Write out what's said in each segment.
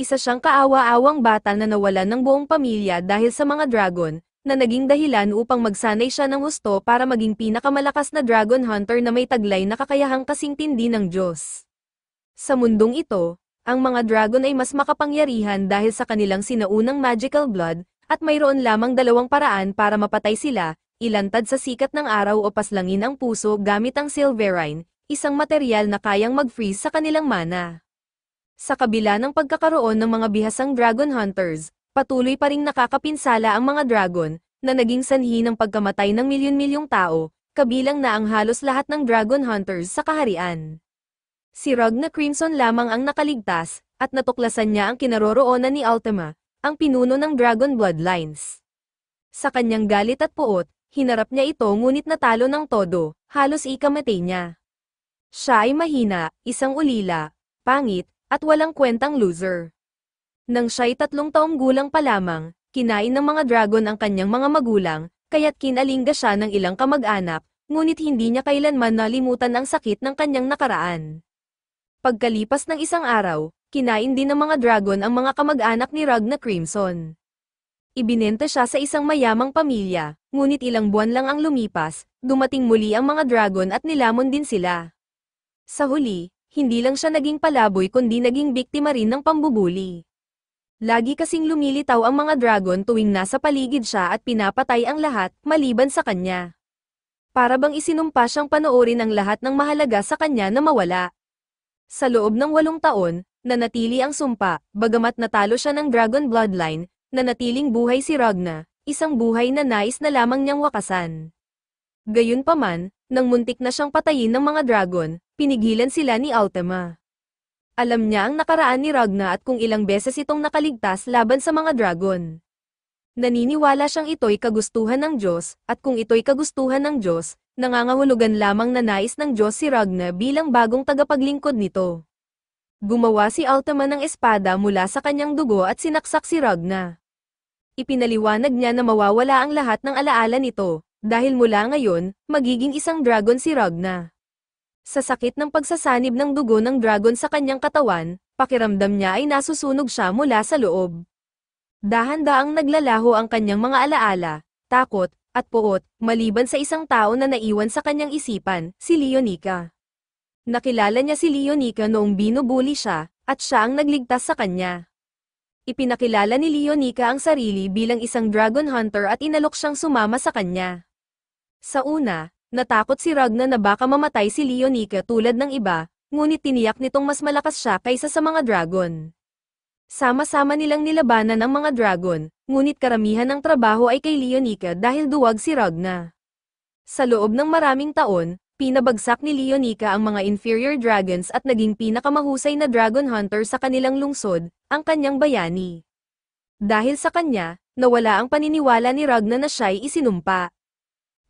Isa siyang kaawa-awang bata na nawalan ng buong pamilya dahil sa mga dragon, na naging dahilan upang magsanay siya ng husto para maging pinakamalakas na dragon hunter na may taglay na kakayahang kasing tindi ng Diyos. Sa mundong ito, ang mga dragon ay mas makapangyarihan dahil sa kanilang sinaunang magical blood, at mayroon lamang dalawang paraan para mapatay sila, ilantad sa sikat ng araw o paslangin ang puso gamit ang silverine, isang materyal na kayang mag-freeze sa kanilang mana. Sa kabila ng pagkakaroon ng mga bihasang dragon hunters, patuloy pa ring nakakapinsala ang mga dragon, na naging sanhi ng pagkamatay ng milyon-milyong tao, kabilang na ang halos lahat ng dragon hunters sa kaharian. Si Ragna Crimson lamang ang nakaligtas, at natuklasan niya ang kinaroroonan ni Ultima, ang pinuno ng Dragon Bloodlines. Sa kanyang galit at puot, hinarap niya ito ngunit natalo ng todo, halos ikamatay niya. Siya ay mahina, isang ulila, pangit, at walang kwentang loser. Nang siya'y 3 taong gulang pa lamang, kinain ng mga dragon ang kanyang mga magulang, kaya't kinalingga siya ng ilang kamag-anak, ngunit hindi niya kailanman nalimutan ang sakit ng kanyang nakaraan. Pagkalipas ng isang araw, kinain din ng mga dragon ang mga kamag-anak ni Ragna Crimson. Ibinenta siya sa isang mayamang pamilya, ngunit ilang buwan lang ang lumipas, dumating muli ang mga dragon at nilamon din sila. Sa huli, hindi lang siya naging palaboy kundi naging biktima rin ng pambubuli. Lagi kasing lumilitaw ang mga dragon tuwing nasa paligid siya at pinapatay ang lahat, maliban sa kanya. Para bang isinumpa siyang panoorin ang lahat ng mahalaga sa kanya na mawala. Sa loob ng 8 taon, nanatili ang sumpa, bagamat natalo siya ng Dragon Bloodline, nanatiling buhay si Ragna, isang buhay na nais na lamang niyang wakasan. Gayunpaman, nang muntik na siyang patayin ng mga dragon, pinigilan sila ni Ultima. Alam niya ang nakaraan ni Ragna at kung ilang beses itong nakaligtas laban sa mga dragon. Naniniwala siyang ito'y kagustuhan ng Diyos, at kung ito'y kagustuhan ng Diyos, nangangahulugan lamang na nais ng Diyos si Ragna bilang bagong tagapaglingkod nito. Gumawa si Ultima ng espada mula sa kanyang dugo at sinaksak si Ragna. Ipinaliwanag niya na mawawala ang lahat ng alaala nito, dahil mula ngayon, magiging isang dragon si Ragna. Sa sakit ng pagsasanib ng dugo ng dragon sa kanyang katawan, pakiramdam niya ay nasusunog siya mula sa loob. Dahan-daang naglalaho ang kanyang mga alaala, takot, at puot, maliban sa isang tao na naiwan sa kanyang isipan, si Leonica. Nakilala niya si Leonica noong binubuli siya, at siya ang nagligtas sa kanya. Ipinakilala ni Leonica ang sarili bilang isang dragon hunter at inalok siyang sumama sa kanya. Sa una, natakot si Ragna na baka mamatay si Leonica tulad ng iba, ngunit tiniyak nitong mas malakas siya kaysa sa mga dragon. Sama-sama nilang nilabanan ang mga dragon, ngunit karamihan ng trabaho ay kay Leonica dahil duwag si Ragna. Sa loob ng maraming taon, pinabagsak ni Leonica ang mga inferior dragons at naging pinakamahusay na dragon hunter sa kanilang lungsod, ang kanyang bayani. Dahil sa kanya, nawala ang paniniwala ni Ragna na siya'y isinumpa.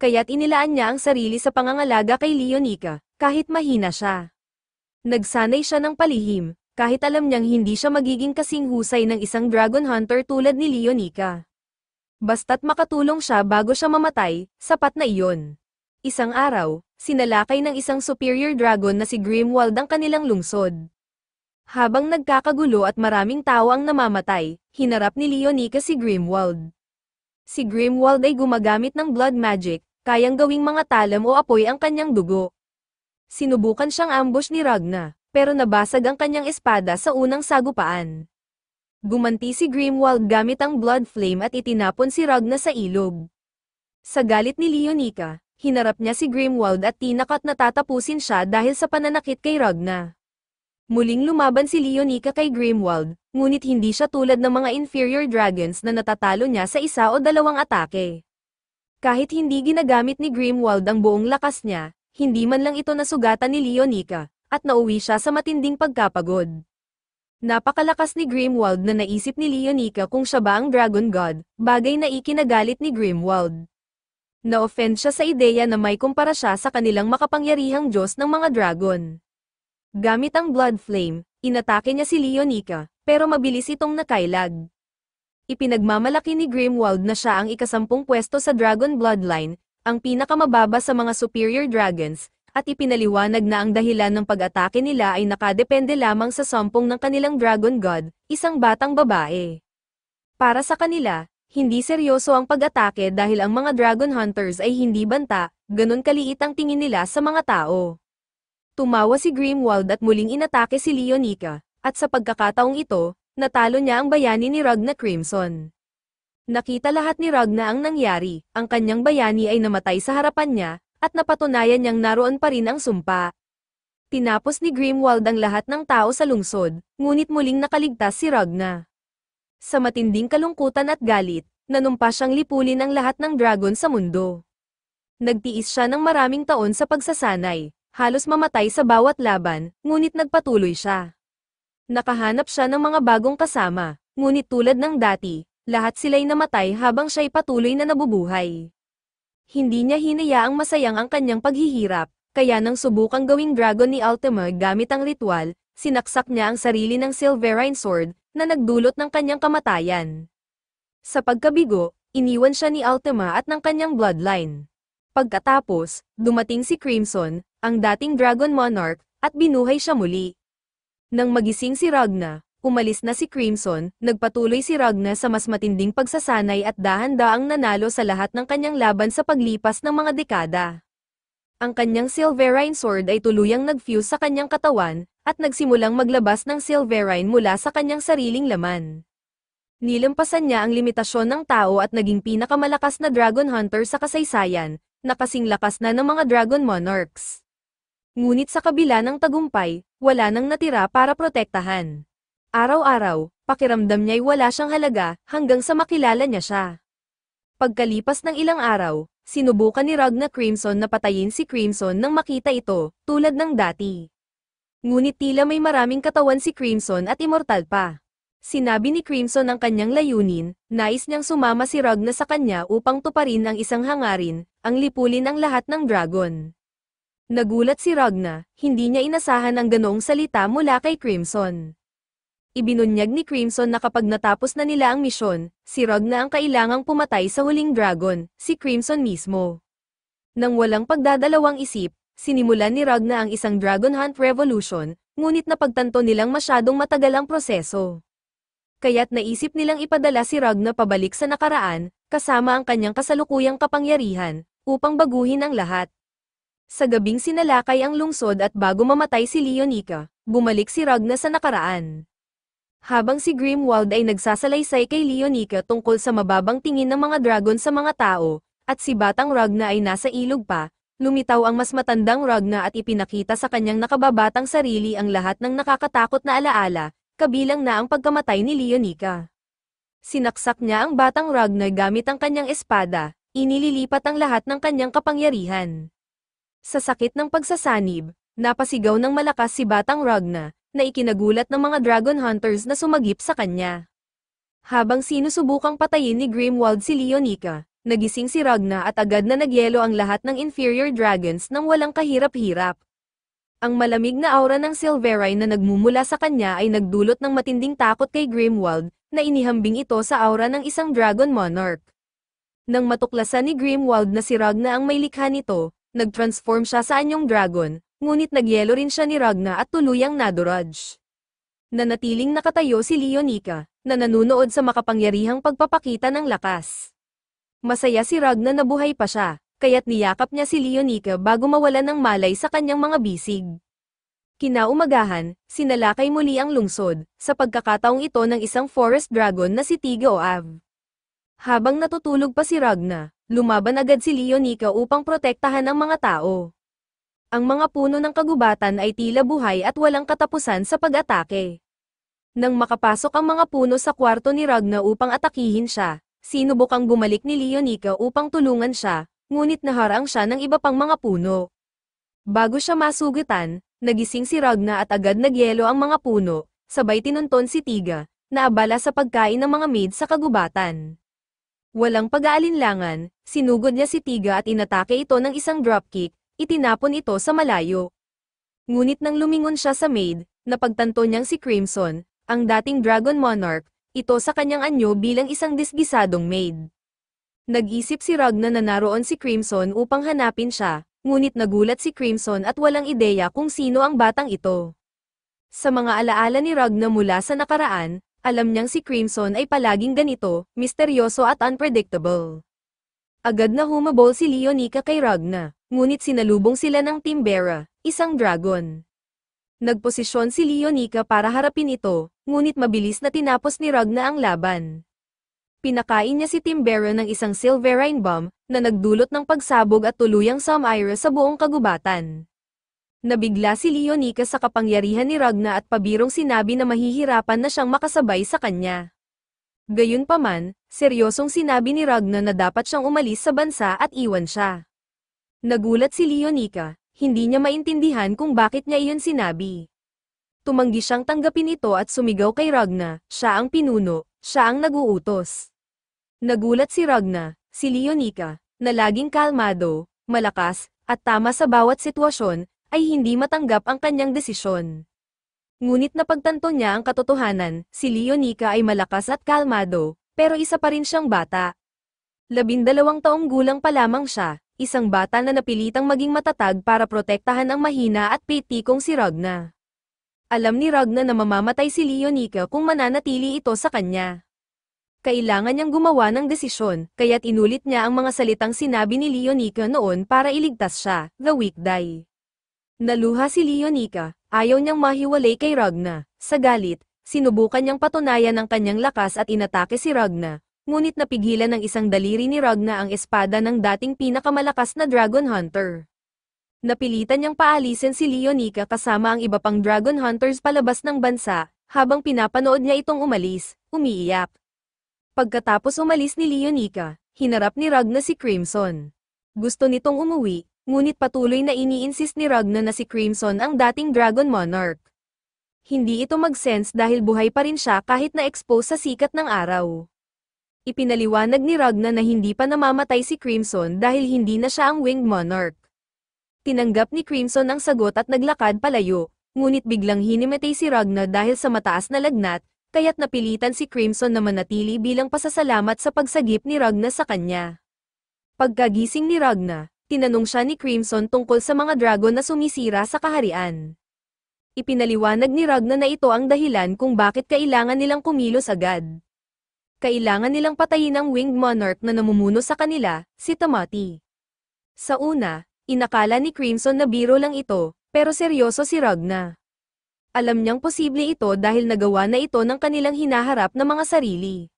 Kaya't inilaan niya ang sarili sa pangangalaga kay Leonica, kahit mahina siya. Nagsanay siya ng palihim, kahit alam niyang hindi siya magiging kasing husay ng isang dragon hunter tulad ni Leonica. Basta't makatulong siya bago siya mamatay, sapat na iyon. Isang araw, sinalakay ng isang superior dragon na si Grimwald ang kanilang lungsod. Habang nagkakagulo at maraming tao ang namamatay, hinarap ni Leonica si Grimwald. Si Grimwald ay gumagamit ng blood magic, kayang gawing mga talam o apoy ang kanyang dugo. Sinubukan siyang ambush ni Ragna, pero nabasag ang kanyang espada sa unang sagupaan. Gumanti si Grimwald gamit ang blood flame at itinapon si Ragna sa ilog. Sa galit ni Leonica, hinarap niya si Grimwald at tinakat na tatapusin siya dahil sa pananakit kay Ragna. Muling lumaban si Leonica kay Grimwald, ngunit hindi siya tulad ng mga inferior dragons na natatalo niya sa 1 o 2 atake. Kahit hindi ginagamit ni Grimwald ang buong lakas niya, hindi man lang ito nasugatan ni Leonica, at nauwi siya sa matinding pagkapagod. Napakalakas ni Grimwald na naisip ni Leonica kung siya ba ang Dragon God, bagay na ikinagalit ni Grimwald. Na-offend siya sa ideya na may kumpara siya sa kanilang makapangyarihang Diyos ng mga dragon. Gamit ang blood flame, inatake niya si Leonica, pero mabilis itong nakailag. Ipinagmamalaki ni Grimwald na siya ang ika-10 pwesto sa Dragon Bloodline, ang pinakamababa sa mga superior dragons, at ipinaliwanag na ang dahilan ng pag-atake nila ay nakadepende lamang sa sampung ng kanilang Dragon God, isang batang babae. Para sa kanila, hindi seryoso ang pag-atake dahil ang mga Dragon Hunters ay hindi banta, ganun kaliit ang tingin nila sa mga tao. Tumawa si Grimwald at muling inatake si Leonica, at sa pagkakataong ito, natalo niya ang bayani ni Ragna Crimson. Nakita lahat ni Ragna ang nangyari, ang kanyang bayani ay namatay sa harapan niya, at napatunayan niyang naroon pa rin ang sumpa. Tinapos ni Grimwald ang lahat ng tao sa lungsod, ngunit muling nakaligtas si Ragna. Sa matinding kalungkutan at galit, nanumpa siyang lipulin ang lahat ng dragon sa mundo. Nagtiis siya ng maraming taon sa pagsasanay, halos mamatay sa bawat laban, ngunit nagpatuloy siya. Nakahanap siya ng mga bagong kasama, ngunit tulad ng dati, lahat sila'y namatay habang siya'y patuloy na nabubuhay. Hindi niya hinayaang masayang ang kanyang paghihirap, kaya nang subukang gawing dragon ni Ultima gamit ang ritual, sinaksak niya ang sarili ng Silverine Sword, na nagdulot ng kanyang kamatayan. Sa pagkabigo, iniwan siya ni Ultima at ng kanyang bloodline. Pagkatapos, dumating si Crimson, ang dating Dragon Monarch, at binuhay siya muli. Nang magising si Ragna, umalis na si Crimson, nagpatuloy si Ragna sa mas matinding pagsasanay at dahan-daang nanalo sa lahat ng kanyang laban sa paglipas ng mga dekada. Ang kanyang Silverine Sword ay tuluyang nag-fuse sa kanyang katawan, at nagsimulang maglabas ng Silverine mula sa kanyang sariling laman. Nilampasan niya ang limitasyon ng tao at naging pinakamalakas na Dragon Hunter sa kasaysayan, na kasing lakas na ng mga Dragon Monarchs. Ngunit sa kabila ng tagumpay, wala nang natira para protektahan. Araw-araw, pakiramdam niya'y wala siyang halaga, hanggang sa makilala niya siya. Pagkalipas ng ilang araw, sinubukan ni Ragna Crimson na patayin si Crimson nang makita ito, tulad ng dati. Ngunit tila may maraming katawan si Crimson at immortal pa. Sinabi ni Crimson ang kanyang layunin, nais niyang sumama si Ragna sa kanya upang tuparin ang isang hangarin, ang lipulin ang lahat ng dragon. Nagulat si Ragna, hindi niya inasahan ang ganoong salita mula kay Crimson. Ibinunyag ni Crimson na kapag natapos na nila ang misyon, si Ragna ang kailangang pumatay sa huling dragon, si Crimson mismo. Nang walang pagdadalawang isip, sinimulan ni Ragna ang isang Dragon Hunt Revolution, ngunit napagtanto nilang masyadong matagal ang proseso. Kaya't naisip nilang ipadala si Ragna pabalik sa nakaraan, kasama ang kanyang kasalukuyang kapangyarihan, upang baguhin ang lahat. Sa gabing sinalakay ang lungsod at bago mamatay si Leonica, bumalik si Ragna sa nakaraan. Habang si Grimwald ay nagsasalaysay kay Leonica tungkol sa mababang tingin ng mga dragon sa mga tao, at si Batang Ragna ay nasa ilog pa, lumitaw ang mas matandang Ragna at ipinakita sa kanyang nakababatang sarili ang lahat ng nakakatakot na alaala, kabilang na ang pagkamatay ni Leonica. Sinaksak niya ang Batang Ragna gamit ang kanyang espada, inililipat ang lahat ng kanyang kapangyarihan. Sa sakit ng pagsasanib, napasigaw ng malakas si Batang Ragna, na ikinagulat ng mga Dragon Hunters na sumagip sa kanya. Habang sinusubukang patayin ni Grimwald si Leonica, nagising si Ragna at agad na nagyelo ang lahat ng inferior dragons nang walang kahirap-hirap. Ang malamig na aura ng Silverine na nagmumula sa kanya ay nagdulot ng matinding takot kay Grimwald, na inihambing ito sa aura ng isang Dragon Monarch. Nang matuklasan ni Grimwald na si Ragna ang may likha nito, nag-transform siya sa anyong dragon, ngunit nagyelo rin siya ni Ragna at tuluyang naduraj. Nanatiling nakatayo si Leonica, na nanunood sa makapangyarihang pagpapakita ng lakas. Masaya si Ragna na buhay pa siya, kaya't niyakap niya si Leonica bago mawalan ng malay sa kanyang mga bisig. Kinaumagahan, sinalakay muli ang lungsod, sa pagkakataong ito ng isang forest dragon na si Tiga-Oav. Habang natutulog pa si Ragna, lumaban agad si Leonica upang protektahan ang mga tao. Ang mga puno ng kagubatan ay tila buhay at walang katapusan sa pag-atake. Nang makapasok ang mga puno sa kwarto ni Ragna upang atakihin siya, sinubukang bumalik ni Leonica upang tulungan siya, ngunit naharang siya ng iba pang mga puno. Bago siya masugutan, nagising si Ragna at agad nagyelo ang mga puno, sabay tinunton si Tiga, na abala sa pagkain ng mga maid sa kagubatan. Walang pag-aalinlangan, sinugod niya si Tiga at inatake ito ng isang dropkick, itinapon ito sa malayo. Ngunit nang lumingon siya sa maid, napagtanto niyang si Crimson, ang dating Dragon Monarch, ito sa kanyang anyo bilang isang disgisadong maid. Nag-isip si Ragna na naroon si Crimson upang hanapin siya, ngunit nagulat si Crimson at walang ideya kung sino ang batang ito. Sa mga alaala ni Ragna mula sa nakaraan, alam niyang si Crimson ay palaging ganito, misteryoso at unpredictable. Agad na humabol si Leonica kay Ragna, ngunit sinalubong sila ng Timbera, isang dragon. Nagposisyon si Leonica para harapin ito, ngunit mabilis na tinapos ni Ragna ang laban. Pinakain niya si Timbera ng isang Silverine Bomb, na nagdulot ng pagsabog at tuluyang sumira sa buong kagubatan. Nabigla si Leonica sa kapangyarihan ni Ragna at pabirong sinabi na mahihirapan na siyang makasabay sa kanya. Gayunpaman, seryosong sinabi ni Ragna na dapat siyang umalis sa bansa at iwan siya. Nagulat si Leonica, hindi niya maintindihan kung bakit niya iyon sinabi. Tumanggi siyang tanggapin ito at sumigaw kay Ragna, siya ang pinuno, siya ang nag-uutos. Nagulat si Ragna, si Leonica, na laging kalmado, malakas, at tama sa bawat sitwasyon, ay hindi matanggap ang kanyang desisyon. Ngunit napagtanto niya ang katotohanan, si Leonica ay malakas at kalmado, pero isa pa rin siyang bata. 12 taong gulang pa lamang siya, isang bata na napilitang maging matatag para protektahan ang mahina at pitikong si Ragna. Alam ni Ragna na mamamatay si Leonica kung mananatili ito sa kanya. Kailangan niyang gumawa ng desisyon, kaya't inulit niya ang mga salitang sinabi ni Leonica noon para iligtas siya, the weak die. Naluha si Leonica, ayaw niyang mahiwalay kay Ragna. Sa galit, sinubukan niyang patunayan ang kanyang lakas at inatake si Ragna, ngunit napigilan ng isang daliri ni Ragna ang espada ng dating pinakamalakas na Dragon Hunter. Napilitan niyang paalisin si Leonica kasama ang iba pang Dragon Hunters palabas ng bansa, habang pinapanood niya itong umalis, umiiyak. Pagkatapos umalis ni Leonica, hinarap ni Ragna si Crimson. Gusto nitong umuwi, ngunit patuloy na ini-insist ni Ragna na si Crimson ang dating Dragon Monarch. Hindi ito mag-sense dahil buhay pa rin siya kahit na-expose sa sikat ng araw. Ipinaliwanag ni Ragna na hindi pa namamatay si Crimson dahil hindi na siya ang Winged Monarch. Tinanggap ni Crimson ang sagot at naglakad palayo, ngunit biglang hinimatay si Ragna dahil sa mataas na lagnat, kaya't napilitan si Crimson na manatili bilang pasasalamat sa pagsagip ni Ragna sa kanya. Pagkagising ni Ragna, tinanong siya ni Crimson tungkol sa mga dragon na sumisira sa kaharian. Ipinaliwanag ni Ragna na ito ang dahilan kung bakit kailangan nilang kumilos agad. Kailangan nilang patayin ang Winged Monarch na namumuno sa kanila, si Tamati. Sa una, inakala ni Crimson na biro lang ito, pero seryoso si Ragna. Alam niyang posible ito dahil nagawa na ito ng kanilang hinaharap na mga sarili.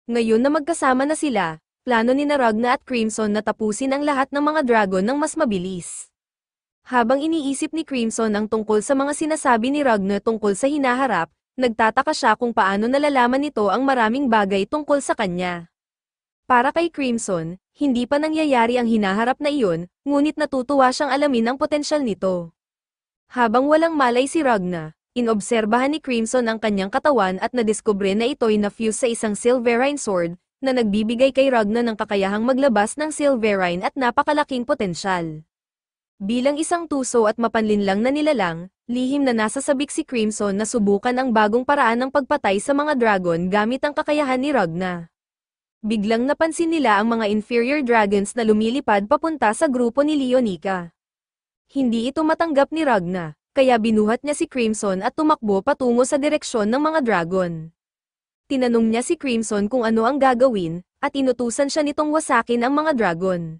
Ngayon na magkasama na sila, plano ni Ragna at Crimson na tapusin ang lahat ng mga dragon ng mas mabilis. Habang iniisip ni Crimson ang tungkol sa mga sinasabi ni Ragna tungkol sa hinaharap, nagtataka siya kung paano nalalaman nito ang maraming bagay tungkol sa kanya. Para kay Crimson, hindi pa nangyayari ang hinaharap na iyon, ngunit natutuwa siyang alamin ang potensyal nito. Habang walang malay si Ragna, inobserbahan ni Crimson ang kanyang katawan at nadiskubre na ito'y na-fuse sa isang Silverine Sword, na nagbibigay kay Ragna ng kakayahang maglabas ng Silverine at napakalaking potensyal. Bilang isang tuso at mapanlinlang na nilalang, lihim na nasasabik si Crimson na subukan ang bagong paraan ng pagpatay sa mga dragon gamit ang kakayahan ni Ragna. Biglang napansin nila ang mga inferior dragons na lumilipad papunta sa grupo ni Leonica. Hindi ito matanggap ni Ragna, kaya binuhat niya si Crimson at tumakbo patungo sa direksyon ng mga dragon. Tinanong niya si Crimson kung ano ang gagawin, at inutusan siya nitong wasakin ang mga dragon.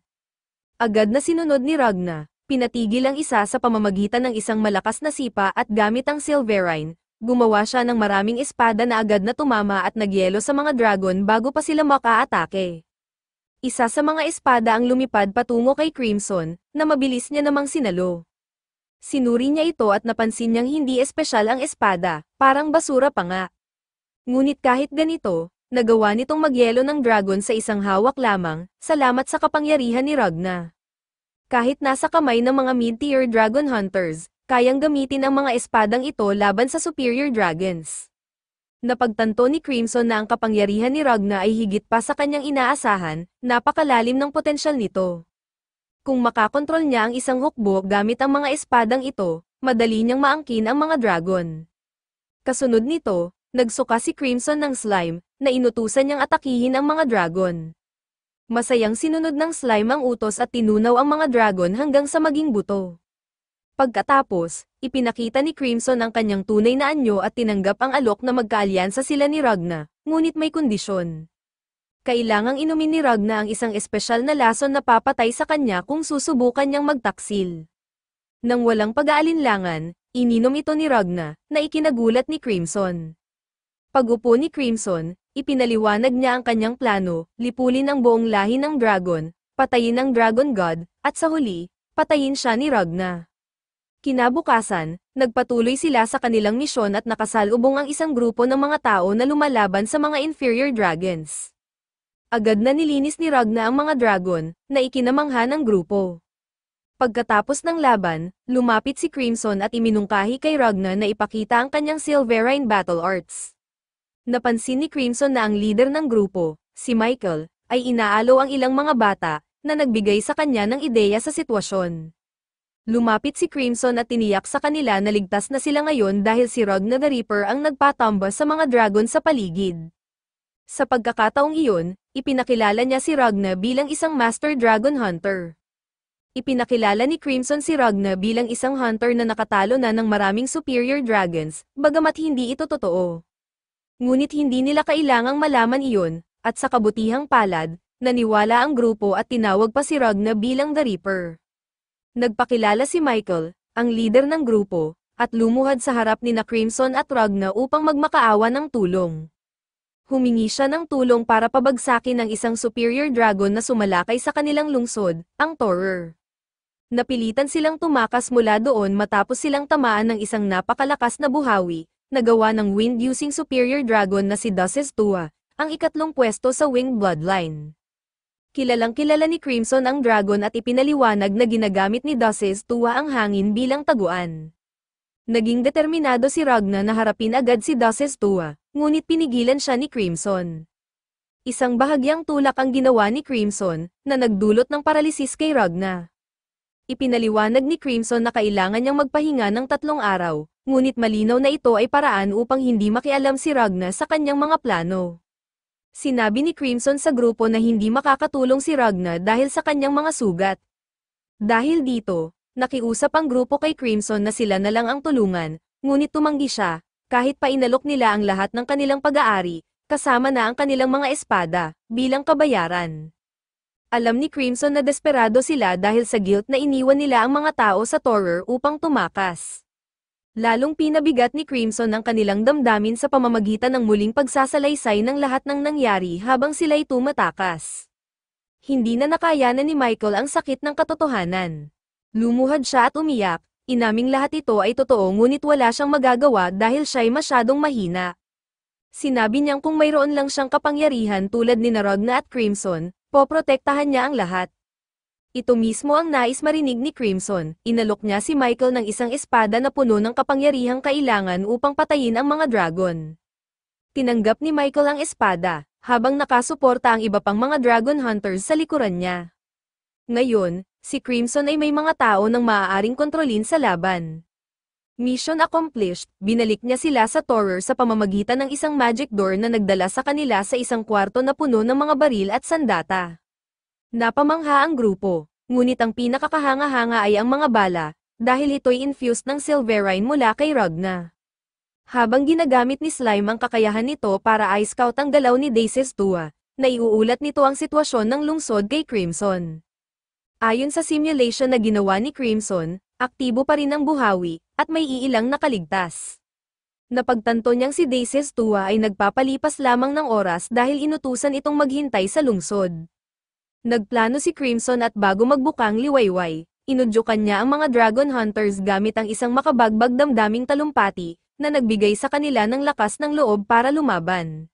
Agad na sinunod ni Ragna, pinatigil ang isa sa pamamagitan ng isang malakas na sipa at gamit ang Silverine, gumawa siya ng maraming espada na agad na tumama at nagyelo sa mga dragon bago pa sila makaatake. Isa sa mga espada ang lumipad patungo kay Crimson, na mabilis niya namang sinalo. Sinuri niya ito at napansin niyang hindi espesyal ang espada, parang basura pa nga. Ngunit kahit ganito, nagawa nitong magyelo ng dragon sa isang hawak lamang, salamat sa kapangyarihan ni Ragna. Kahit nasa kamay ng mga mid-tier dragon hunters, kayang gamitin ang mga espadang ito laban sa superior dragons. Napagtanto ni Crimson na ang kapangyarihan ni Ragna ay higit pa sa kanyang inaasahan, napakalalim ng potensyal nito. Kung makakontrol niya ang isang hukbo gamit ang mga espadang ito, madali niyang maangkin ang mga dragon. Kasunod nito, nagsuka si Crimson ng slime, na inutusan niyang atakihin ang mga dragon. Masayang sinunod ng slime ang utos at tinunaw ang mga dragon hanggang sa maging buto. Pagkatapos, ipinakita ni Crimson ang kanyang tunay na anyo at tinanggap ang alok na magkaalyansa sila ni Ragna, ngunit may kondisyon. Kailangang inumin ni Ragna ang isang espesyal na lason na papatay sa kanya kung susubukan niyang magtaksil. Nang walang pag-aalinlangan, ininom ito ni Ragna, na ikinagulat ni Crimson. Pag-upo ni Crimson, ipinaliwanag niya ang kanyang plano, lipulin ang buong lahi ng dragon, patayin ang Dragon God, at sa huli, patayin siya ni Ragna. Kinabukasan, nagpatuloy sila sa kanilang misyon at nakasalubong ang isang grupo ng mga tao na lumalaban sa mga inferior dragons. Agad na nilinis ni Ragna ang mga dragon, na ikinamangha ng grupo. Pagkatapos ng laban, lumapit si Crimson at iminungkahi kay Ragna na ipakita ang kanyang Silverine battle arts. Napansin ni Crimson na ang leader ng grupo, si Michael, ay inaalo ang ilang mga bata, na nagbigay sa kanya ng ideya sa sitwasyon. Lumapit si Crimson at tiniyak sa kanila na ligtas na sila ngayon dahil si Ragna the Reaper ang nagpatamba sa mga dragon sa paligid. Sa pagkakataong iyon, ipinakilala niya si Ragna bilang isang Master Dragon Hunter. Ipinakilala ni Crimson si Ragna bilang isang hunter na nakatalo na ng maraming superior dragons, bagamat hindi ito totoo. Ngunit hindi nila kailangang malaman iyon, at sa kabutihang palad, naniwala ang grupo at tinawag pa si Ragna bilang The Reaper. Nagpakilala si Michael, ang leader ng grupo, at lumuhad sa harap ni Crimson at Ragna upang magmakaawa ng tulong. Humingi siya ng tulong para pabagsakin ang isang superior dragon na sumalakay sa kanilang lungsod, ang Torer. Napilitan silang tumakas mula doon matapos silang tamaan ng isang napakalakas na buhawi, na gawa ng wind-using superior dragon na si Dusses Tua, ang ikatlong pwesto sa Winged Bloodline. Kilalang-kilala ni Crimson ang dragon at ipinaliwanag na ginagamit ni Dusses Tua ang hangin bilang taguan. Naging determinado si Ragna na harapin agad si Dusses Tua, ngunit pinigilan siya ni Crimson. Isang bahagyang tulak ang ginawa ni Crimson, na nagdulot ng paralisis kay Ragna. Ipinaliwanag ni Crimson na kailangan niyang magpahinga ng 3 araw, ngunit malinaw na ito ay paraan upang hindi makialam si Ragna sa kanyang mga plano. Sinabi ni Crimson sa grupo na hindi makakatulong si Ragna dahil sa kanyang mga sugat. Dahil dito, nakiusap ang grupo kay Crimson na sila na lang ang tulungan, ngunit tumanggi siya, kahit pa inalok nila ang lahat ng kanilang pag-aari, kasama na ang kanilang mga espada, bilang kabayaran. Alam ni Crimson na desperado sila dahil sa guilt na iniwan nila ang mga tao sa Torer upang tumakas. Lalong pinabigat ni Crimson ang kanilang damdamin sa pamamagitan ng muling pagsasalaysay ng lahat ng nangyari habang sila'y tumatakas. Hindi na nakayanan ni Michael ang sakit ng katotohanan. Lumuhad siya at umiyak, inaming lahat ito ay totoo ngunit wala siyang magagawa dahil siya'y masyadong mahina. Sinabi niyang kung mayroon lang siyang kapangyarihan tulad ni Ragna at Crimson, poprotektahan niya ang lahat. Ito mismo ang nais marinig ni Crimson, inalok niya si Michael ng isang espada na puno ng kapangyarihang kailangan upang patayin ang mga dragon. Tinanggap ni Michael ang espada, habang nakasuporta ang iba pang mga dragon hunters sa likuran niya. Ngayon, si Crimson ay may mga tao nang maaaring kontrolin sa laban. Mission accomplished, binalik niya sila sa Torer sa pamamagitan ng isang magic door na nagdala sa kanila sa isang kwarto na puno ng mga baril at sandata. Napamangha ang grupo, ngunit ang pinakakahanga-hanga ay ang mga bala, dahil ito'y infused ng Silverine mula kay Ragna. Habang ginagamit ni Slime ang kakayahan nito para i-scout ang galaw ni Dusses Tua, naiuulat nito ang sitwasyon ng lungsod kay Crimson. Ayon sa simulation na ginawa ni Crimson, aktibo pa rin ang buhawi, at may iilang nakaligtas. Napagtanto niyang si Dusses Tua ay nagpapalipas lamang ng oras dahil inutusan itong maghintay sa lungsod. Nagplano si Crimson at bago magbukang liwayway, inudyukan niya ang mga Dragon Hunters gamit ang isang makabagbag damdaming talumpati, na nagbigay sa kanila ng lakas ng loob para lumaban.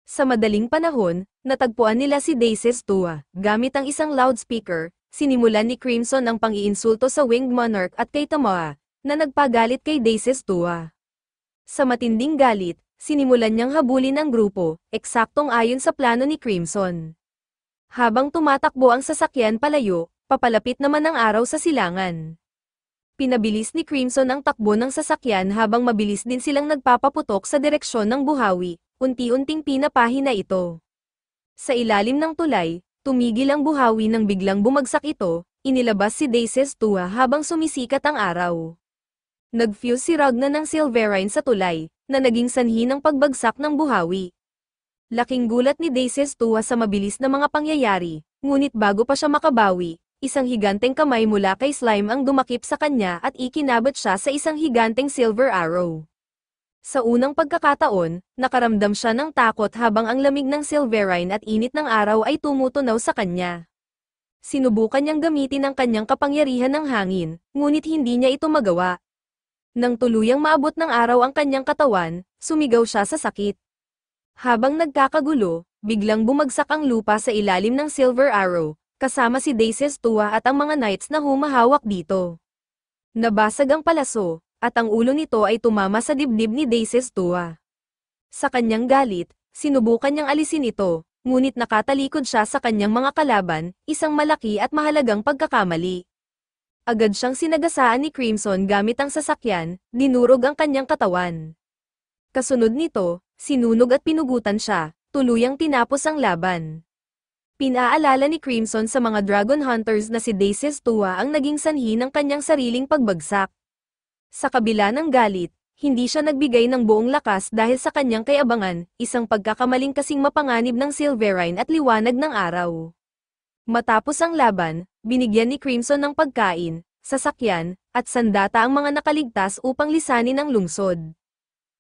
Sa madaling panahon, natagpuan nila si Dusses Tua, gamit ang isang loudspeaker, sinimulan ni Crimson ang pang-iinsulto sa Winged Monarch at kay Tamoa, na nagpagalit kay Dusses Tua. Sa matinding galit, sinimulan niyang habulin ang grupo, eksaktong ayon sa plano ni Crimson. Habang tumatakbo ang sasakyan palayo, papalapit naman ang araw sa silangan. Pinabilis ni Crimson ang takbo ng sasakyan habang mabilis din silang nagpapaputok sa direksyon ng buhawi, unti-unting pinapahina ito. Sa ilalim ng tulay, Tumigil ang buhawi nang biglang bumagsak ito, inilabas si Daces Tua habang sumisikat ang araw. Nag-fuse si Ragna ng Silverine sa tulay, na naging sanhi ng pagbagsak ng buhawi. Laking gulat ni Daces Tua sa mabilis na mga pangyayari, ngunit bago pa siya makabawi, isang higanteng kamay mula kay Slime ang dumakip sa kanya at ikinabot siya sa isang higanteng silver arrow. Sa unang pagkakataon, nakaramdam siya ng takot habang ang lamig ng Silverine at init ng araw ay tumutunaw sa kanya. Sinubukan niyang gamitin ang kanyang kapangyarihan ng hangin, ngunit hindi niya ito magawa. Nang tuluyang maabot ng araw ang kanyang katawan, sumigaw siya sa sakit. Habang nagkakagulo, biglang bumagsak ang lupa sa ilalim ng Silver Arrow, kasama si Daces Tua at ang mga knights na humahawak dito. Nabasag ang palaso, at ang ulo nito ay tumama sa dibdib ni Daces Tua. Sa kanyang galit, sinubukan niyang alisin ito, ngunit nakatalikod siya sa kanyang mga kalaban, isang malaki at mahalagang pagkakamali. Agad siyang sinagasaan ni Crimson gamit ang sasakyan, dinurog ang kanyang katawan. Kasunod nito, sinunog at pinugutan siya, tuluyang tinapos ang laban. Pinaalala ni Crimson sa mga Dragon Hunters na si Daces Tua ang naging sanhi ng kanyang sariling pagbagsak. Sa kabila ng galit, hindi siya nagbigay ng buong lakas dahil sa kanyang kayabangan, isang pagkakamaling kasing mapanganib ng Silverine at liwanag ng araw. Matapos ang laban, binigyan ni Crimson ng pagkain, sasakyan, at sandata ang mga nakaligtas upang lisanin ang lungsod.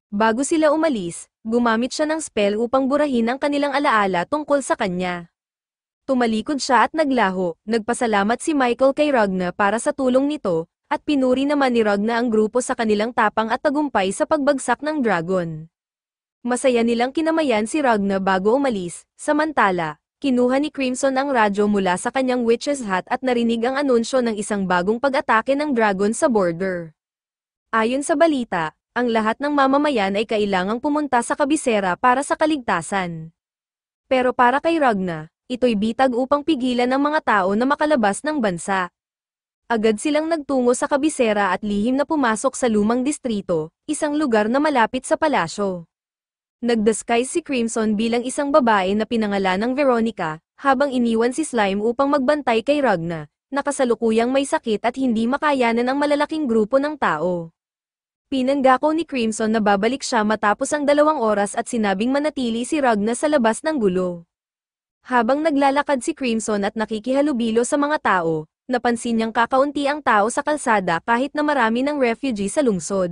Bago sila umalis, gumamit siya ng spell upang burahin ang kanilang alaala tungkol sa kanya. Tumalikod siya at naglaho, nagpasalamat si Michael kay Ragna para sa tulong nito, at pinuri naman ni Ragna ang grupo sa kanilang tapang at tagumpay sa pagbagsak ng dragon. Masaya nilang kinamayan si Ragna bago umalis, samantala, kinuha ni Crimson ang radyo mula sa kanyang witch's hat at narinig ang anunsyo ng isang bagong pag-atake ng dragon sa border. Ayon sa balita, ang lahat ng mamamayan ay kailangang pumunta sa kabisera para sa kaligtasan. Pero para kay Ragna, ito'y bitag upang pigilan ang mga tao na makalabas ng bansa. Agad silang nagtungo sa kabisera at lihim na pumasok sa lumang distrito, isang lugar na malapit sa palasyo. Nag-disguise si Crimson bilang isang babae na pinangalan ng Veronica, habang iniwan si Slime upang magbantay kay Ragna, na kasalukuyang may sakit at hindi makayanan ang malalaking grupo ng tao. Pinanggako ni Crimson na babalik siya matapos ang 2 oras at sinabing manatili si Ragna sa labas ng gulo. Habang naglalakad si Crimson at nakikihalubilo sa mga tao, napansin niyang kakaunti ang tao sa kalsada kahit na marami ng refugee sa lungsod.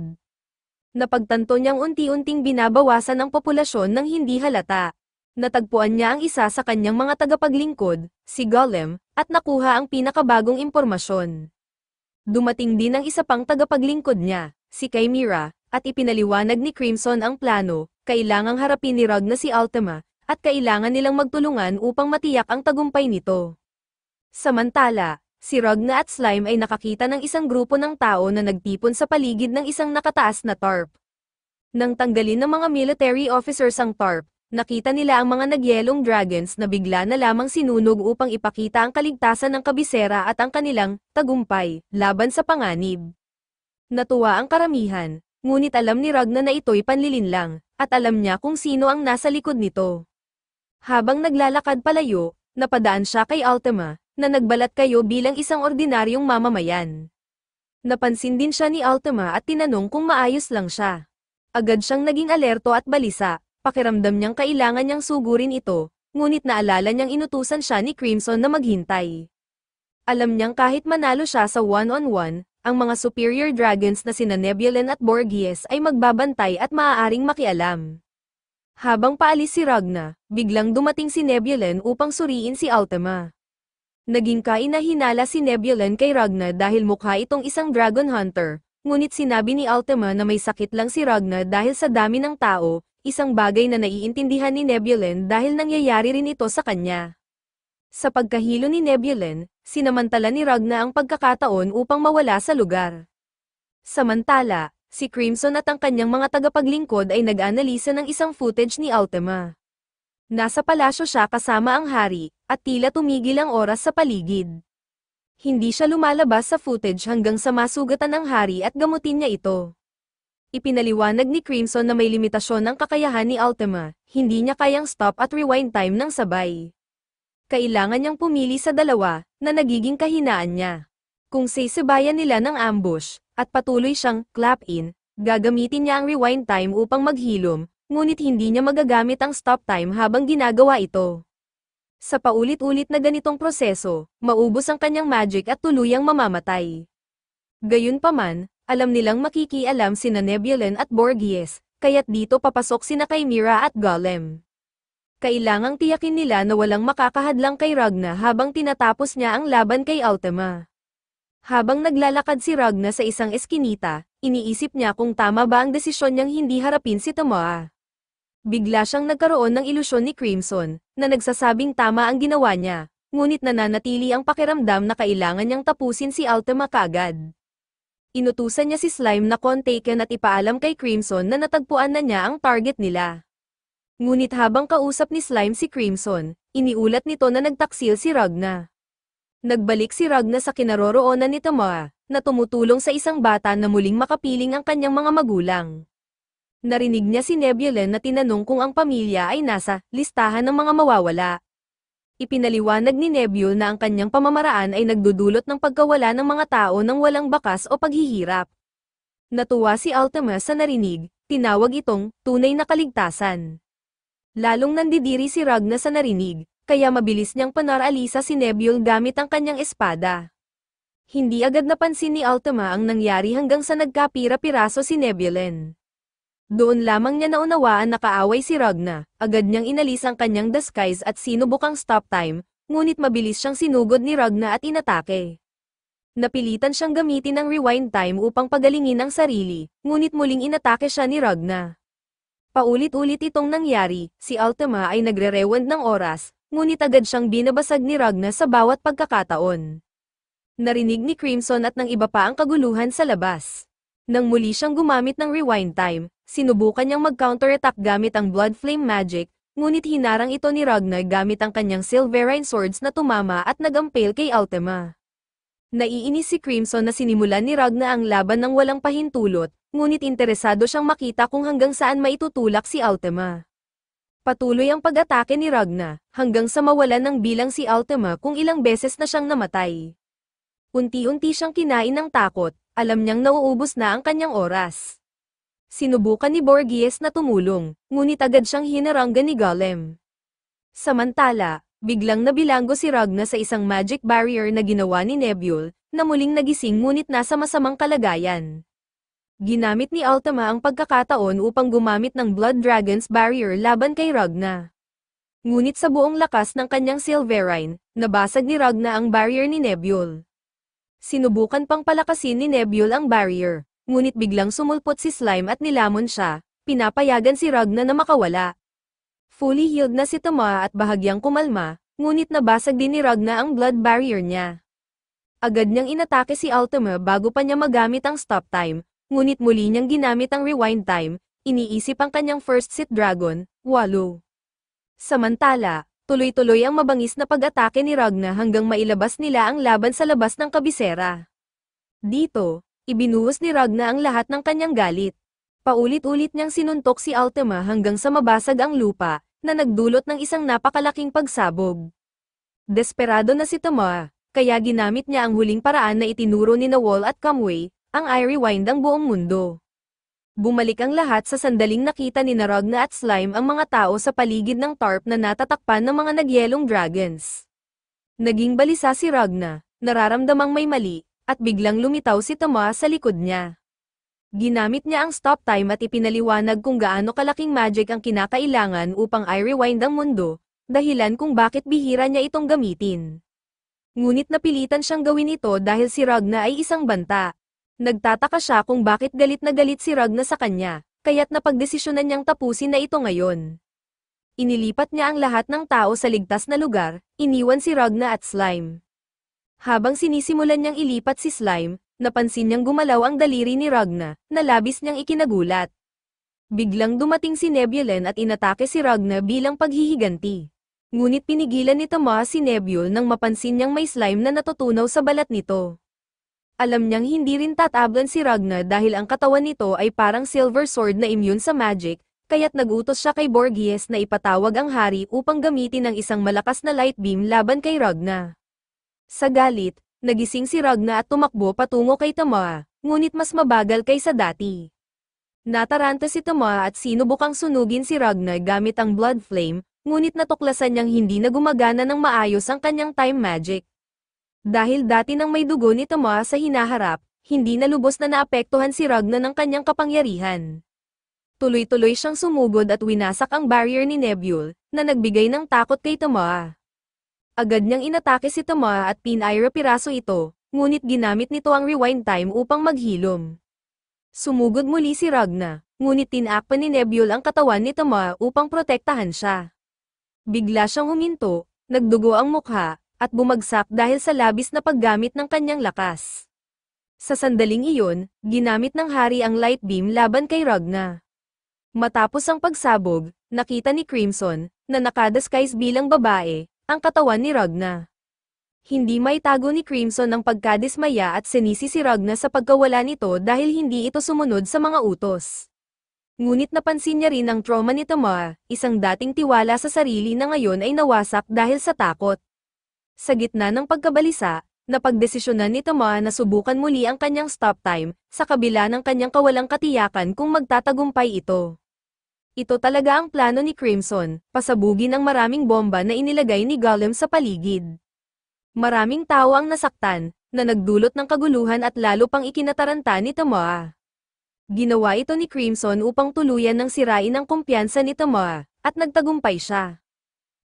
Napagtanto niyang unti-unting binabawasan ang populasyon ng hindi halata. Natagpuan niya ang isa sa kanyang mga tagapaglingkod, si Golem, at nakuha ang pinakabagong impormasyon. Dumating din ang isa pang tagapaglingkod niya, si Chimera, at ipinaliwanag ni Crimson ang plano, kailangang harapin ni Ragna si Ultima, at kailangan nilang magtulungan upang matiyak ang tagumpay nito. Samantala, si Ragna at Slime ay nakakita ng isang grupo ng tao na nagtipon sa paligid ng isang nakataas na tarp. Nang tanggalin ng mga military officers ang tarp, nakita nila ang mga nagyelong dragons na bigla na lamang sinunog upang ipakita ang kaligtasan ng kabisera at ang kanilang tagumpay laban sa panganib. Natuwa ang karamihan, ngunit alam ni Ragna na ito'y panlilinlang, at alam niya kung sino ang nasa likod nito. Habang naglalakad palayo, napadaan siya kay Ultima, na nagbalat kayo bilang isang ordinaryong mamamayan. Napansin din siya ni Ultima at tinanong kung maayos lang siya. Agad siyang naging alerto at balisa, pakiramdam niyang kailangan niyang sugurin ito, ngunit naalala niyang inutusan siya ni Crimson na maghintay. Alam niyang kahit manalo siya sa one-on-one, ang mga superior dragons na sina Nebulon at Borgies ay magbabantay at maaaring makialam. Habang paalis si Ragna, biglang dumating si Nebulon upang suriin si Ultima. Naging kainahinala si Nebulon kay Ragna dahil mukha itong isang dragon hunter, ngunit sinabi ni Ultima na may sakit lang si Ragna dahil sa dami ng tao, isang bagay na naiintindihan ni Nebulon dahil nangyayari rin ito sa kanya. Sa pagkahilo ni Nebulon, sinamantala ni Ragna ang pagkakataon upang mawala sa lugar. Samantala, si Crimson at ang kanyang mga tagapaglingkod ay nag-analisa ng isang footage ni Ultima. Nasa palasyo siya kasama ang hari, at tila tumigil ang oras sa paligid. Hindi siya lumalabas sa footage hanggang sa masugatan ng hari at gamutin niya ito. Ipinaliwanag ni Crimson na may limitasyon ang kakayahan ni Ultima, hindi niya kayang stop at rewind time ng sabay. Kailangan niyang pumili sa dalawa, na nagiging kahinaan niya. Kung sisibayan nila ng ambush, at patuloy siyang clap-in, gagamitin niya ang rewind time upang maghilom, ngunit hindi niya magagamit ang stop time habang ginagawa ito. Sa paulit-ulit na ganitong proseso, maubos ang kanyang magic at tuluyang mamamatay. Gayunpaman, alam nilang makikialam sina Nebulon at Borgias, kaya't dito papasok sina Chimera at Golem. Kailangang tiyakin nila na walang makakahadlang kay Ragna habang tinatapos niya ang laban kay Ultima. Habang naglalakad si Ragna sa isang eskinita, iniisip niya kung tama ba ang desisyon niyang hindi harapin si Tomoa. Bigla siyang nagkaroon ng ilusyon ni Crimson, na nagsasabing tama ang ginawa niya, ngunit nananatili ang pakiramdam na kailangan niyang tapusin si Ultima kaagad. Inutusan niya si Slime na kontaken at ipaalam kay Crimson na natagpuan na niya ang target nila. Ngunit habang kausap ni Slime si Crimson, iniulat nito na nagtaksil si Ragna. Nagbalik si Ragna sa kinaroroonan ni Tomoa, na tumutulong sa isang bata na muling makapiling ang kanyang mga magulang. Narinig niya si Nebulon na tinanong kung ang pamilya ay nasa listahan ng mga mawawala. Ipinaliwanag ni Nebul na ang kanyang pamamaraan ay nagdudulot ng pagkawala ng mga tao ng walang bakas o paghihirap. Natuwa si Ultima sa narinig, tinawag itong tunay na kaligtasan. Lalong nandidiri si Ragna sa narinig, kaya mabilis niyang panaralisa si Nebul gamit ang kanyang espada. Hindi agad napansin ni Ultima ang nangyari hanggang sa nagkapira-piraso si Nebulon. Doon lamang niya naunawaan na kaaway si Ragna, agad niyang inalis ang kanyang disguise at sinubukang stop time, ngunit mabilis siyang sinugod ni Ragna at inatake. Napilitan siyang gamitin ang rewind time upang pagalingin ang sarili, ngunit muling inatake siya ni Ragna. Paulit-ulit itong nangyari, si Ultima ay nagre-rewind ng oras, ngunit agad siyang binabasag ni Ragna sa bawat pagkakataon. Narinig ni Crimson at ng iba pa ang kaguluhan sa labas. Nang muli siyang gumamit ng rewind time, sinubukan niyang mag-counterattack gamit ang Blood Flame Magic, ngunit hinarang ito ni Ragna gamit ang kanyang Silverine Swords na tumama at nag-impale kay Ultima. Naiinis si Crimson na sinimulan ni Ragna ang laban ng walang pahintulot, ngunit interesado siyang makita kung hanggang saan maitutulak si Ultima. Patuloy ang pag-atake ni Ragna, hanggang sa mawalan ng bilang si Ultima kung ilang beses na siyang namatay. Unti-unti siyang kinain ng takot, alam niyang nauubos na ang kanyang oras. Sinubukan ni Borgias na tumulong, ngunit agad siyang hinaranggan ni Golem. Samantala, biglang nabilanggo si Ragna sa isang magic barrier na ginawa ni Nebul, na muling nagising ngunit nasa masamang kalagayan. Ginamit ni Ultima ang pagkakataon upang gumamit ng Blood Dragon's Barrier laban kay Ragna. Ngunit sa buong lakas ng kanyang Silverine, nabasag ni Ragna ang barrier ni Nebul. Sinubukan pang palakasin ni Nebul ang barrier, ngunit biglang sumulpot si Slime at nilamon siya, pinapayagan si Ragna na makawala. Fully healed na si Tomoa at bahagyang kumalma, ngunit nabasag din ni Ragna ang blood barrier niya. Agad niyang inatake si Ultima bago pa niya magamit ang stop time, ngunit muli niyang ginamit ang rewind time, iniisip ang kanyang first sit dragon, Wallow. Samantala, tuloy-tuloy ang mabangis na pag-atake ni Ragna hanggang mailabas nila ang laban sa labas ng kabisera. Dito, ibinuhos ni Ragna ang lahat ng kanyang galit. Paulit-ulit niyang sinuntok si Ultima hanggang sa mabasag ang lupa, na nagdulot ng isang napakalaking pagsabog. Desperado na si Tomoa, kaya ginamit niya ang huling paraan na itinuro ni Wall at Kamui, ang i-rewind ang buong mundo. Bumalik ang lahat sa sandaling nakita ni Ragna at Slime ang mga tao sa paligid ng tarp na natatakpan ng mga nagyelong dragons. Naging balisa si Ragna, nararamdamang may mali, at biglang lumitaw si Tomoa sa likod niya. Ginamit niya ang stop time at ipinaliwanag kung gaano kalaking magic ang kinakailangan upang i-rewind ang mundo, dahilan kung bakit bihira niya itong gamitin. Ngunit napilitan siyang gawin ito dahil si Ragna ay isang banta. Nagtataka siya kung bakit galit na galit si Ragna sa kanya, kaya't napagdesisyonan niyang tapusin na ito ngayon. Inilipat niya ang lahat ng tao sa ligtas na lugar, iniwan si Ragna at Slime. Habang sinisimulan niyang ilipat si Slime, napansin niyang gumalaw ang daliri ni Ragna, na labis niyang ikinagulat. Biglang dumating si Nebulon at inatake si Ragna bilang paghihiganti. Ngunit pinigilan ni Tomoa si Nebul nang mapansin niyang may slime na natutunaw sa balat nito. Alam niyang hindi rin tatablan si Ragna dahil ang katawan nito ay parang silver sword na immune sa magic, kaya't nagutos siya kay Borgias na ipatawag ang hari upang gamitin ang isang malakas na light beam laban kay Ragna. Sa galit, nagising si Ragna at tumakbo patungo kay Tomoa, ngunit mas mabagal kaysa dati. Nataranta si Tomoa at sinubukang sunugin si Ragna gamit ang Blood Flame, ngunit natuklasan niyang hindi na gumagana ng maayos ang kanyang time magic. Dahil dati nang may dugo ni Tomoa sa hinaharap, hindi na lubos na naapektuhan si Ragna ng kanyang kapangyarihan. Tuloy-tuloy siyang sumugod at winasak ang barrier ni Nebule, na nagbigay ng takot kay Tomoa. Agad niyang inatake si Tomoa at pinaira-piraso ito, ngunit ginamit nito ang rewind time upang maghilom. Sumugod muli si Ragna, ngunit tinakpan ni Nebule ang katawan ni Tomoa upang protektahan siya. Bigla siyang huminto, nagdugo ang mukha, at bumagsak dahil sa labis na paggamit ng kanyang lakas. Sa sandaling iyon, ginamit ng hari ang light beam laban kay Ragna. Matapos ang pagsabog, nakita ni Crimson, na nakadisguise bilang babae, ang katawan ni Ragna. Hindi maitago ni Crimson ang pagkadismaya at sinisi si Ragna sa pagkawala nito dahil hindi ito sumunod sa mga utos. Ngunit napansin niya rin ang trauma ni Tomoa, isang dating tiwala sa sarili na ngayon ay nawasak dahil sa takot. Sa gitna ng pagkabalisa, napagdesisyonan ni Tomoa na subukan muli ang kanyang stop time, sa kabila ng kanyang kawalang katiyakan kung magtatagumpay ito. Ito talaga ang plano ni Crimson, pasabugin ang maraming bomba na inilagay ni Golem sa paligid. Maraming tao ang nasaktan, na nagdulot ng kaguluhan at lalo pang ikinataranta ni Tomoa. Ginawa ito ni Crimson upang tuluyan ng sirain ang kumpiyansa ni Tomoa, at nagtagumpay siya.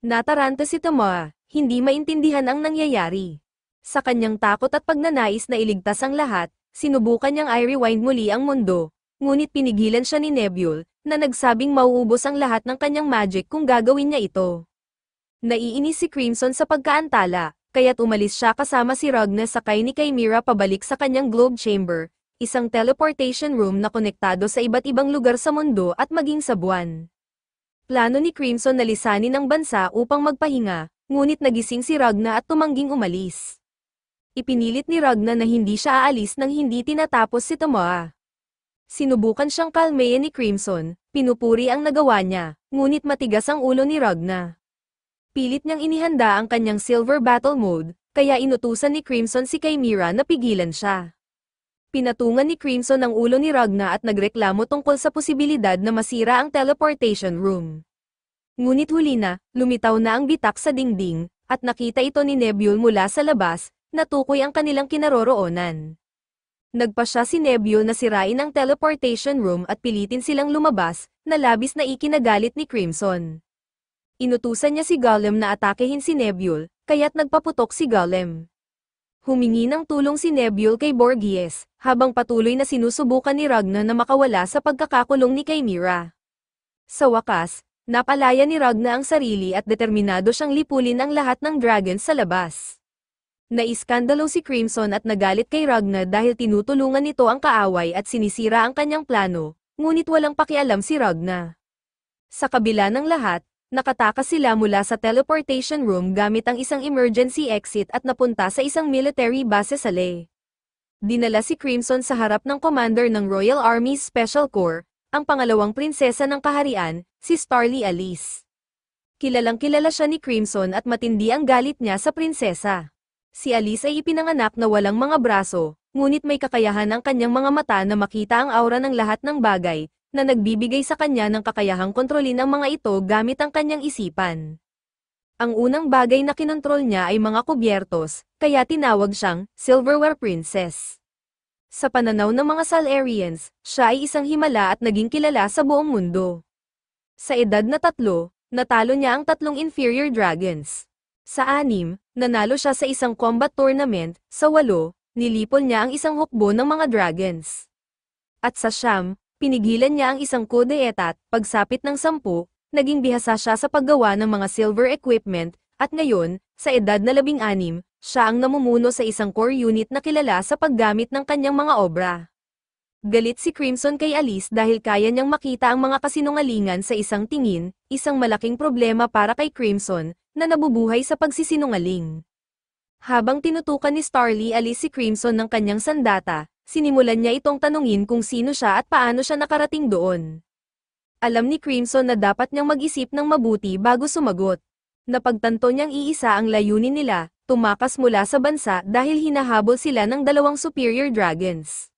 Nataranta si Tomoa, hindi maintindihan ang nangyayari. Sa kanyang takot at pagnanais na iligtas ang lahat, sinubukan niyang i-rewind muli ang mundo, ngunit pinigilan siya ni Nebule, na nagsabing mauubos ang lahat ng kanyang magic kung gagawin niya ito. Naiinis si Crimson sa pagkaantala, kaya't umalis siya kasama si Ragna sakay ni Chimera pabalik sa kanyang Globe Chamber, isang teleportation room na konektado sa iba't ibang lugar sa mundo at maging sa buwan. Plano ni Crimson na lisanin ang bansa upang magpahinga, ngunit nagising si Ragna at tumangging umalis. Ipinilit ni Ragna na hindi siya aalis nang hindi tinatapos si Tomoa. Sinubukan siyang kalmayan ni Crimson, pinupuri ang nagawa niya, ngunit matigas ang ulo ni Ragna. Pilit niyang inihanda ang kanyang Silver Battle Mode, kaya inutusan ni Crimson si Chimera na pigilan siya. Pinatungan ni Crimson ang ulo ni Ragna at nagreklamo tungkol sa posibilidad na masira ang teleportation room. Ngunit huli na, lumitaw na ang bitak sa dingding, at nakita ito ni Nebule mula sa labas, natukoy ang kanilang kinaroroonan. Nagpa siya si Nebule na sirain ang teleportation room at pilitin silang lumabas, na labis na ikinagalit ni Crimson. Inutusan niya si Golem na atakehin si Nebule, kaya't nagpaputok si Golem. Humingi ng tulong si Nebule kay Borgias, habang patuloy na sinusubukan ni Ragna na makawala sa pagkakakulong ni Chimera. Sa wakas, napalaya ni Ragna ang sarili at determinado siyang lipulin ang lahat ng dragons sa labas. Naiskandalo si Crimson at nagalit kay Ragna dahil tinutulungan nito ang kaaway at sinisira ang kanyang plano, ngunit walang pakialam si Ragna. Sa kabila ng lahat, nakatakas sila mula sa teleportation room gamit ang isang emergency exit at napunta sa isang military base sa Leh. Dinala si Crimson sa harap ng commander ng Royal Army's Special Corps, ang pangalawang prinsesa ng kaharian, si Starly Alice. Kilalang-kilala siya ni Crimson at matindi ang galit niya sa prinsesa. Si Alice ay ipinanganak na walang mga braso, ngunit may kakayahan ang kanyang mga mata na makita ang aura ng lahat ng bagay, na nagbibigay sa kanya ng kakayahang kontrolin ang mga ito gamit ang kanyang isipan. Ang unang bagay na kinontrol niya ay mga kubyertos, kaya tinawag siyang Silverware Princess. Sa pananaw ng mga Salarians, siya ay isang himala at naging kilala sa buong mundo. Sa edad na 3, natalo niya ang 3 inferior dragons. Sa 6, nanalo siya sa isang combat tournament, sa 8, nilipol niya ang isang hukbo ng mga dragons. At sa 9, pinigilan niya ang isang coup d'etat, pagsapit ng 10, naging bihasa siya sa paggawa ng mga silver equipment, at ngayon, sa edad na 16, siya ang namumuno sa isang core unit na kilala sa paggamit ng kanyang mga obra. Galit si Crimson kay Alice dahil kaya niyang makita ang mga kasinungalingan sa isang tingin, isang malaking problema para kay Crimson, na nabubuhay sa pagsisinungaling. Habang tinutukan ni Starly Alice si Crimson ng kanyang sandata, sinimulan niya itong tanungin kung sino siya at paano siya nakarating doon. Alam ni Crimson na dapat niyang mag-isip ng mabuti bago sumagot. Napagtanto niyang iisa ang layunin nila, tumakas mula sa bansa dahil hinahabol sila ng dalawang superior dragons.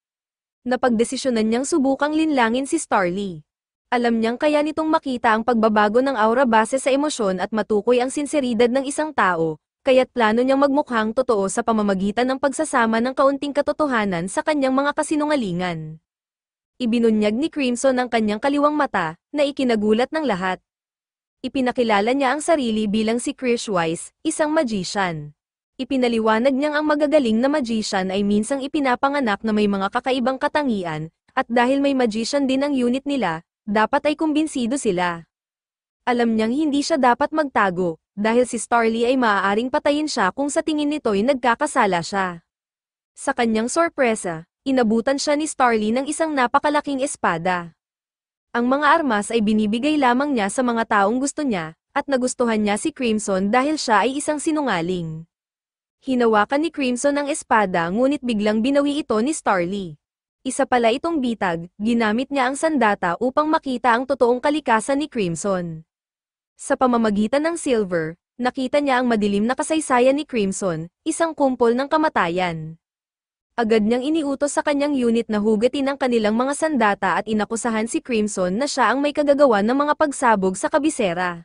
Napagdesisyonan niyang subukang linlangin si Starly. Alam niyang kaya nitong makita ang pagbabago ng aura base sa emosyon at matukoy ang sinseridad ng isang tao, kaya't plano niyang magmukhang totoo sa pamamagitan ng pagsasama ng kaunting katotohanan sa kanyang mga kasinungalingan. Ibinunyag ni Crimson ang kanyang kaliwang mata, na ikinagulat ng lahat. Ipinakilala niya ang sarili bilang si Krish Wise, isang magician. Ipinaliwanag niyang ang magagaling na magician ay minsang ipinapanganak na may mga kakaibang katangian, at dahil may magician din ang unit nila, dapat ay kumbinsido sila. Alam niyang hindi siya dapat magtago, dahil si Starly ay maaaring patayin siya kung sa tingin nito'y nagkakasala siya. Sa kanyang sorpresa, inabutan siya ni Starly ng isang napakalaking espada. Ang mga armas ay binibigay lamang niya sa mga taong gusto niya, at nagustuhan niya si Crimson dahil siya ay isang sinungaling. Hinawakan ni Crimson ang espada ngunit biglang binawi ito ni Starly. Isa pala itong bitag, ginamit niya ang sandata upang makita ang totoong kalikasan ni Crimson. Sa pamamagitan ng silver, nakita niya ang madilim na kasaysayan ni Crimson, isang kumpol ng kamatayan. Agad niyang iniutos sa kanyang unit na hugatin ang kanilang mga sandata at inakusahan si Crimson na siya ang may kagagawa ng mga pagsabog sa kabisera.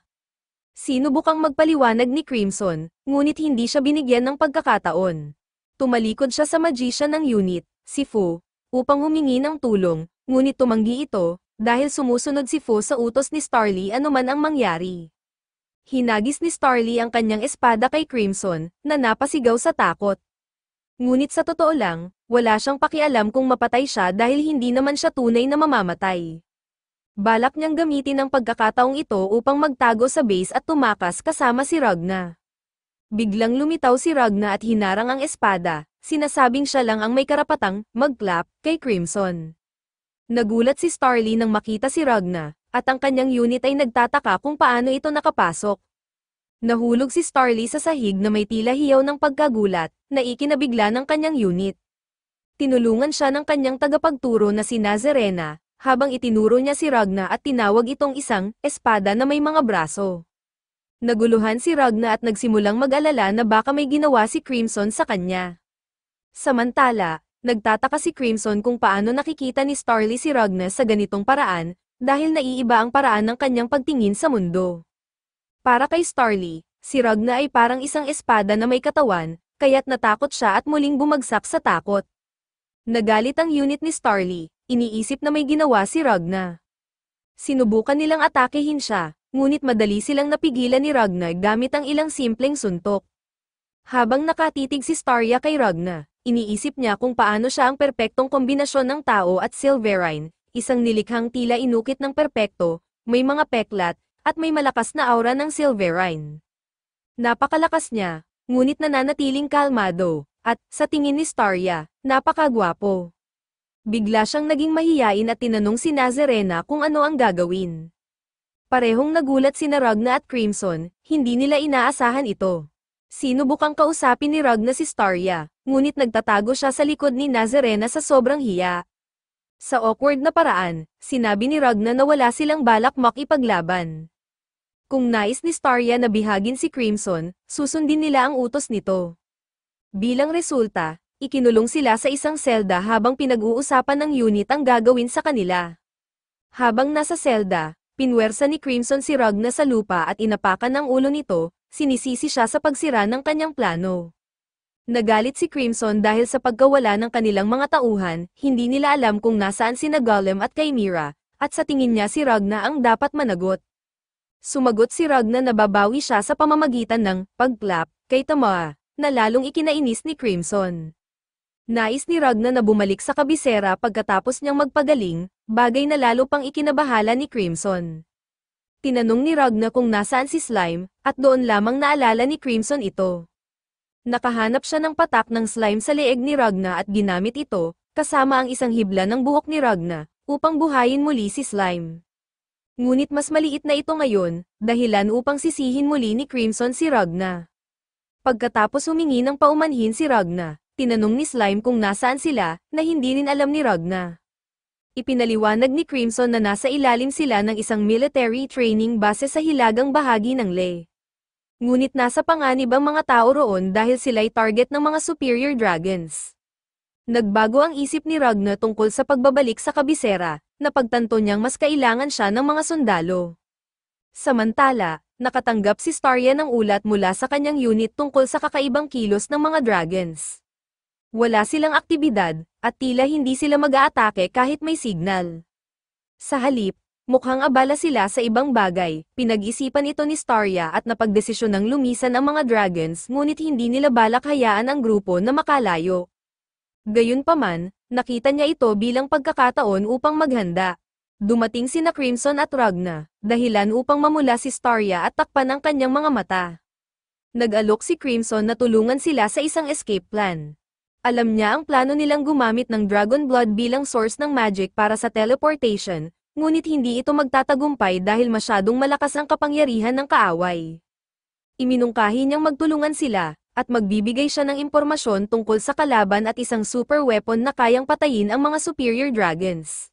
Sinubukang magpaliwanag ni Crimson, ngunit hindi siya binigyan ng pagkakataon. Tumalikod siya sa magician ng unit, si Fu, upang humingi ng tulong, ngunit tumanggi ito, dahil sumusunod si Fu sa utos ni Starly anuman ang mangyari. Hinagis ni Starly ang kanyang espada kay Crimson, na napasigaw sa takot. Ngunit sa totoo lang, wala siyang pakialam kung mapatay siya dahil hindi naman siya tunay na mamamatay. Balak niyang gamitin ang pagkakataong ito upang magtago sa base at tumakas kasama si Ragna. Biglang lumitaw si Ragna at hinarang ang espada, sinasabing siya lang ang may karapatang mag-clap kay Crimson. Nagulat si Starly nang makita si Ragna, at ang kanyang unit ay nagtataka kung paano ito nakapasok. Nahulog si Starly sa sahig na may tila hiyaw ng pagkagulat, na ikinabigla ng kanyang unit. Tinulungan siya ng kanyang tagapagturo na si Nazarena, habang itinuro niya si Ragna at tinawag itong isang espada na may mga braso. Naguluhan si Ragna at nagsimulang mag-alala na baka may ginawa si Crimson sa kanya. Samantala, nagtataka si Crimson kung paano nakikita ni Starly si Ragna sa ganitong paraan, dahil naiiba ang paraan ng kanyang pagtingin sa mundo. Para kay Starly, si Ragna ay parang isang espada na may katawan, kaya't natakot siya at muling bumagsak sa takot. Nagalit ang unit ni Starly, iniisip na may ginawa si Ragna. Sinubukan nilang atakehin siya, ngunit madali silang napigilan ni Ragna gamit ang ilang simpleng suntok. Habang nakatitig si Starya kay Ragna, iniisip niya kung paano siya ang perpektong kombinasyon ng tao at Silverine, isang nilikhang tila inukit ng perpekto, may mga peklat, at may malakas na aura ng Silverine. Napakalakas niya, ngunit nananatiling kalmado, at, sa tingin ni Starya, napakagwapo. Bigla siyang naging mahiyain at tinanong si Nazarena kung ano ang gagawin. Parehong nagulat sina Ragna at Crimson, hindi nila inaasahan ito. Sinubukang kausapin ni Ragna si Starya, ngunit nagtatago siya sa likod ni Nazarena sa sobrang hiya. Sa awkward na paraan, sinabi ni Ragna na wala silang balak makipaglaban. Kung nais ni Starya na bihagin si Crimson, susundin nila ang utos nito. Bilang resulta, ikinulong sila sa isang selda habang pinag-uusapan ng unit ang gagawin sa kanila. Habang nasa selda, pinwersa ni Crimson si Ragna sa lupa at inapakan ang ulo nito, sinisisi siya sa pagsira ng kanyang plano. Nagalit si Crimson dahil sa pagkawala ng kanilang mga tauhan, hindi nila alam kung nasaan sina Golem at Chimera, at sa tingin niya si Ragna ang dapat managot. Sumagot si Ragna na babawi siya sa pamamagitan ng pag-clap kay Tama, na lalong ikinainis ni Crimson. Nais ni Ragna na bumalik sa kabisera pagkatapos niyang magpagaling, bagay na lalo pang ikinabahala ni Crimson. Tinanong ni Ragna kung nasaan si Slime, at doon lamang naalala ni Crimson ito. Nakahanap siya ng patak ng slime sa leeg ni Ragna at ginamit ito, kasama ang isang hibla ng buhok ni Ragna, upang buhayin muli si Slime. Ngunit mas maliit na ito ngayon, dahilan upang sisihin muli ni Crimson si Ragna. Pagkatapos humingi ng paumanhin si Ragna, tinanong ni Slime kung nasaan sila, na hindi rin alam ni Ragna. Ipinaliwanag ni Crimson na nasa ilalim sila ng isang military training base sa hilagang bahagi ng Ley. Ngunit nasa panganib ang mga tao roon dahil sila'y target ng mga superior dragons. Nagbago ang isip ni Ragna tungkol sa pagbabalik sa kabisera, napagtanto niyang mas kailangan siya ng mga sundalo. Samantala, nakatanggap si Starya ng ulat mula sa kanyang unit tungkol sa kakaibang kilos ng mga dragons. Wala silang aktibidad, at tila hindi sila mag-aatake kahit may signal. Sa halip, mukhang abala sila sa ibang bagay, pinag-isipan ito ni Starya at napagdesisyonang lumisan ang mga dragons ngunit hindi nila balak hayaan ang grupo na makalayo. Gayunpaman, nakita niya ito bilang pagkakataon upang maghanda. Dumating sina Crimson at Ragna, dahilan upang mamula si Starya at takpan ang kanyang mga mata. Nag-alok si Crimson na tulungan sila sa isang escape plan. Alam niya ang plano nilang gumamit ng Dragon Blood bilang source ng magic para sa teleportation, ngunit hindi ito magtatagumpay dahil masyadong malakas ang kapangyarihan ng kaaway. Iminungkahi niyang magtulungan sila, at magbibigay siya ng impormasyon tungkol sa kalaban at isang super weapon na kayang patayin ang mga superior dragons.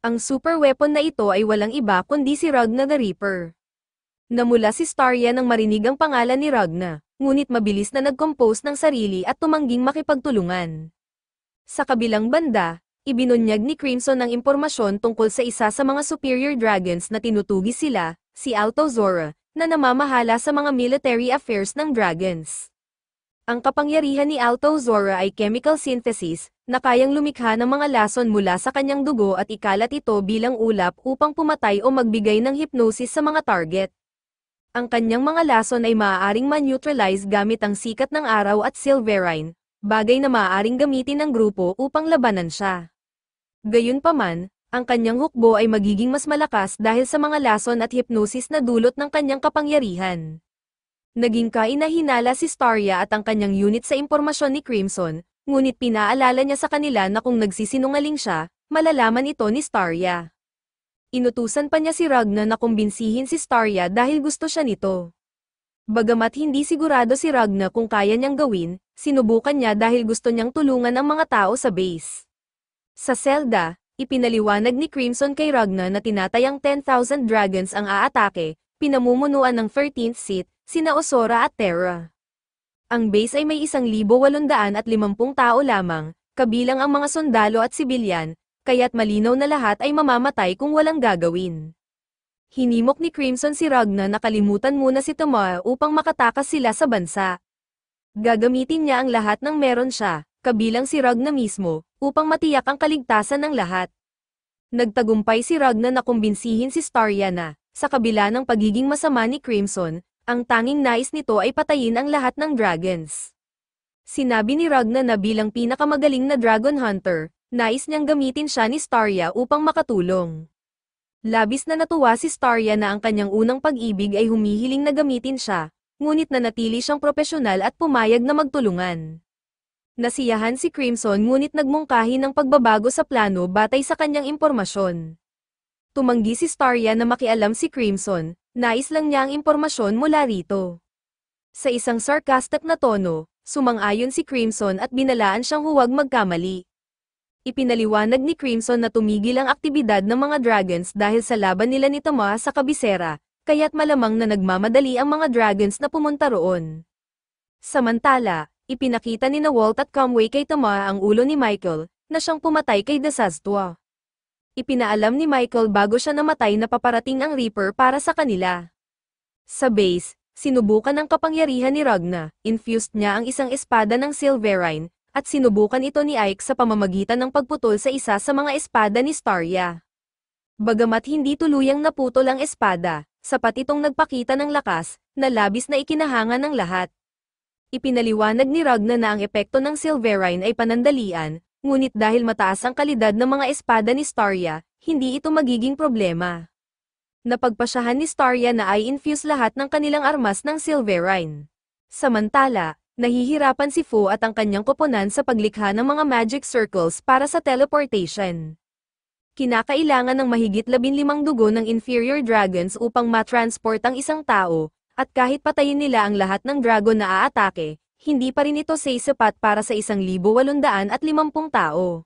Ang super weapon na ito ay walang iba kundi si Ragna the Reaper. Namula si Starya nang marinig ang pangalan ni Ragna, ngunit mabilis na nag-compose ng sarili at tumangging makipagtulungan. Sa kabilang banda, ibinunyag ni Crimson ang impormasyon tungkol sa isa sa mga superior dragons na tinutugis sila, si Alto Zora, na namamahala sa mga military affairs ng dragons. Ang kapangyarihan ni Alto Zora ay chemical synthesis, na kayang lumikha ng mga lason mula sa kanyang dugo at ikalat ito bilang ulap upang pumatay o magbigay ng hypnosis sa mga target. Ang kanyang mga lason ay maaaring ma-neutralize gamit ang sikat ng araw at silverine, bagay na maaaring gamitin ng grupo upang labanan siya. Gayunpaman, ang kanyang hukbo ay magiging mas malakas dahil sa mga lason at hypnosis na dulot ng kanyang kapangyarihan. Naging kainahinala si Starya at ang kanyang unit sa impormasyon ni Crimson, ngunit pinaalala niya sa kanila na kung nagsisinungaling siya, malalaman ito ni Starya. Inutusan pa niya si Ragna na kumbinsihin si Starya dahil gusto siya nito. Bagamat hindi sigurado si Ragna kung kaya niyang gawin, sinubukan niya dahil gusto niyang tulungan ang mga tao sa base. Sa Zelda, ipinaliwanag ni Crimson kay Ragna na tinatayang 10,000 dragons ang aatake, pinamumunuan ng 13th Sith, sina Osora at Terra. Ang base ay may 1,850 tao lamang, kabilang ang mga sundalo at sibilyan, kaya't malinaw na lahat ay mamamatay kung walang gagawin. Hinimok ni Crimson si Ragna na kalimutan muna si Tomoe upang makatakas sila sa bansa. Gagamitin niya ang lahat ng meron siya, kabilang si Ragna mismo, upang matiyak ang kaligtasan ng lahat. Nagtagumpay si Ragna na kumbinsihin si Starya na, sa kabila ng pagiging masama ni Crimson, ang tanging nais nito ay patayin ang lahat ng dragons. Sinabi ni Ragna na bilang pinakamagaling na dragon hunter, nais niyang gamitin siya ni Starya upang makatulong. Labis na natuwa si Starya na ang kanyang unang pag-ibig ay humihiling na gamitin siya, ngunit nanatili siyang propesyonal at pumayag na magtulungan. Nasiyahan si Crimson ngunit nagmungkahi ng pagbabago sa plano batay sa kanyang impormasyon. Tumanggi si Starya na makialam si Crimson, nais lang niya ang impormasyon mula rito. Sa isang sarcastic na tono, sumang-ayon si Crimson at binalaan siyang huwag magkamali. Ipinaliwanag ni Crimson na tumigil ang aktibidad ng mga dragons dahil sa laban nila ni Tomoe sa kabisera, kaya't malamang na nagmamadali ang mga dragons na pumunta roon. Samantala, ipinakita ni Walt at Comway kay Tomoe ang ulo ni Michael, na siyang pumatay kay Desaztua. Ipinaalam ni Michael bago siya namatay na paparating ang Reaper para sa kanila. Sa base, sinubukan ng kapangyarihan ni Ragna, infused niya ang isang espada ng Silverine, at sinubukan ito ni Ike sa pamamagitan ng pagputol sa isa sa mga espada ni Starya. Bagamat hindi tuluyang naputol ang espada, sapat itong nagpakita ng lakas, na labis na ikinahanga ng lahat. Ipinaliwanag ni Ragna na ang epekto ng Silverine ay panandalian, ngunit dahil mataas ang kalidad ng mga espada ni Starya, hindi ito magiging problema. Napagpasyahan ni Starya na i-infuse lahat ng kanilang armas ng Silverine. Samantala, nahihirapan si Fu at ang kanyang koponan sa paglikha ng mga magic circles para sa teleportation. Kinakailangan ng mahigit 15 dugo ng inferior dragons upang matransport ang isang tao, at kahit patayin nila ang lahat ng dragon na aatake, hindi pa rin ito sapat para sa 1,850 tao.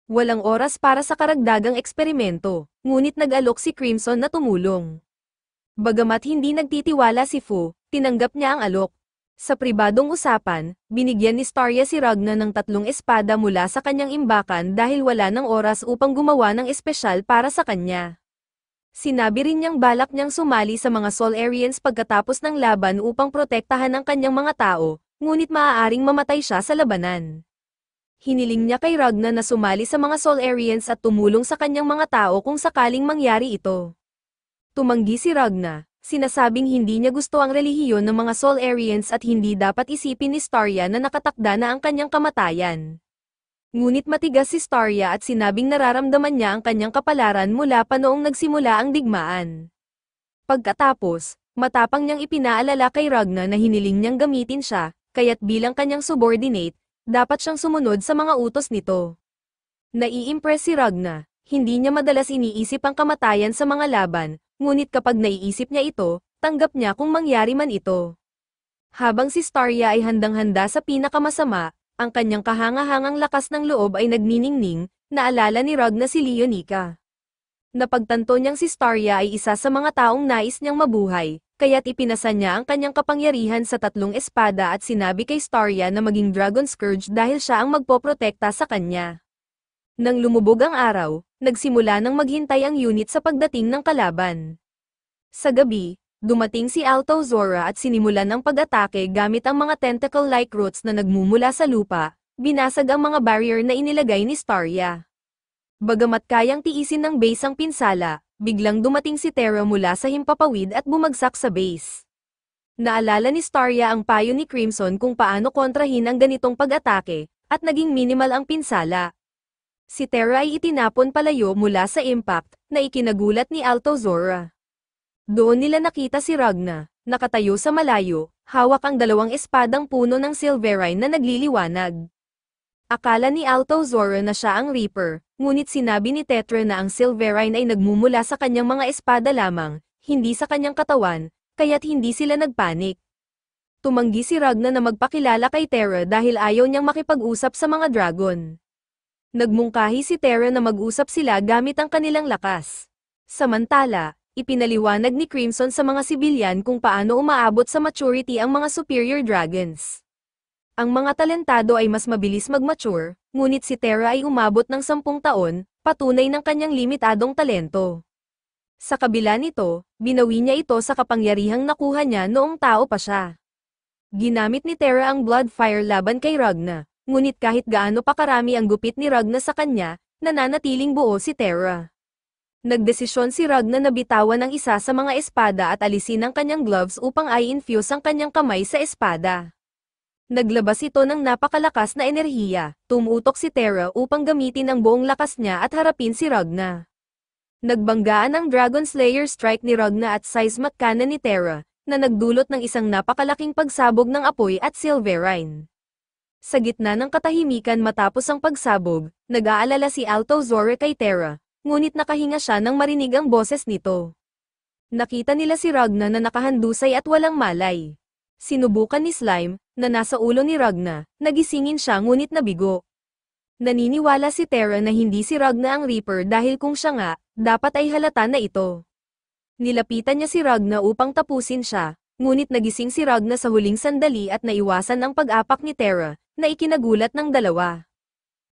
Walang oras para sa karagdagang eksperimento, ngunit nag-alok si Crimson na tumulong. Bagamat hindi nagtitiwala si Fu, tinanggap niya ang alok. Sa pribadong usapan, binigyan ni Starya si Ragna ng 3 espada mula sa kanyang imbakan dahil wala ng oras upang gumawa ng espesyal para sa kanya. Sinabi rin niyang balak niyang sumali sa mga Solarians pagkatapos ng laban upang protektahan ang kanyang mga tao, ngunit maaaring mamatay siya sa labanan. Hiniling niya kay Ragna na sumali sa mga Solarians at tumulong sa kanyang mga tao kung sakaling mangyari ito. Tumanggi si Ragna, sinasabing hindi niya gusto ang relihiyon ng mga Solarians at hindi dapat isipin ni Starya na nakatakda na ang kanyang kamatayan. Ngunit matigas si Starya at sinabing nararamdaman niya ang kanyang kapalaran mula pa noong nagsimula ang digmaan. Pagkatapos, matapang niyang ipinaalala kay Ragna na hiniling niyang gamitin siya, kaya't bilang kanyang subordinate, dapat siyang sumunod sa mga utos nito. Nai-impress si Ragna, hindi niya madalas iniisip ang kamatayan sa mga laban, ngunit kapag naiisip niya ito, tanggap niya kung mangyari man ito. Habang si Starya ay handang-handa sa pinakamasama, ang kanyang kahangahangang lakas ng loob ay nagniningning, naalala ni Ragna si Leonica. Napagtanto niyang si Starya ay isa sa mga taong nais niyang mabuhay, kaya't ipinasa niya ang kanyang kapangyarihan sa 3 espada at sinabi kay Starya na maging Dragon Scourge dahil siya ang magpoprotekta sa kanya. Nang lumubog ang araw, nagsimula nang maghintay ang unit sa pagdating ng kalaban. Sa gabi, dumating si Alto Zora at sinimulan ang pag-atake gamit ang mga tentacle-like roots na nagmumula sa lupa, binasag ang mga barrier na inilagay ni Starya. Bagamat kayang tiisin ng base ang pinsala, biglang dumating si Terra mula sa himpapawid at bumagsak sa base. Naalala ni Starya ang payo ni Crimson kung paano kontrahin ang ganitong pag-atake, at naging minimal ang pinsala. Si Terra ay itinapon palayo mula sa impact, na ikinagulat ni Alto Zora. Doon nila nakita si Ragna, nakatayo sa malayo, hawak ang 2 espadang puno ng Silverine na nagliliwanag. Akala ni Alto Zora na siya ang Reaper, ngunit sinabi ni Tetra na ang Silverine ay nagmumula sa kanyang mga espada lamang, hindi sa kanyang katawan, kaya't hindi sila nagpanik. Tumanggi si Ragna na magpakilala kay Terra dahil ayaw niyang makipag-usap sa mga dragon. Nagmungkahi si Terra na mag-usap sila gamit ang kanilang lakas. Samantala, ipinaliwanag ni Crimson sa mga sibilyan kung paano umaabot sa maturity ang mga superior dragons. Ang mga talentado ay mas mabilis mag-mature, ngunit si Terra ay umabot ng 10 taon, patunay ng kanyang limitadong talento. Sa kabila nito, binawi niya ito sa kapangyarihang nakuha niya noong tao pa siya. Ginamit ni Terra ang Bloodfire laban kay Ragna, ngunit kahit gaano pa karami ang gupit ni Ragna sa kanya, nananatiling buo si Terra. Nagdesisyon si Ragna na bitawan ang isa sa mga espada at alisin ang kanyang gloves upang i-infuse ang kanyang kamay sa espada. Naglabas ito ng napakalakas na enerhiya, tumutok si Terra upang gamitin ang buong lakas niya at harapin si Ragna. Nagbanggaan ang Dragon Slayer Strike ni Ragna at Seismic Cannon ni Terra, na nagdulot ng isang napakalaking pagsabog ng apoy at Silverine. Sa gitna ng katahimikan matapos ang pagsabog, nag-aalala si Alto Zora kay Terra, ngunit nakahinga siya nang marinig ang boses nito. Nakita nila si Ragna na nakahandusay at walang malay. Sinubukan ni Slime, na nasa ulo ni Ragna, nagisingin siya ngunit nabigo. Naniniwala si Terra na hindi si Ragna ang Reaper dahil kung siya nga, dapat ay halata na ito. Nilapitan niya si Ragna upang tapusin siya, ngunit nagising si Ragna sa huling sandali at naiwasan ang pag-apak ni Terra, na ikinagulat ng dalawa.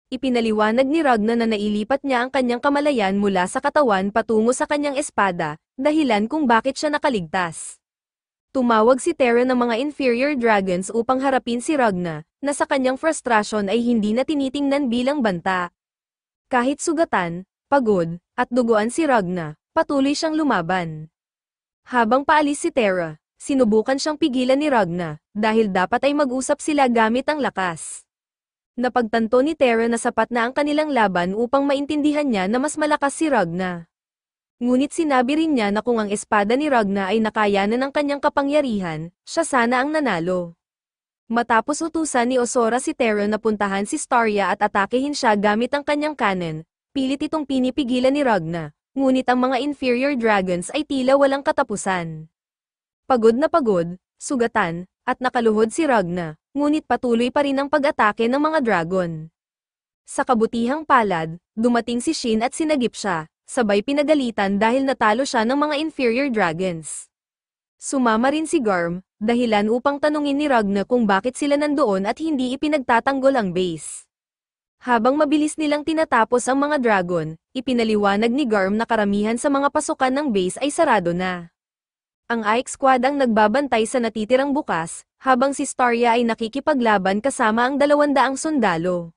Ipinaliwanag ni Ragna na nailipat niya ang kanyang kamalayan mula sa katawan patungo sa kanyang espada, dahilan kung bakit siya nakaligtas. Tumawag si Terra ng mga inferior dragons upang harapin si Ragna, na sa kanyang frustration ay hindi na tinitingnan bilang banta. Kahit sugatan, pagod, at duguan si Ragna, patuloy siyang lumaban. Habang paalis si Terra, sinubukan siyang pigilan ni Ragna, dahil dapat ay mag-usap sila gamit ang lakas. Napagtanto ni Terra na sapat na ang kanilang laban upang maintindihan niya na mas malakas si Ragna. Ngunit sinabi rin niya na kung ang espada ni Ragna ay nakayanan ng kanyang kapangyarihan, siya sana ang nanalo. Matapos utusan ni Osora si Terra na puntahan si Starya at atakehin siya gamit ang kanyang cannon, pilit itong pinipigilan ni Ragna, ngunit ang mga inferior dragons ay tila walang katapusan. Pagod na pagod, sugatan, at nakaluhod si Ragna, ngunit patuloy pa rin ang pag-atake ng mga dragon. Sa kabutihang palad, dumating si Shin at sinagip siya, sabay pinagalitan dahil natalo siya ng mga inferior dragons. Sumama rin si Garm, dahilan upang tanungin ni Ragna kung bakit sila nandoon at hindi ipinagtatanggol ang base. Habang mabilis nilang tinatapos ang mga dragon, ipinaliwanag ni Garm na karamihan sa mga pasukan ng base ay sarado na. Ang Ike Squad ang nagbabantay sa natitirang bukas, habang si Starya ay nakikipaglaban kasama ang 200 sundalo.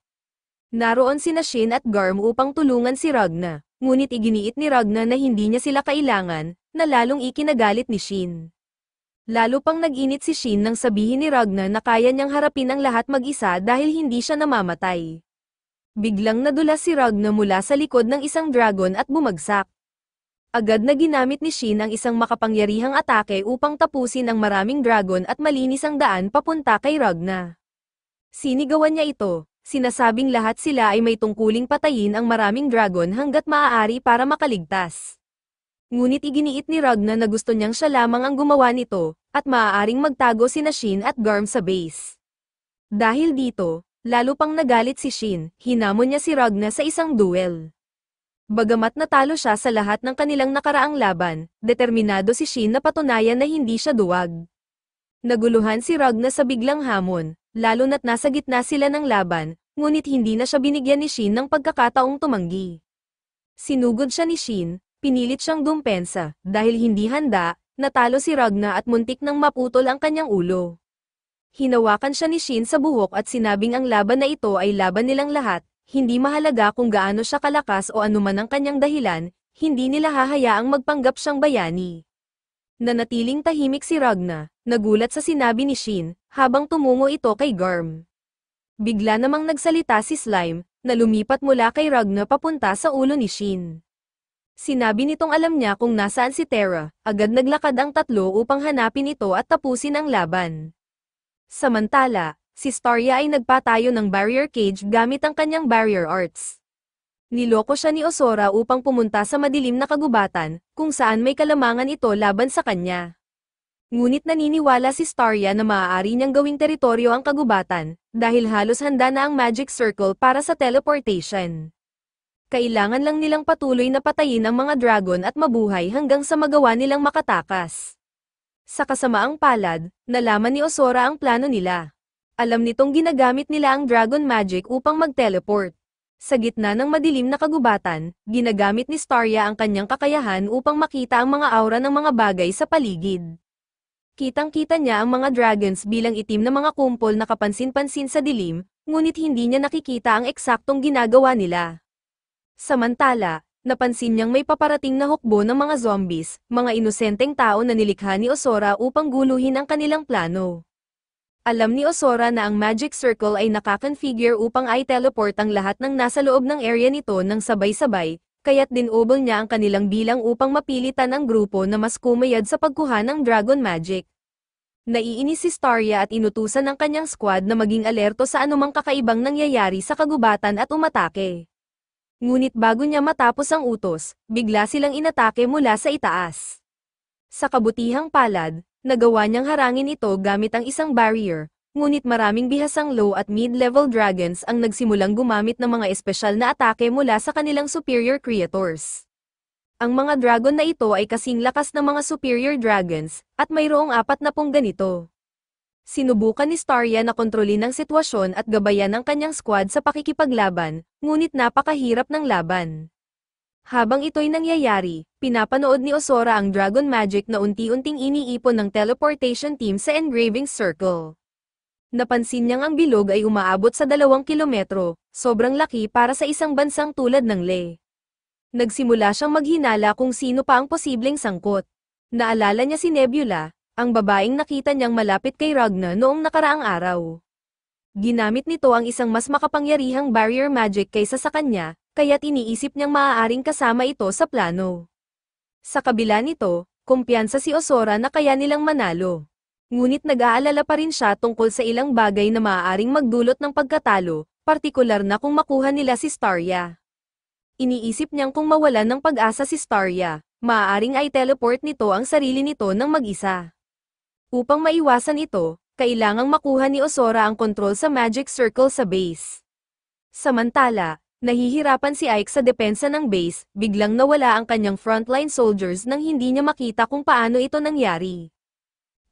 Naroon sina Shin at Garm upang tulungan si Ragna, ngunit iginiit ni Ragna na hindi niya sila kailangan, na lalong ikinagalit ni Shin. Lalo pang nag-init si Shin nang sabihin ni Ragna na kaya niyang harapin ang lahat mag-isa dahil hindi siya namamatay. Biglang nadulas si Ragna mula sa likod ng isang dragon at bumagsak. Agad na ginamit ni Shin ang isang makapangyarihang atake upang tapusin ang maraming dragon at malinis ang daan papunta kay Ragna. Sinigawan niya ito. Sinasabing lahat sila ay may tungkuling patayin ang maraming dragon hanggat maaari para makaligtas. Ngunit iginiit ni Ragna na gusto niyang siya lamang ang gumawa nito, at maaaring magtago sina Shin at Garm sa base. Dahil dito, lalo pang nagalit si Shin, hinamon niya si Ragna sa isang duel. Bagamat natalo siya sa lahat ng kanilang nakaraang laban, determinado si Shin na patunayan na hindi siya duwag. Naguluhan si Ragna sa biglang hamon, lalo na't nasa gitna sila ng laban, ngunit hindi na siya binigyan ni Shin ng pagkakataong tumanggi. Sinugod siya ni Shin, pinilit siyang dumpensa, dahil hindi handa, natalo si Ragna at muntik nang maputol ang kanyang ulo. Hinawakan siya ni Shin sa buhok at sinabing ang laban na ito ay laban nilang lahat, hindi mahalaga kung gaano siya kalakas o anuman ang kanyang dahilan, hindi nila hahayaang magpanggap siyang bayani. Nanatiling tahimik si Ragna, nagulat sa sinabi ni Shin, habang tumungo ito kay Garm. Bigla namang nagsalita si Slime, na lumipat mula kay Ragna papunta sa ulo ni Shin. Sinabi nitong alam niya kung nasaan si Terra, agad naglakad ang tatlo upang hanapin ito at tapusin ang laban. Samantala, si Starya ay nagpatayo ng barrier cage gamit ang kanyang barrier arts. Niloko siya ni Osora upang pumunta sa madilim na kagubatan, kung saan may kalamangan ito laban sa kanya. Ngunit naniniwala si Starya na maaari niyang gawing teritoryo ang kagubatan, dahil halos handa na ang magic circle para sa teleportation. Kailangan lang nilang patuloy na patayin ang mga dragon at mabuhay hanggang sa magawa nilang makatakas. Sa kasamaang palad, nalaman ni Osora ang plano nila. Alam nitong ginagamit nila ang dragon magic upang mag-teleport. Sa gitna ng madilim na kagubatan, ginagamit ni Starya ang kanyang kakayahan upang makita ang mga aura ng mga bagay sa paligid. Kitang-kita niya ang mga dragons bilang itim na mga kumpol na kapansin-pansin sa dilim, ngunit hindi niya nakikita ang eksaktong ginagawa nila. Samantala, napansin niyang may paparating na hukbo ng mga zombies, mga inosenteng tao na nilikha ni Osora upang guluhin ang kanilang plano. Alam ni Osora na ang magic circle ay nakakonfigure upang i-teleport ang lahat ng nasa loob ng area nito ng sabay-sabay, kaya't dinobol niya ang kanilang bilang upang mapilitan ang grupo na mas kumayad sa pagkuha ng dragon magic. Naiinis si Starya at inutusan ng kanyang squad na maging alerto sa anumang kakaibang nangyayari sa kagubatan at umatake. Ngunit bago niya matapos ang utos, bigla silang inatake mula sa itaas. Sa kabutihang palad, nagawa niyang harangin ito gamit ang isang barrier, ngunit maraming bihasang low at mid-level dragons ang nagsimulang gumamit ng mga espesyal na atake mula sa kanilang superior creators. Ang mga dragon na ito ay kasing lakas ng mga superior dragons, at mayroong 40 ganito. Sinubukan ni Starya na kontrolin ang sitwasyon at gabayan ang kanyang squad sa pakikipaglaban, ngunit napakahirap ng laban. Habang ito'y nangyayari, pinapanood ni Osora ang dragon magic na unti-unting iniipon ng teleportation team sa engraving circle. Napansin niyang ang bilog ay umaabot sa 2 kilometro, sobrang laki para sa isang bansang tulad ng Le. Nagsimula siyang maghinala kung sino pa ang posibleng sangkot. Naalala niya si Nebula, ang babaeng nakita niyang malapit kay Ragna noong nakaraang araw. Ginamit nito ang isang mas makapangyarihang barrier magic kaysa sa kanya, kaya't iniisip niyang maaaring kasama ito sa plano. Sa kabila nito, kumpiyansa si Osora na kaya nilang manalo. Ngunit nag-aalala pa rin siya tungkol sa ilang bagay na maaaring magdulot ng pagkatalo, partikular na kung makuha nila si Starya. Iniisip niyang kung mawalan ng pag-asa si Starya, maaaring ay teleport nito ang sarili nito ng mag-isa. Upang maiwasan ito, kailangang makuha ni Osora ang kontrol sa magic circle sa base. Samantala, nahihirapan si Ike sa depensa ng base, biglang nawala ang kanyang frontline soldiers nang hindi niya makita kung paano ito nangyari.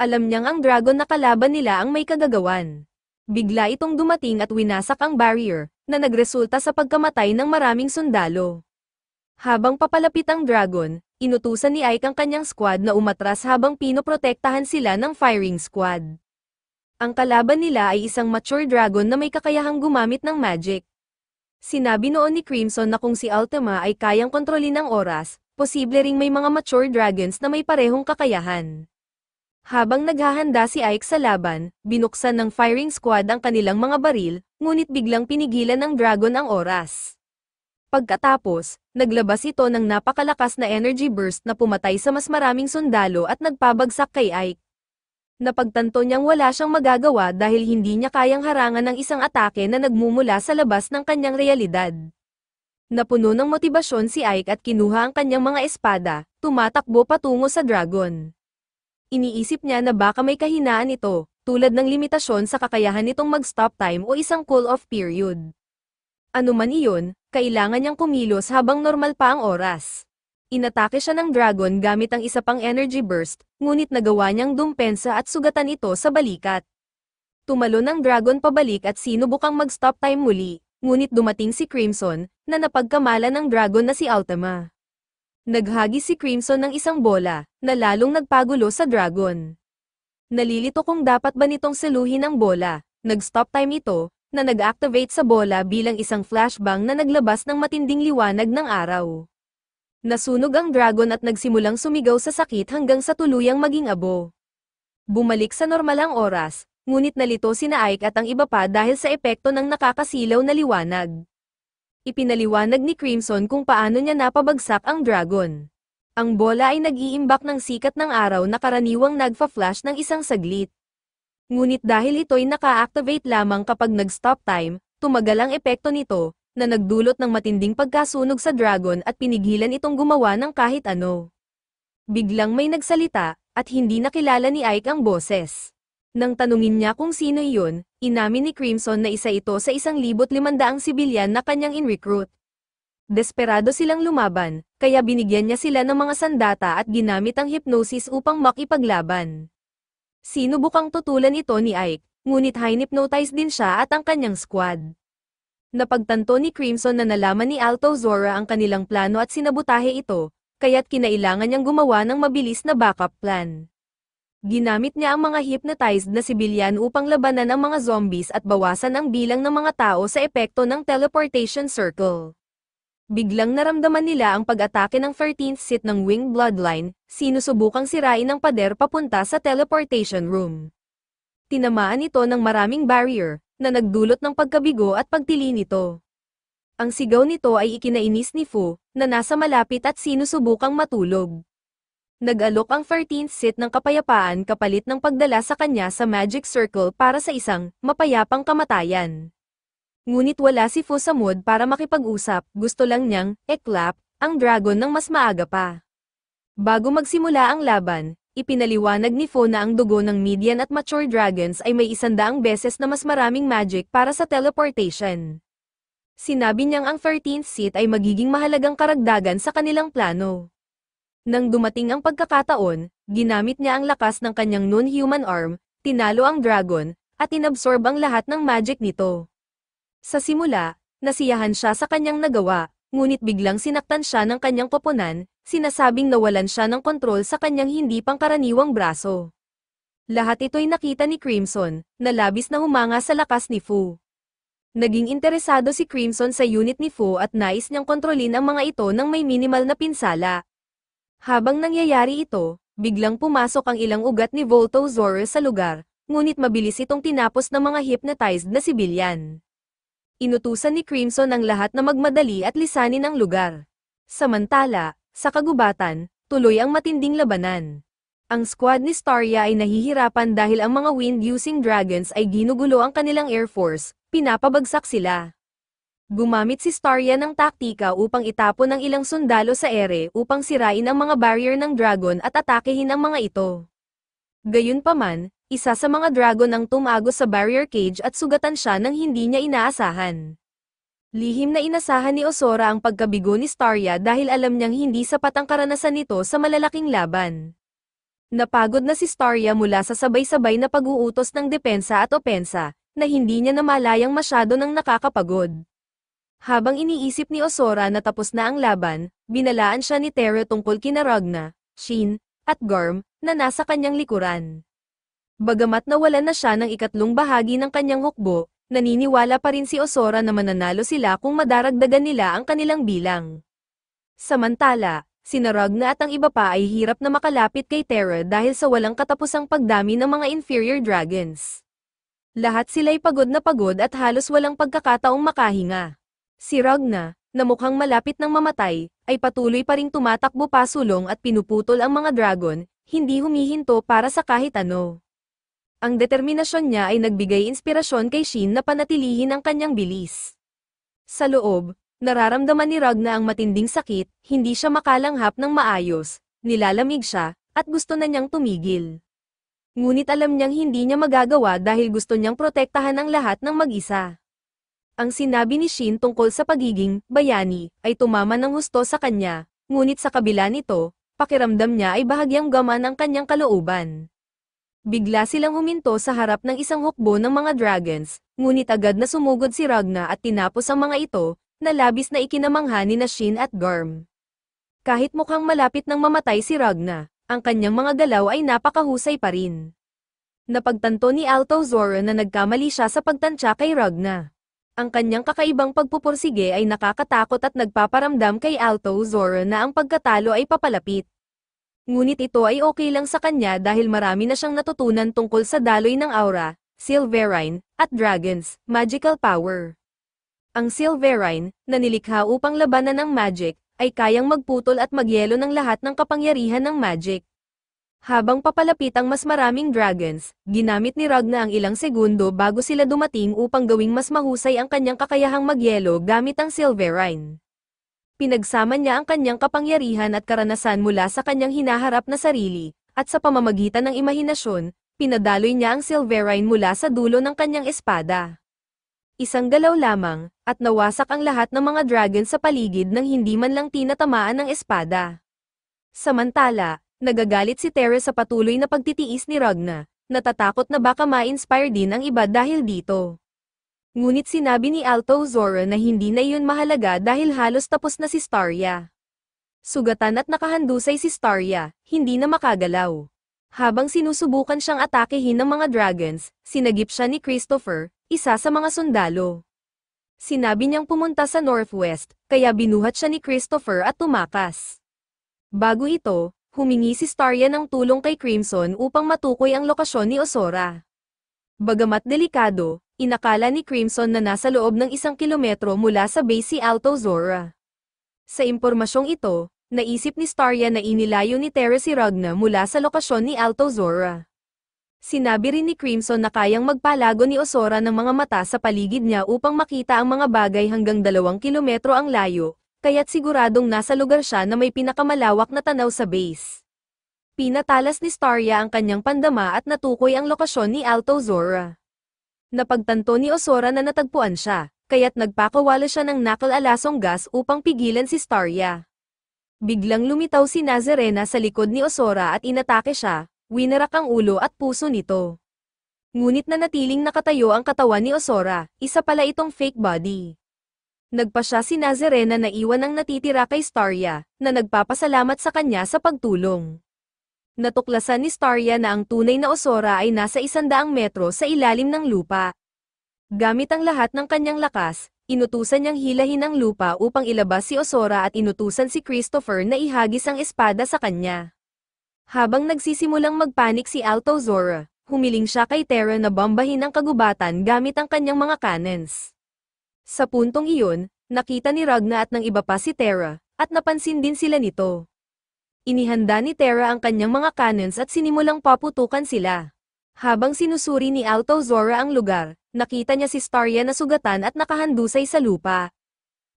Alam niyang ang dragon na kalaban nila ang may kagagawan. Bigla itong dumating at winasak ang barrier, na nagresulta sa pagkamatay ng maraming sundalo. Habang papalapit ang dragon, inutusan ni Ike ang kanyang squad na umatras habang pinoprotektahan sila ng firing squad. Ang kalaban nila ay isang mature dragon na may kakayahang gumamit ng magic. Sinabi noon ni Crimson na kung si Ultima ay kayang kontrolin ang oras, posible ring may mga mature dragons na may parehong kakayahan. Habang naghahanda si Ike sa laban, binuksan ng firing squad ang kanilang mga baril, ngunit biglang pinigilan ng dragon ang oras. Pagkatapos, naglabas ito ng napakalakas na energy burst na pumatay sa mas maraming sundalo at nagpabagsak kay Ike. Napagtanto niyang wala siyang magagawa dahil hindi niya kayang harangan ng isang atake na nagmumula sa labas ng kanyang realidad. Napuno ng motibasyon si Ike at kinuha ang kanyang mga espada, tumatakbo patungo sa dragon. Iniisip niya na baka may kahinaan ito, tulad ng limitasyon sa kakayahan nitong mag-stop time o isang cool-off period. Ano man iyon, kailangan niyang kumilos habang normal pa ang oras. Inatake siya ng dragon gamit ang isa pang energy burst, ngunit nagawa niyang dumpensa at sugatan ito sa balikat. Tumalon ng dragon pabalik at sinubukang mag-stop time muli, ngunit dumating si Crimson, na napagkamala ng dragon na si Ultima. Naghagis si Crimson ng isang bola, na lalong nagpagulo sa dragon. Nalilito kung dapat ba nitong seluhin ang bola, nag-stop time ito, na nag-activate sa bola bilang isang flashbang na naglabas ng matinding liwanag ng araw. Nasunog ang dragon at nagsimulang sumigaw sa sakit hanggang sa tuluyang maging abo. Bumalik sa normal ang oras, ngunit nalito sina Ike at ang iba pa dahil sa epekto ng nakakasilaw na liwanag. Ipinaliwanag ni Crimson kung paano niya napabagsak ang dragon. Ang bola ay nag-iimbak ng sikat ng araw na karaniwang nagfa-flash ng isang saglit. Ngunit dahil ito'y naka-activate lamang kapag nag-stop time, tumagal ang epekto nito, na nagdulot ng matinding pagkasunog sa dragon at pinigilan itong gumawa ng kahit ano. Biglang may nagsalita, at hindi nakilala ni Ike ang boses. Nang tanungin niya kung sino iyon, inamin ni Crimson na isa ito sa 1,500 sibilyan na kanyang in-recruit. Desperado silang lumaban, kaya binigyan niya sila ng mga sandata at ginamit ang hypnosis upang makipaglaban. Sinubukang tutulan ito ni Ike, ngunit high-hypnotize din siya at ang kanyang squad. Napagtanto ni Crimson na nalaman ni Altozora ang kanilang plano at sinabutahe ito, kaya't kinailangan niyang gumawa ng mabilis na backup plan. Ginamit niya ang mga hypnotized na sibilyan upang labanan ang mga zombies at bawasan ang bilang ng mga tao sa epekto ng teleportation circle. Biglang naramdaman nila ang pag-atake ng 13th Sith ng Winged Bloodline, sinusubukang sirain ang pader papunta sa teleportation room. Tinamaan ito ng maraming barrier, na nagdulot ng pagkabigo at pagtili nito. Ang sigaw nito ay ikinainis ni Fu, na nasa malapit at sinusubukang matulog. Nag-alok ang 13th Sith ng kapayapaan kapalit ng pagdala sa kanya sa Magic Circle para sa isang mapayapang kamatayan. Ngunit wala si Fu sa mood para makipag-usap, gusto lang niyang eklap ang dragon ng mas maaga pa. Bago magsimula ang laban, ipinaliwanag ni Fu na ang dugo ng median at mature dragons ay may 100 beses na mas maraming magic para sa teleportation. Sinabi niyang ang 13th Sith ay magiging mahalagang karagdagan sa kanilang plano. Nang dumating ang pagkakataon, ginamit niya ang lakas ng kanyang non-human arm, tinalo ang dragon, at inabsorb ang lahat ng magic nito. Sa simula, nasiyahan siya sa kanyang nagawa, ngunit biglang sinaktan siya ng kanyang koponan, sinasabing nawalan siya ng kontrol sa kanyang hindi pangkaraniwang braso. Lahat ito'y nakita ni Crimson, na labis na humanga sa lakas ni Fu. Naging interesado si Crimson sa unit ni Fu at nais niyang kontrolin ang mga ito ng may minimal na pinsala. Habang nangyayari ito, biglang pumasok ang ilang ugat ni Voltozora sa lugar, ngunit mabilis itong tinapos ng mga hypnotized na sibilyan. Inutusan ni Crimson ang lahat na magmadali at lisanin ang lugar. Samantala, sa kagubatan, tuloy ang matinding labanan. Ang squad ni Staria ay nahihirapan dahil ang mga wind-using dragons ay ginugulo ang kanilang air force, pinapabagsak sila. Gumamit si Staria ng taktika upang itapon ang ilang sundalo sa ere upang sirain ang mga barrier ng dragon at atakehin ang mga ito. Gayunpaman, isa sa mga dragon ang tumago sa barrier cage at sugatan siya ng hindi niya inaasahan. Lihim na inasahan ni Osora ang pagkabigo ni Starya dahil alam niyang hindi sapat ang karanasan nito sa malalaking laban. Napagod na si Starya mula sa sabay-sabay na pag-uutos ng depensa at opensa, na hindi niya namalayang masyado ng nakakapagod. Habang iniisip ni Osora na tapos na ang laban, binalaan siya ni Terra tungkol kina Ragna, Shin, at Garm, na nasa kanyang likuran. Bagamat nawalan na siya ng ikatlong bahagi ng kanyang hukbo, naniniwala pa rin si Osora na mananalo sila kung madaragdagan nila ang kanilang bilang. Samantala, sina Ragna at ang iba pa ay hirap na makalapit kay Terra dahil sa walang katapusang pagdami ng mga inferior dragons. Lahat sila'y pagod at halos walang pagkakataong makahinga. Si Ragna, na mukhang malapit ng mamatay, ay patuloy pa ring tumatakbo pasulong at pinuputol ang mga dragon, hindi humihinto para sa kahit ano. Ang determinasyon niya ay nagbigay inspirasyon kay Shin na panatilihin ang kanyang bilis. Sa loob, nararamdaman ni Ragna ang matinding sakit, hindi siya makalanghap ng maayos, nilalamig siya, at gusto na niyang tumigil. Ngunit alam niyang hindi niya magagawa dahil gusto niyang protektahan ang lahat ng mag-isa. Ang sinabi ni Shin tungkol sa pagiging bayani ay tumama ng husto sa kanya, ngunit sa kabila nito, pakiramdam niya ay bahagyang gaman ang kanyang kalooban. Bigla silang huminto sa harap ng isang hukbo ng mga dragons, ngunit agad na sumugod si Ragna at tinapos ang mga ito, na labis na ikinamangha ni na Shin at Garm. Kahit mukhang malapit nang mamatay si Ragna, ang kanyang mga galaw ay napakahusay pa rin. Napagtanto ni Altozora na nagkamali siya sa pagtansya kay Ragna. Ang kanyang kakaibang pagpupursige ay nakakatakot at nagpaparamdam kay Altozora na ang pagkatalo ay papalapit. Ngunit ito ay okay lang sa kanya dahil marami na siyang natutunan tungkol sa daloy ng aura, Silverine, at Dragons, magical power. Ang Silverine, na nilikha upang labanan ng magic, ay kayang magputol at magyelo ng lahat ng kapangyarihan ng magic. Habang papalapit ang mas maraming dragons, ginamit ni Ragna ang ilang segundo bago sila dumating upang gawing mas mahusay ang kanyang kakayahang magyelo gamit ang Silverine. Pinagsama niya ang kanyang kapangyarihan at karanasan mula sa kanyang hinaharap na sarili, at sa pamamagitan ng imahinasyon, pinadaloy niya ang Silverine mula sa dulo ng kanyang espada. Isang galaw lamang, at nawasak ang lahat ng mga dragon sa paligid nang hindi man lang tinatamaan ng espada. Samantala, nagagalit si Terra sa patuloy na pagtitiis ni Ragna, natatakot na baka ma-inspire din ang iba dahil dito. Ngunit sinabi ni Altozora na hindi na iyon mahalaga dahil halos tapos na si Starya. Sugatan at nakahandusay si Starya, hindi na makagalaw. Habang sinusubukan siyang atakehin ng mga dragons, sinagip siya ni Christopher, isa sa mga sundalo. Sinabi niyang pumunta sa northwest, kaya binuhat siya ni Christopher at tumakas. Bago ito, humingi si Starya ng tulong kay Crimson upang matukoy ang lokasyon ni Osora. Bagamat delikado, inakala ni Crimson na nasa loob ng 1 kilometro mula sa base si Altozora. Sa impormasyong ito, naisip ni Starya na inilayo ni Terra si Ragna mula sa lokasyon ni Altozora. Sinabi rin ni Crimson na kayang magpalago ni Osora ng mga mata sa paligid niya upang makita ang mga bagay hanggang 2 kilometro ang layo, kaya't siguradong nasa lugar siya na may pinakamalawak na tanaw sa base. Pinatalas ni Starya ang kanyang pandama at natukoy ang lokasyon ni Altozora. Napagtanto ni Osora na natagpuan siya, kaya't nagpakawala siya ng knuckle-alasong gas upang pigilan si Starya. Biglang lumitaw si Nazarena sa likod ni Osora at inatake siya, winarak ang ulo at puso nito. Ngunit nanatiling nakatayo ang katawan ni Osora, isa pala itong fake body. Nagpa siya si Nazarena na iwan ang natitira kay Starya, na nagpapasalamat sa kanya sa pagtulong. Natuklasan ni Starya na ang tunay na Osora ay nasa 100 metro sa ilalim ng lupa. Gamit ang lahat ng kanyang lakas, inutusan niyang hilahin ang lupa upang ilabas si Osora at inutusan si Christopher na ihagis ang espada sa kanya. Habang nagsisimulang magpanik si Altozora, humiling siya kay Terra na bombahin ang kagubatan gamit ang kanyang mga cannons. Sa puntong iyon, nakita ni Ragna at ng iba pa si Terra, at napansin din sila nito. Inihanda ni Terra ang kanyang mga cannons at sinimulang paputukan sila. Habang sinusuri ni Altozora ang lugar, nakita niya si Starya na sugatan at nakahandusay sa lupa.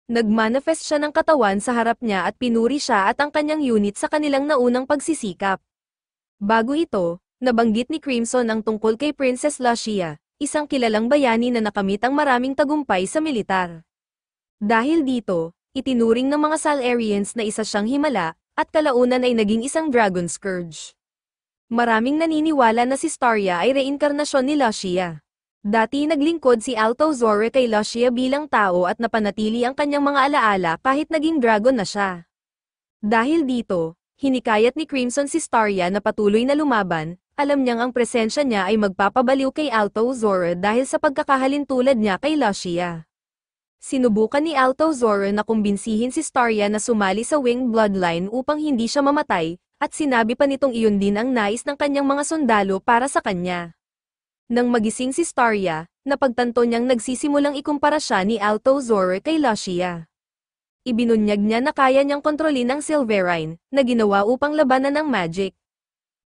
Nagmanifest siya ng katawan sa harap niya at pinuri siya at ang kanyang unit sa kanilang naunang pagsisikap. Bago ito, nabanggit ni Crimson ang tungkol kay Princess Lucia, isang kilalang bayani na nakamit ang maraming tagumpay sa militar. Dahil dito, itinuring ng mga Salarians na isa siyang himala, at kalaunan ay naging isang Dragon Scourge. Maraming naniniwala na si Starya ay reinkarnasyon ni Lucia. Dati naglingkod si Altozora kay Lucia bilang tao at napanatili ang kanyang mga alaala kahit naging dragon na siya. Dahil dito, hinikayat ni Crimson si Starya na patuloy na lumaban, alam niyang ang presensya niya ay magpapabaliw kay Altozora dahil sa pagkakahalintulad niya kay Lucia. Sinubukan ni Altozora na kumbinsihin si Starya na sumali sa Winged Bloodline upang hindi siya mamatay, at sinabi pa nitong iyon din ang nais ng kanyang mga sundalo para sa kanya. Nang magising si Starya, napagtanto niyang nagsisimulang ikumpara siya ni Altozora kay Lucia. Ibinunyag niya na kaya niyang kontrolin ang Silverine, na ginawa upang labanan ng magic.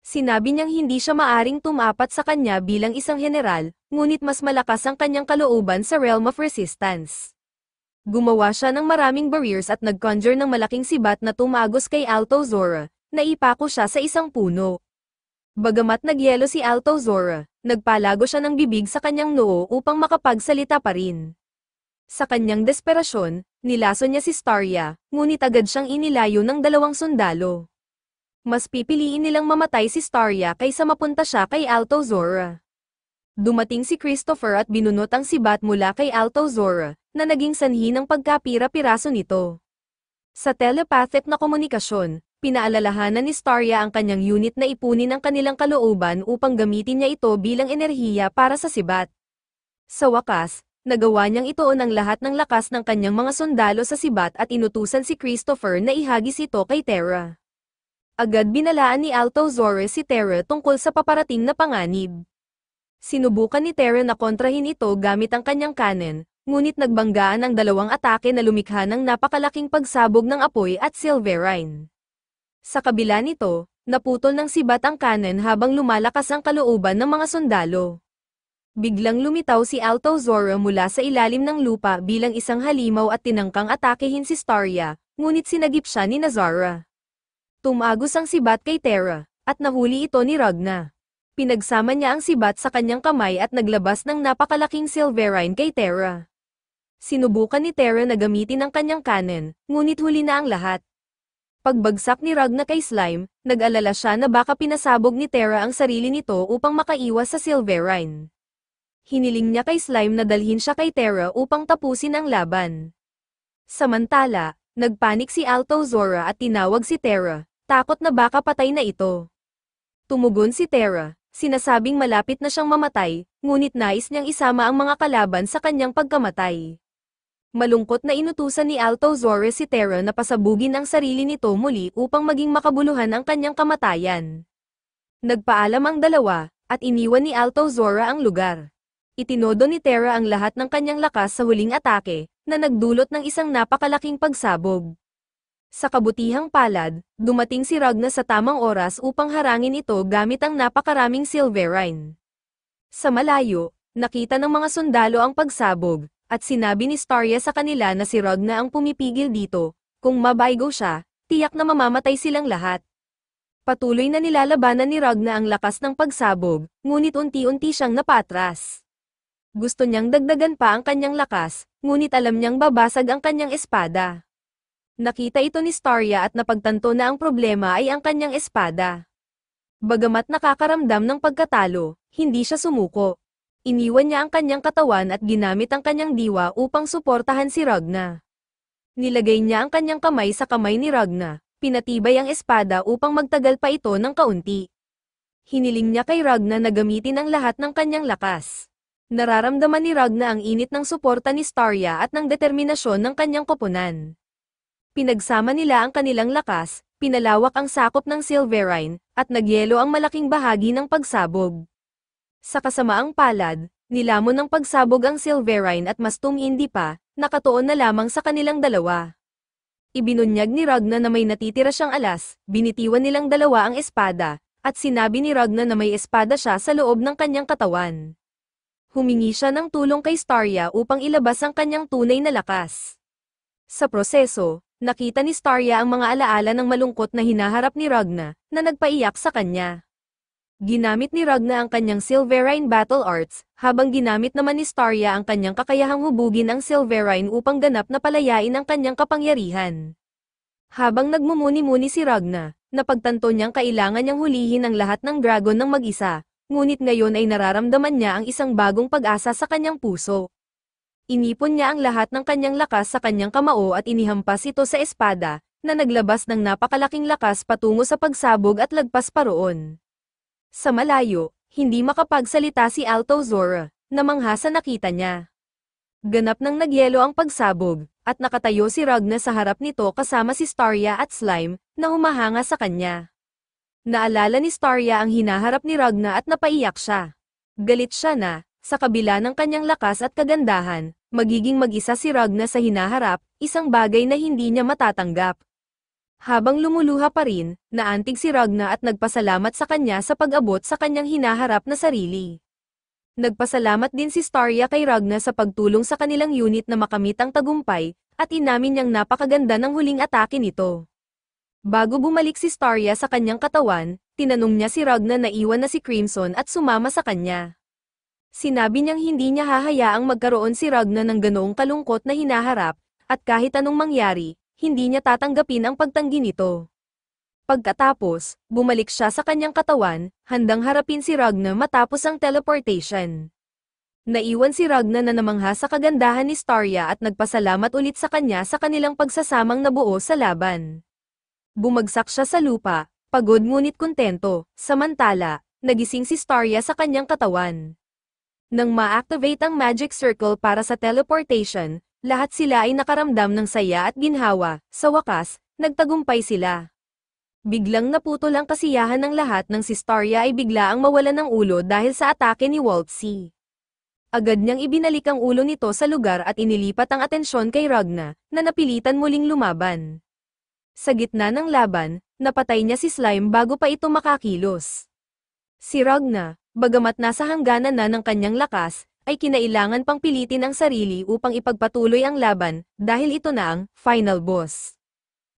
Sinabi niyang hindi siya maaring tumapat sa kanya bilang isang general, ngunit mas malakas ang kanyang kalooban sa Realm of Resistance. Gumawa siya ng maraming barriers at nag-conjure ng malaking sibat na tumagos kay Altozora, na ipako siya sa isang puno. Bagamat nagyelo si Altozora, nagpalago siya ng bibig sa kanyang noo upang makapagsalita pa rin. Sa kanyang desperasyon, nilaso niya si Starya, ngunit agad siyang inilayo ng dalawang sundalo. Mas pipiliin nilang mamatay si Starya kaysa mapunta siya kay Altozora. Dumating si Christopher at binunot ang sibat mula kay Altozora, na naging sanhi ng pagkapira-piraso nito. Sa telepathic na komunikasyon, pinaalalahanan ni Starya ang kanyang unit na ipunin ang kanilang kalooban upang gamitin niya ito bilang enerhiya para sa sibat. Sa wakas, nagawa niyang ituon ang lahat ng lakas ng kanyang mga sundalo sa sibat at inutusan si Christopher na ihagis ito kay Terra. Agad binalaan ni Altozora si Terra tungkol sa paparating na panganib. Sinubukan ni Terra na kontrahin ito gamit ang kanyang cannon, ngunit nagbanggaan ang dalawang atake na lumikha ng napakalaking pagsabog ng apoy at Silverine. Sa kabila nito, naputol ng sibat ang cannon habang lumalakas ang kalooban ng mga sundalo. Biglang lumitaw si Altozora mula sa ilalim ng lupa bilang isang halimaw at tinangkang atakehin si Starya, ngunit sinagip siya ni Nazara. Tumagos ang sibat kay Terra, at nahuli ito ni Ragna. Pinagsama niya ang sibat sa kanyang kamay at naglabas ng napakalaking Silverine kay Terra. Sinubukan ni Terra na gamitin ang kanyang cannon, ngunit huli na ang lahat. Pagbagsak ni Ragna kay Slime, nag-alala siya na baka pinasabog ni Terra ang sarili nito upang makaiwas sa Silverine. Hiniling niya kay Slime na dalhin siya kay Terra upang tapusin ang laban. Samantala, nagpanik si Altozora at tinawag si Terra, takot na baka patay na ito. Tumugon si Terra, sinasabing malapit na siyang mamatay, ngunit nais niyang isama ang mga kalaban sa kanyang pagkamatay. Malungkot na inutusan ni Altozora si Terra na pasabugin ang sarili nito muli upang maging makabuluhan ang kanyang kamatayan. Nagpaalam ang dalawa, at iniwan ni Altozora ang lugar. Itinodo ni Terra ang lahat ng kanyang lakas sa huling atake, na nagdulot ng isang napakalaking pagsabog. Sa kabutihang palad, dumating si Ragna sa tamang oras upang harangin ito gamit ang napakaraming Silverine. Sa malayo, nakita ng mga sundalo ang pagsabog, at sinabi ni Starya sa kanila na si Ragna ang pumipigil dito, kung mabaygo siya, tiyak na mamamatay silang lahat. Patuloy na nilalabanan ni Ragna ang lakas ng pagsabog, ngunit unti-unti siyang napatras. Gusto niyang dagdagan pa ang kanyang lakas, ngunit alam niyang babasag ang kanyang espada. Nakita ito ni Starya at napagtanto na ang problema ay ang kanyang espada. Bagamat nakakaramdam ng pagkatalo, hindi siya sumuko. Iniwan niya ang kanyang katawan at ginamit ang kanyang diwa upang suportahan si Ragna. Nilagay niya ang kanyang kamay sa kamay ni Ragna, pinatibay ang espada upang magtagal pa ito ng kaunti. Hiniling niya kay Ragna na gamitin ang lahat ng kanyang lakas. Nararamdaman ni Ragna ang init ng suporta ni Starya at ng determinasyon ng kanyang koponan. Pinagsama nila ang kanilang lakas, pinalawak ang sakop ng Silverine, at nagyelo ang malaking bahagi ng pagsabog. Sa kasamaang palad, nilamon ng pagsabog ang Silverine at mas tumindi pa, nakatuon na lamang sa kanilang dalawa. Ibinunyag ni Ragna na may natitira siyang alas, binitiwan nilang dalawa ang espada, at sinabi ni Ragna na may espada siya sa loob ng kanyang katawan. Humingi siya ng tulong kay Starya upang ilabas ang kanyang tunay na lakas. Sa proseso, nakita ni Starya ang mga alaala ng malungkot na hinaharap ni Ragna, na nagpaiyak sa kanya. Ginamit ni Ragna ang kanyang Silverine Battle Arts, habang ginamit naman ni Starya ang kanyang kakayahang hubugin ang Silverine upang ganap na palayain ang kanyang kapangyarihan. Habang nagmumuni-muni si Ragna, napagtanto niyang kailangan niyang hulihin ang lahat ng dragon ng mag-isa, ngunit ngayon ay nararamdaman niya ang isang bagong pag-asa sa kanyang puso. Inipon niya ang lahat ng kanyang lakas sa kanyang kamao at inihampas ito sa espada, na naglabas ng napakalaking lakas patungo sa pagsabog at lagpas pa roon. Sa malayo, hindi makapagsalita si Altozora, namangha sa nakita niya. Ganap nang nagyelo ang pagsabog, at nakatayo si Ragna sa harap nito kasama si Starya at Slime, na humahanga sa kanya. Naalala ni Starya ang hinaharap ni Ragna at napaiyak siya. Galit siya na, sa kabila ng kanyang lakas at kagandahan, magiging mag-isa si Ragna sa hinaharap, isang bagay na hindi niya matatanggap. Habang lumuluha pa rin, naantig si Ragna at nagpasalamat sa kanya sa pag-abot sa kanyang hinaharap na sarili. Nagpasalamat din si Starya kay Ragna sa pagtulong sa kanilang unit na makamit ang tagumpay, at inamin niyang napakaganda ng huling atake nito. Bago bumalik si Starya sa kanyang katawan, tinanong niya si Ragna na iwan na si Crimson at sumama sa kanya. Sinabi niyang hindi niya hahayaang magkaroon si Ragna ng ganoong kalungkot na hinaharap, at kahit anong mangyari, hindi niya tatanggapin ang pagtanggi nito. Pagkatapos, bumalik siya sa kanyang katawan, handang harapin si Ragna matapos ang teleportation. Naiwan si Ragna na namangha sa kagandahan ni Starya at nagpasalamat ulit sa kanya sa kanilang pagsasamang nabuo sa laban. Bumagsak siya sa lupa, pagod ngunit kontento, samantala, nagising si Starya sa kanyang katawan. Nang ma-activate ang Magic Circle para sa teleportation, lahat sila ay nakaramdam ng saya at ginhawa, sa wakas, nagtagumpay sila. Biglang naputol ang kasiyahan ng lahat nang si Starya ay bigla ang mawalan ng ulo dahil sa atake ni Waltzy. Agad niyang ibinalik ang ulo nito sa lugar at inilipat ang atensyon kay Ragna, na napilitan muling lumaban. Sa gitna ng laban, napatay niya si Slime bago pa ito makakilos. Si Ragna, bagamat nasa hangganan na ng kanyang lakas, ay kinailangan pang pilitin ang sarili upang ipagpatuloy ang laban, dahil ito na ang final boss.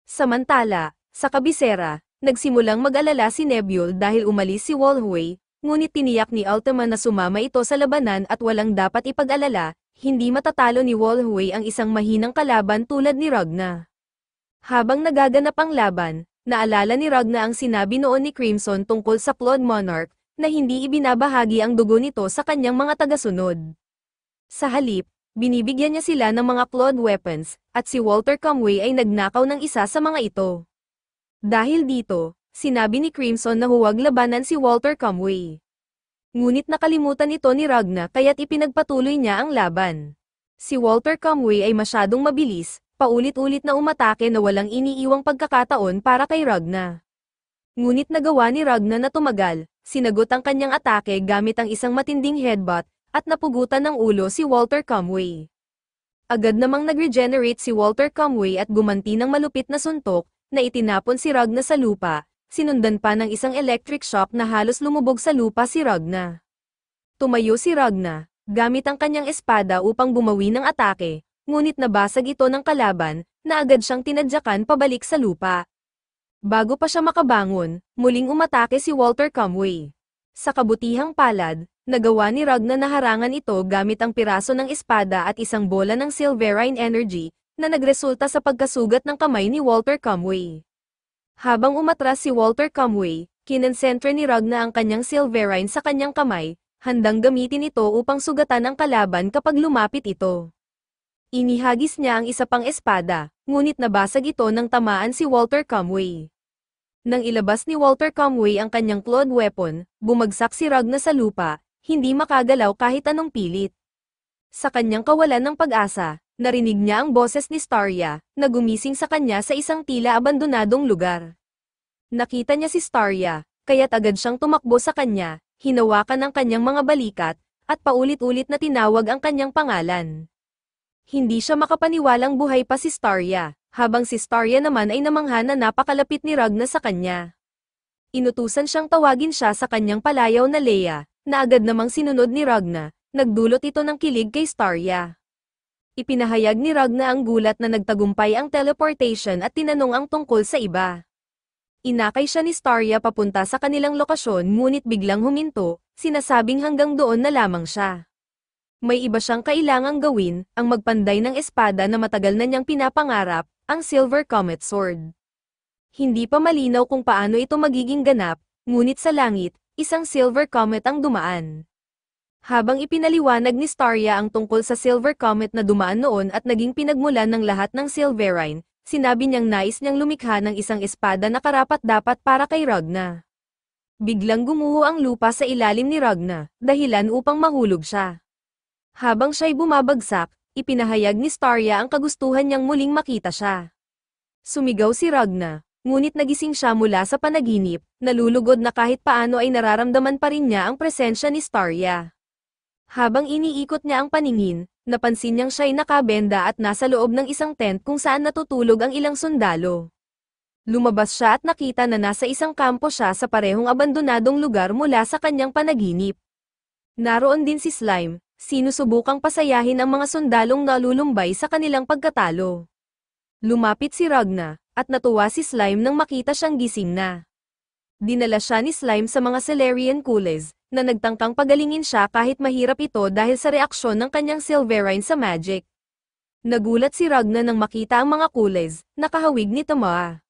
Samantala, sa kabisera, nagsimulang mag-alala si Nebule dahil umalis si Wolfway, ngunit tiniyak ni Ultima na sumama ito sa labanan at walang dapat ipag-alala, hindi matatalo ni Wolfway ang isang mahinang kalaban tulad ni Ragna. Habang nagaganap ang laban, naalala ni Ragna ang sinabi noon ni Crimson tungkol sa Claude Monarch, na hindi ibinabahagi ang dugo nito sa kanyang mga tagasunod. Sa halip, binibigyan niya sila ng mga Claude weapons, at si Walter Comway ay nagnakaw ng isa sa mga ito. Dahil dito, sinabi ni Crimson na huwag labanan si Walter Comway. Ngunit nakalimutan ito ni Ragna kaya't ipinagpatuloy niya ang laban. Si Walter Comway ay masyadong mabilis, paulit-ulit na umatake na walang iniiwang pagkakataon para kay Ragna. Ngunit nagawa ni Ragna na tumagal, sinagot ang kanyang atake gamit ang isang matinding headbutt, at napugutan ng ulo si Walter Comway. Agad namang nag-regenerate si Walter Comway at gumanti ng malupit na suntok, na itinapon si Ragna sa lupa, sinundan pa ng isang electric shock na halos lumubog sa lupa si Ragna. Tumayo si Ragna, gamit ang kanyang espada upang bumawi ng atake, ngunit nabasag ito ng kalaban, na agad siyang tinadyakan pabalik sa lupa. Bago pa siya makabangon, muling umatake si Walter Comway. Sa kabutihang palad, nagawa ni Ragna na harangan ito gamit ang piraso ng espada at isang bola ng Silverine Energy, na nagresulta sa pagkasugat ng kamay ni Walter Comway. Habang umatras si Walter Comway, kinonsentre ni Ragna ang kanyang Silverine sa kanyang kamay, handang gamitin ito upang sugatan ang kalaban kapag lumapit ito. Inihagis niya ang isa pang espada, ngunit nabasag ito nang tamaan si Walter Comway. Nang ilabas ni Walter Comway ang kanyang Claude weapon, bumagsak si Ragna sa lupa, hindi makagalaw kahit anong pilit. Sa kanyang kawalan ng pag-asa, narinig niya ang boses ni Starya, na gumising sa kanya sa isang tila abandonadong lugar. Nakita niya si Starya, kaya't agad siyang tumakbo sa kanya, hinawakan ang kanyang mga balikat, at paulit-ulit na tinawag ang kanyang pangalan. Hindi siya makapaniwalang buhay pa si Starya, habang si Starya naman ay namangha na napakalapit ni Ragna sa kanya. Inutusan siyang tawagin siya sa kanyang palayaw na Leia, na agad namang sinunod ni Ragna, nagdulot ito ng kilig kay Starya. Ipinahayag ni Ragna ang gulat na nagtagumpay ang teleportation at tinanong ang tungkol sa iba. Inakay siya ni Starya papunta sa kanilang lokasyon ngunit biglang huminto, sinasabing hanggang doon na lamang siya. May iba siyang kailangang gawin, ang magpanday ng espada na matagal na niyang pinapangarap, ang Silver Comet Sword. Hindi pa malinaw kung paano ito magiging ganap, ngunit sa langit, isang Silver Comet ang dumaan. Habang ipinaliwanag ni Starya ang tungkol sa Silver Comet na dumaan noon at naging pinagmulan ng lahat ng Silverine, sinabi niyang nais niyang lumikha ng isang espada na karapat-dapat para kay Ragna. Biglang gumuho ang lupa sa ilalim ni Ragna, dahilan upang mahulog siya. Habang siya'y bumabagsak, ipinahayag ni Starya ang kagustuhan niyang muling makita siya. Sumigaw si Ragna, ngunit nagising siya mula sa panaginip, nalulugod na kahit paano ay nararamdaman pa rin niya ang presensya ni Starya. Habang iniikot niya ang paningin, napansin niyang siya'y nakabenda at nasa loob ng isang tent kung saan natutulog ang ilang sundalo. Lumabas siya at nakita na nasa isang kampo siya sa parehong abandonadong lugar mula sa kanyang panaginip. Naroon din si Slime, sinusubukang pasayahin ang mga sundalong nalulumbay sa kanilang pagkatalo. Lumapit si Ragna, at natuwa si Slime nang makita siyang gising na. Dinala siya ni Slime sa mga Celerian Coolies, na nagtangkang pagalingin siya kahit mahirap ito dahil sa reaksyon ng kanyang Silverine sa magic. Nagulat si Ragna nang makita ang mga Coolies, nakahawig ni Tomoa.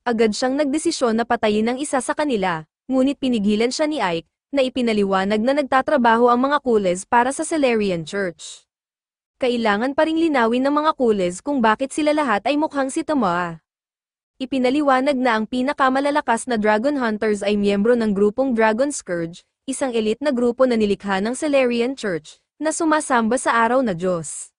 Agad siyang nagdesisyon na patayin ang isa sa kanila, ngunit pinigilan siya ni Ike, na ipinaliwanag na nagtatrabaho ang mga Coolies para sa Celerian Church. Kailangan pa ring linawin ng mga Coolies kung bakit sila lahat ay mukhang si Tomoa. Ipinaliwanag na ang pinakamalalakas na Dragon Hunters ay miyembro ng grupong Dragon Scourge, isang elite na grupo na nilikha ng Celerian Church, na sumasamba sa araw na Diyos.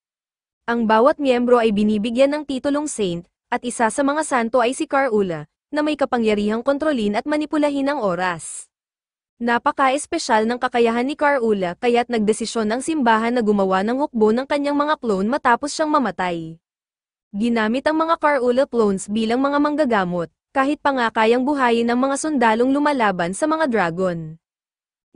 Ang bawat miyembro ay binibigyan ng titulong Saint, at isa sa mga santo ay si Kar'ula, na may kapangyarihang kontrolin at manipulahin ang oras. Napaka-espesyal ng kakayahan ni Kar'ula kaya't nagdesisyon ang simbahan na gumawa ng hukbo ng kanyang mga clone matapos siyang mamatay. Ginamit ang mga Kar'ula clones bilang mga manggagamot, kahit pa nga kayang buhayin ang mga sundalong lumalaban sa mga dragon.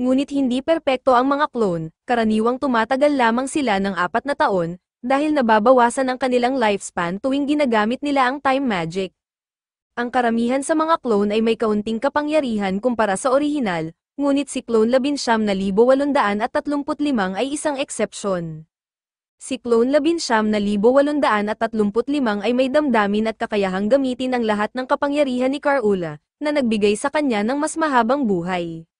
Ngunit hindi perpekto ang mga clone, karaniwang tumatagal lamang sila ng 4 na taon, dahil nababawasan ang kanilang lifespan tuwing ginagamit nila ang time magic. Ang karamihan sa mga clone ay may kaunting kapangyarihan kumpara sa orihinal, ngunit si Clone 19,835 ay isang eksepsyon. Si Clone 19,835 ay may damdamin at kakayahang gamitin ang lahat ng kapangyarihan ni Kar'ula, na nagbigay sa kanya ng mas mahabang buhay.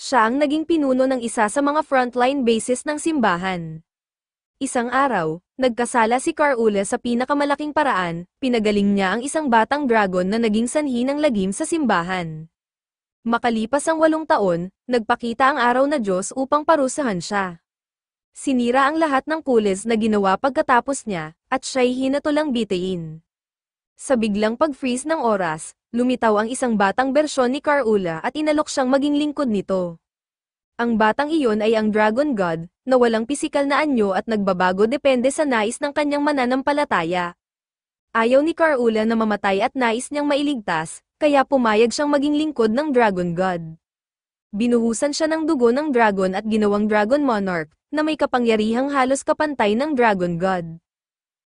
Siya ang naging pinuno ng isa sa mga frontline bases ng simbahan. Isang araw, nagkasala si Kar'ula sa pinakamalaking paraan, pinagaling niya ang isang batang dragon na naging sanhi ng lagim sa simbahan. Makalipas ang 8 taon, nagpakita ang araw na Diyos upang parusahan siya. Sinira ang lahat ng Coolies na ginawa pagkatapos niya, at siya'y hinatulang bitayin. Sa biglang pag-freeze ng oras, lumitaw ang isang batang bersyon ni Kar'ula at inalok siyang maging lingkod nito. Ang batang iyon ay ang Dragon God, na walang pisikal na anyo at nagbabago depende sa nais ng kanyang mananampalataya. Ayaw ni Kar'ula na mamatay at nais niyang mailigtas, kaya pumayag siyang maging lingkod ng Dragon God. Binuhusan siya ng dugo ng dragon at ginawang Dragon Monarch, na may kapangyarihang halos kapantay ng Dragon God.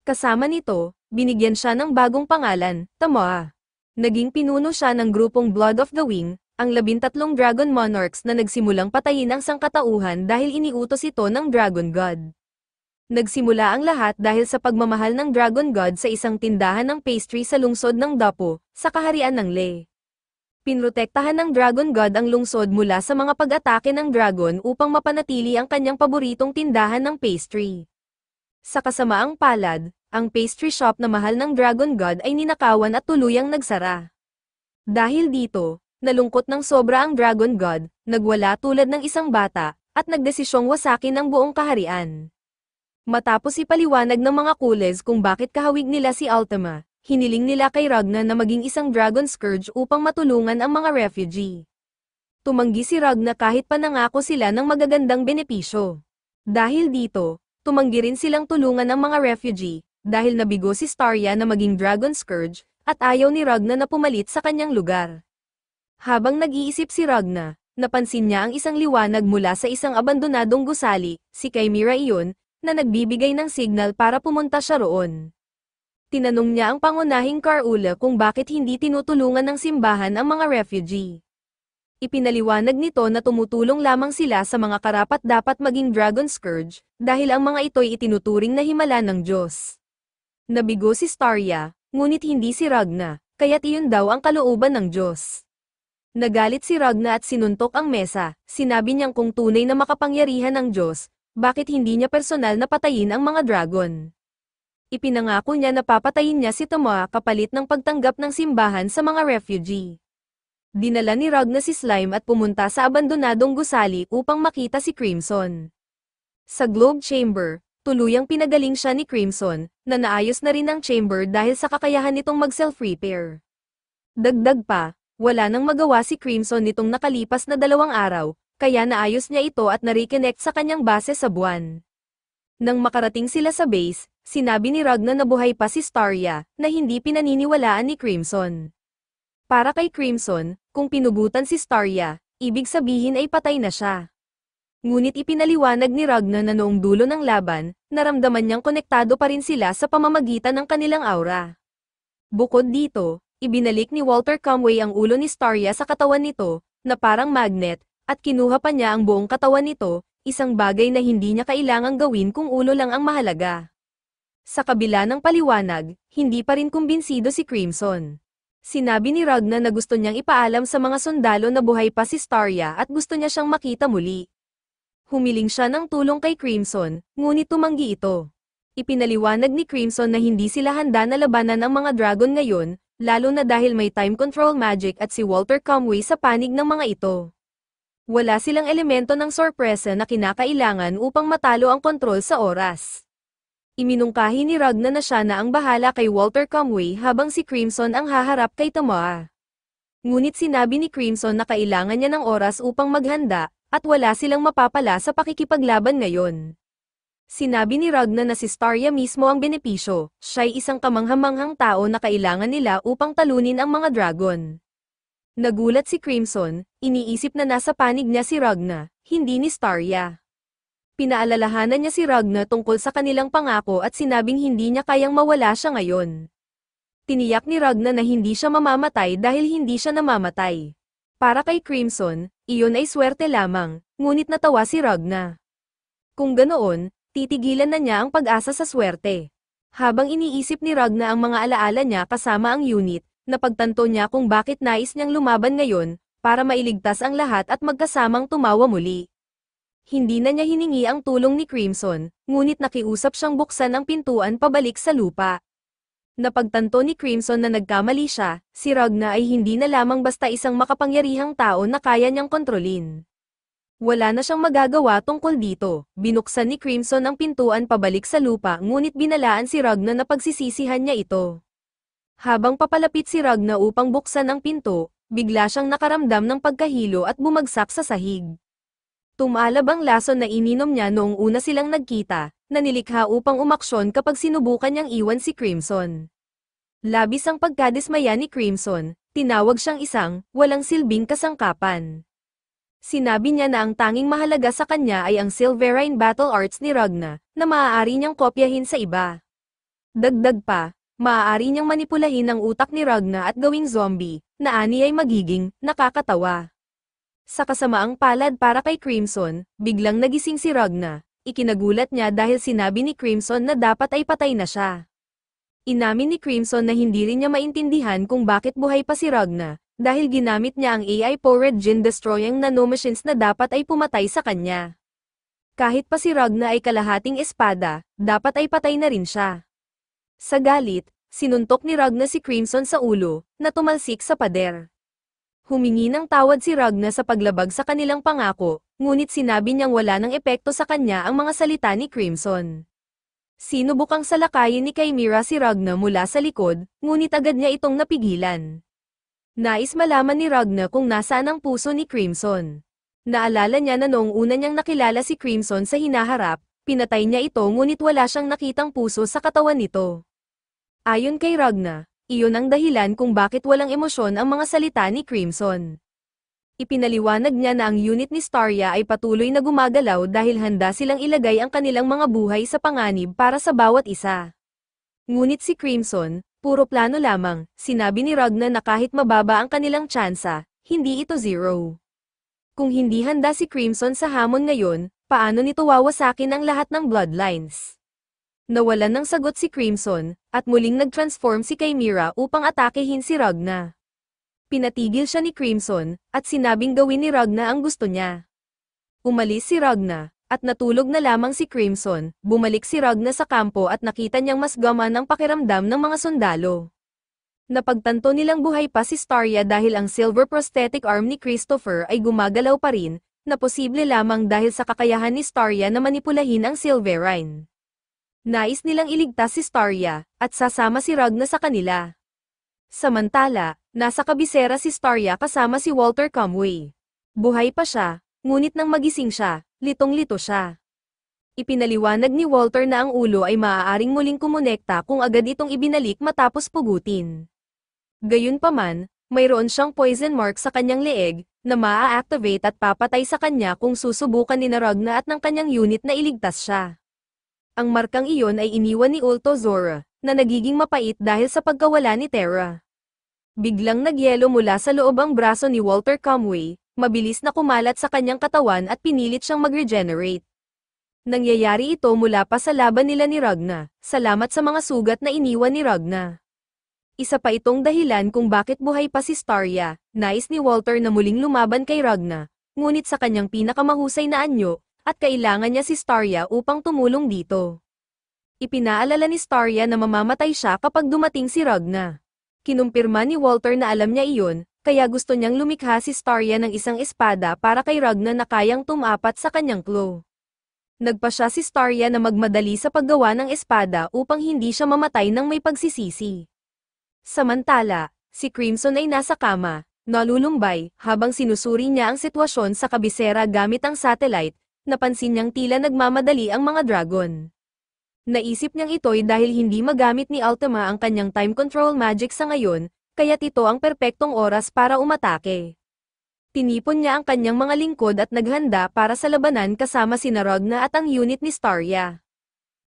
Kasama nito, binigyan siya ng bagong pangalan, Tomoa. Naging pinuno siya ng grupong Blood of the Wing, ang 13 Dragon Monarchs na nagsimulang patayin ang sangkatauhan dahil iniutos ito ng Dragon God. Nagsimula ang lahat dahil sa pagmamahal ng Dragon God sa isang tindahan ng pastry sa lungsod ng Dapo, sa kaharian ng Le. Pinrotektahan ng Dragon God ang lungsod mula sa mga pag-atake ng dragon upang mapanatili ang kanyang paboritong tindahan ng pastry. Sa kasamaang palad, ang pastry shop na mahal ng Dragon God ay ninakawan at tuluyang nagsara. Dahil dito, nalungkot ng sobra ang Dragon God, nagwala tulad ng isang bata, at nagdesisyong wasakin ang buong kaharian. Matapos ipaliwanag ng mga Coolies kung bakit kahawig nila si Ultima, hiniling nila kay Ragna na maging isang Dragon Scourge upang matulungan ang mga refugee. Tumanggi si Ragna kahit pa nangako sila ng magagandang benepisyo. Dahil dito, tumanggi rin silang tulungan ang mga refugee, dahil nabigo si Starya na maging Dragon Scourge, at ayaw ni Ragna na pumalit sa kanyang lugar. Habang nag-iisip si Ragna, napansin niya ang isang liwanag mula sa isang abandonadong gusali, si Chimera iyon, na nagbibigay ng signal para pumunta siya roon. Tinanong niya ang pangunahing Karula kung bakit hindi tinutulungan ng simbahan ang mga refugee. Ipinaliwanag nito na tumutulong lamang sila sa mga karapat-dapat maging Dragon Scourge, dahil ang mga ito'y itinuturing na himala ng Diyos. Nabigo si Starya, ngunit hindi si Ragna, kaya't iyon daw ang kalooban ng Diyos. Nagalit si Ragna at sinuntok ang mesa, sinabi niyang kung tunay na makapangyarihan ng Diyos, bakit hindi niya personal na patayin ang mga dragon. Ipinangako niya na papatayin niya si Tomoa kapalit ng pagtanggap ng simbahan sa mga refugee. Dinala ni Ragna si Slime at pumunta sa abandonadong gusali upang makita si Crimson. Sa Globe Chamber, tuluyang pinagaling siya ni Crimson, na naayos na rin ang chamber dahil sa kakayahan nitong mag-self-repair. Dagdag pa, wala nang magawa si Crimson nitong nakalipas na 2 araw, kaya naayos niya ito at na-reconnect sa kanyang base sa buwan. Nang makarating sila sa base, sinabi ni Ragna na buhay pa si Starya, na hindi pinaniniwalaan ni Crimson. Para kay Crimson, kung pinugutan si Starya, ibig sabihin ay patay na siya. Ngunit ipinaliwanag ni Ragna na noong dulo ng laban, naramdaman niyang konektado pa rin sila sa pamamagitan ng kanilang aura. Bukod dito, ibinalik ni Walter Comway ang ulo ni Starya sa katawan nito, na parang magnet, at kinuha pa niya ang buong katawan nito, isang bagay na hindi niya kailangang gawin kung ulo lang ang mahalaga. Sa kabila ng paliwanag, hindi pa rin kumbinsido si Crimson. Sinabi ni Ragna na gusto niyang ipaalam sa mga sundalo na buhay pa si Starya at gusto niya siyang makita muli. Humiling siya ng tulong kay Crimson, ngunit tumanggi ito. Ipinaliwanag ni Crimson na hindi sila handa na labanan ang mga dragon ngayon, lalo na dahil may time control magic at si Walter Comway sa panig ng mga ito. Wala silang elemento ng sorpresa na kinakailangan upang matalo ang kontrol sa oras. Iminungkahi ni Ragna na siya na ang bahala kay Walter Comway habang si Crimson ang haharap kay Tomoa. Ngunit sinabi ni Crimson na kailangan niya ng oras upang maghanda, at wala silang mapapala sa pakikipaglaban ngayon. Sinabi ni Ragna na si Starya mismo ang benepisyo, siya'y isang kamanghamanghang tao na kailangan nila upang talunin ang mga dragon. Nagulat si Crimson, iniisip na nasa panig niya si Ragna, hindi ni Starya. Pinaalalahanan niya si Ragna tungkol sa kanilang pangako at sinabing hindi niya kayang mawala siya ngayon. Tiniyak ni Ragna na hindi siya mamamatay dahil hindi siya namamatay. Para kay Crimson, iyon ay swerte lamang, ngunit natawa si Ragna. Kung ganoon, titigilan na niya ang pag-asa sa swerte. Habang iniisip ni Ragna ang mga alaala niya kasama ang unit, napagtanto niya kung bakit nais niyang lumaban ngayon, para mailigtas ang lahat at magkasamang tumawa muli. Hindi na niya hiningi ang tulong ni Crimson, ngunit nakiusap siyang buksan ang pintuan pabalik sa lupa. Napagtanto ni Crimson na nagkamali siya, si Ragna ay hindi na lamang basta isang makapangyarihang tao na kaya niyang kontrolin. Wala na siyang magagawa tungkol dito, binuksan ni Crimson ang pintuan pabalik sa lupa ngunit binalaan si Ragna na pagsisisihan niya ito. Habang papalapit si Ragna upang buksan ang pinto, bigla siyang nakaramdam ng pagkahilo at bumagsak sa sahig. Tumalab ang lason na ininom niya noong una silang nagkita, na nilikha upang umaksyon kapag sinubukan niyang iwan si Crimson. Labis ang pagkadismaya ni Crimson, tinawag siyang isang, walang silbing kasangkapan. Sinabi niya na ang tanging mahalaga sa kanya ay ang Silverine Battle Arts ni Ragna, na maaari niyang kopyahin sa iba. Dagdag pa, maaari niyang manipulahin ang utak ni Ragna at gawing zombie, na ani ay magiging, nakakatawa. Sa kasamaang palad para kay Crimson, biglang nagising si Ragna. Ikinagulat niya dahil sinabi ni Crimson na dapat ay patay na siya. Inamin ni Crimson na hindi rin niya maintindihan kung bakit buhay pa si Ragna, dahil ginamit niya ang AI-powered gene-destroying nanomachines na dapat ay pumatay sa kanya. Kahit pa si Ragna ay kalahating espada, dapat ay patay na rin siya. Sa galit, sinuntok ni Ragna si Crimson sa ulo, na tumalsik sa pader. Humingi ng tawad si Ragna sa paglabag sa kanilang pangako, ngunit sinabi niyang wala ng epekto sa kanya ang mga salita ni Crimson. Sinubukang salakayin ni Chimera si Ragna mula sa likod, ngunit agad niya itong napigilan. Nais malaman ni Ragna kung nasaan ang puso ni Crimson. Naalala niya na noong una niyang nakilala si Crimson sa hinaharap, pinatay niya ito ngunit wala siyang nakitang puso sa katawan nito. Ayon kay Ragna, iyon ang dahilan kung bakit walang emosyon ang mga salita ni Crimson. Ipinaliwanag niya na ang unit ni Starya ay patuloy na gumagalaw dahil handa silang ilagay ang kanilang mga buhay sa panganib para sa bawat isa. Ngunit si Crimson, puro plano lamang, sinabi ni Ragna na kahit mababa ang kanilang tsansa, hindi ito zero. Kung hindi handa si Crimson sa hamon ngayon, paano nito wawasakin ang lahat ng bloodlines? Nawalan ng sagot si Crimson, at muling nag-transform si Chimera upang atakehin si Ragna. Pinatigil siya ni Crimson, at sinabing gawin ni Ragna ang gusto niya. Umalis si Ragna, at natulog na lamang si Crimson. Bumalik si Ragna sa kampo at nakita niyang mas gamaan ang pakiramdam ng mga sundalo. Napagtanto nilang buhay pa si Starya dahil ang silver prosthetic arm ni Christopher ay gumagalaw pa rin, na posible lamang dahil sa kakayahan ni Starya na manipulahin ang Silverine. Nais nilang iligtas si Starya, at sasama si Ragna sa kanila. Samantala, nasa kabisera si Starya kasama si Walter Comway. Buhay pa siya, ngunit nang magising siya, litong-lito siya. Ipinaliwanag ni Walter na ang ulo ay maaaring muling kumonekta kung agad itong ibinalik matapos pugutin. Gayunpaman, mayroon siyang poison mark sa kanyang leeg, na maa-activate at papatay sa kanya kung susubukan ni Ragna at ng kanyang unit na iligtas siya. Ang markang iyon ay iniwan ni Ulto Zora, na nagiging mapait dahil sa pagkawala ni Terra. Biglang nagyelo mula sa loob ang braso ni Walter Comway, mabilis na kumalat sa kanyang katawan at pinilit siyang mag-regenerate. Nangyayari ito mula pa sa laban nila ni Ragna, salamat sa mga sugat na iniwan ni Ragna. Isa pa itong dahilan kung bakit buhay pa si Starya. Nais ni Walter na muling lumaban kay Ragna, ngunit sa kanyang pinakamahusay na anyo, at kailangan niya si Starya upang tumulong dito. Ipinaalala ni Starya na mamamatay siya kapag dumating si Ragna. Kinumpirma ni Walter na alam niya iyon, kaya gusto niyang lumikha si Starya ng isang espada para kay Ragna na kayang tumapat sa kanyang claw. Nagpasya si Starya na magmadali sa paggawa ng espada upang hindi siya mamatay ng may pagsisisi. Samantala, si Crimson ay nasa kama, nalulumbay, habang sinusuri niya ang sitwasyon sa kabisera gamit ang satellite. Napansin niyang tila nagmamadali ang mga dragon. Naisip niyang ito'y dahil hindi magamit ni Ultima ang kanyang time control magic sa ngayon, kaya't ito ang perpektong oras para umatake. Tinipon niya ang kanyang mga lingkod at naghanda para sa labanan kasama sina Ragna at ang unit ni Starya.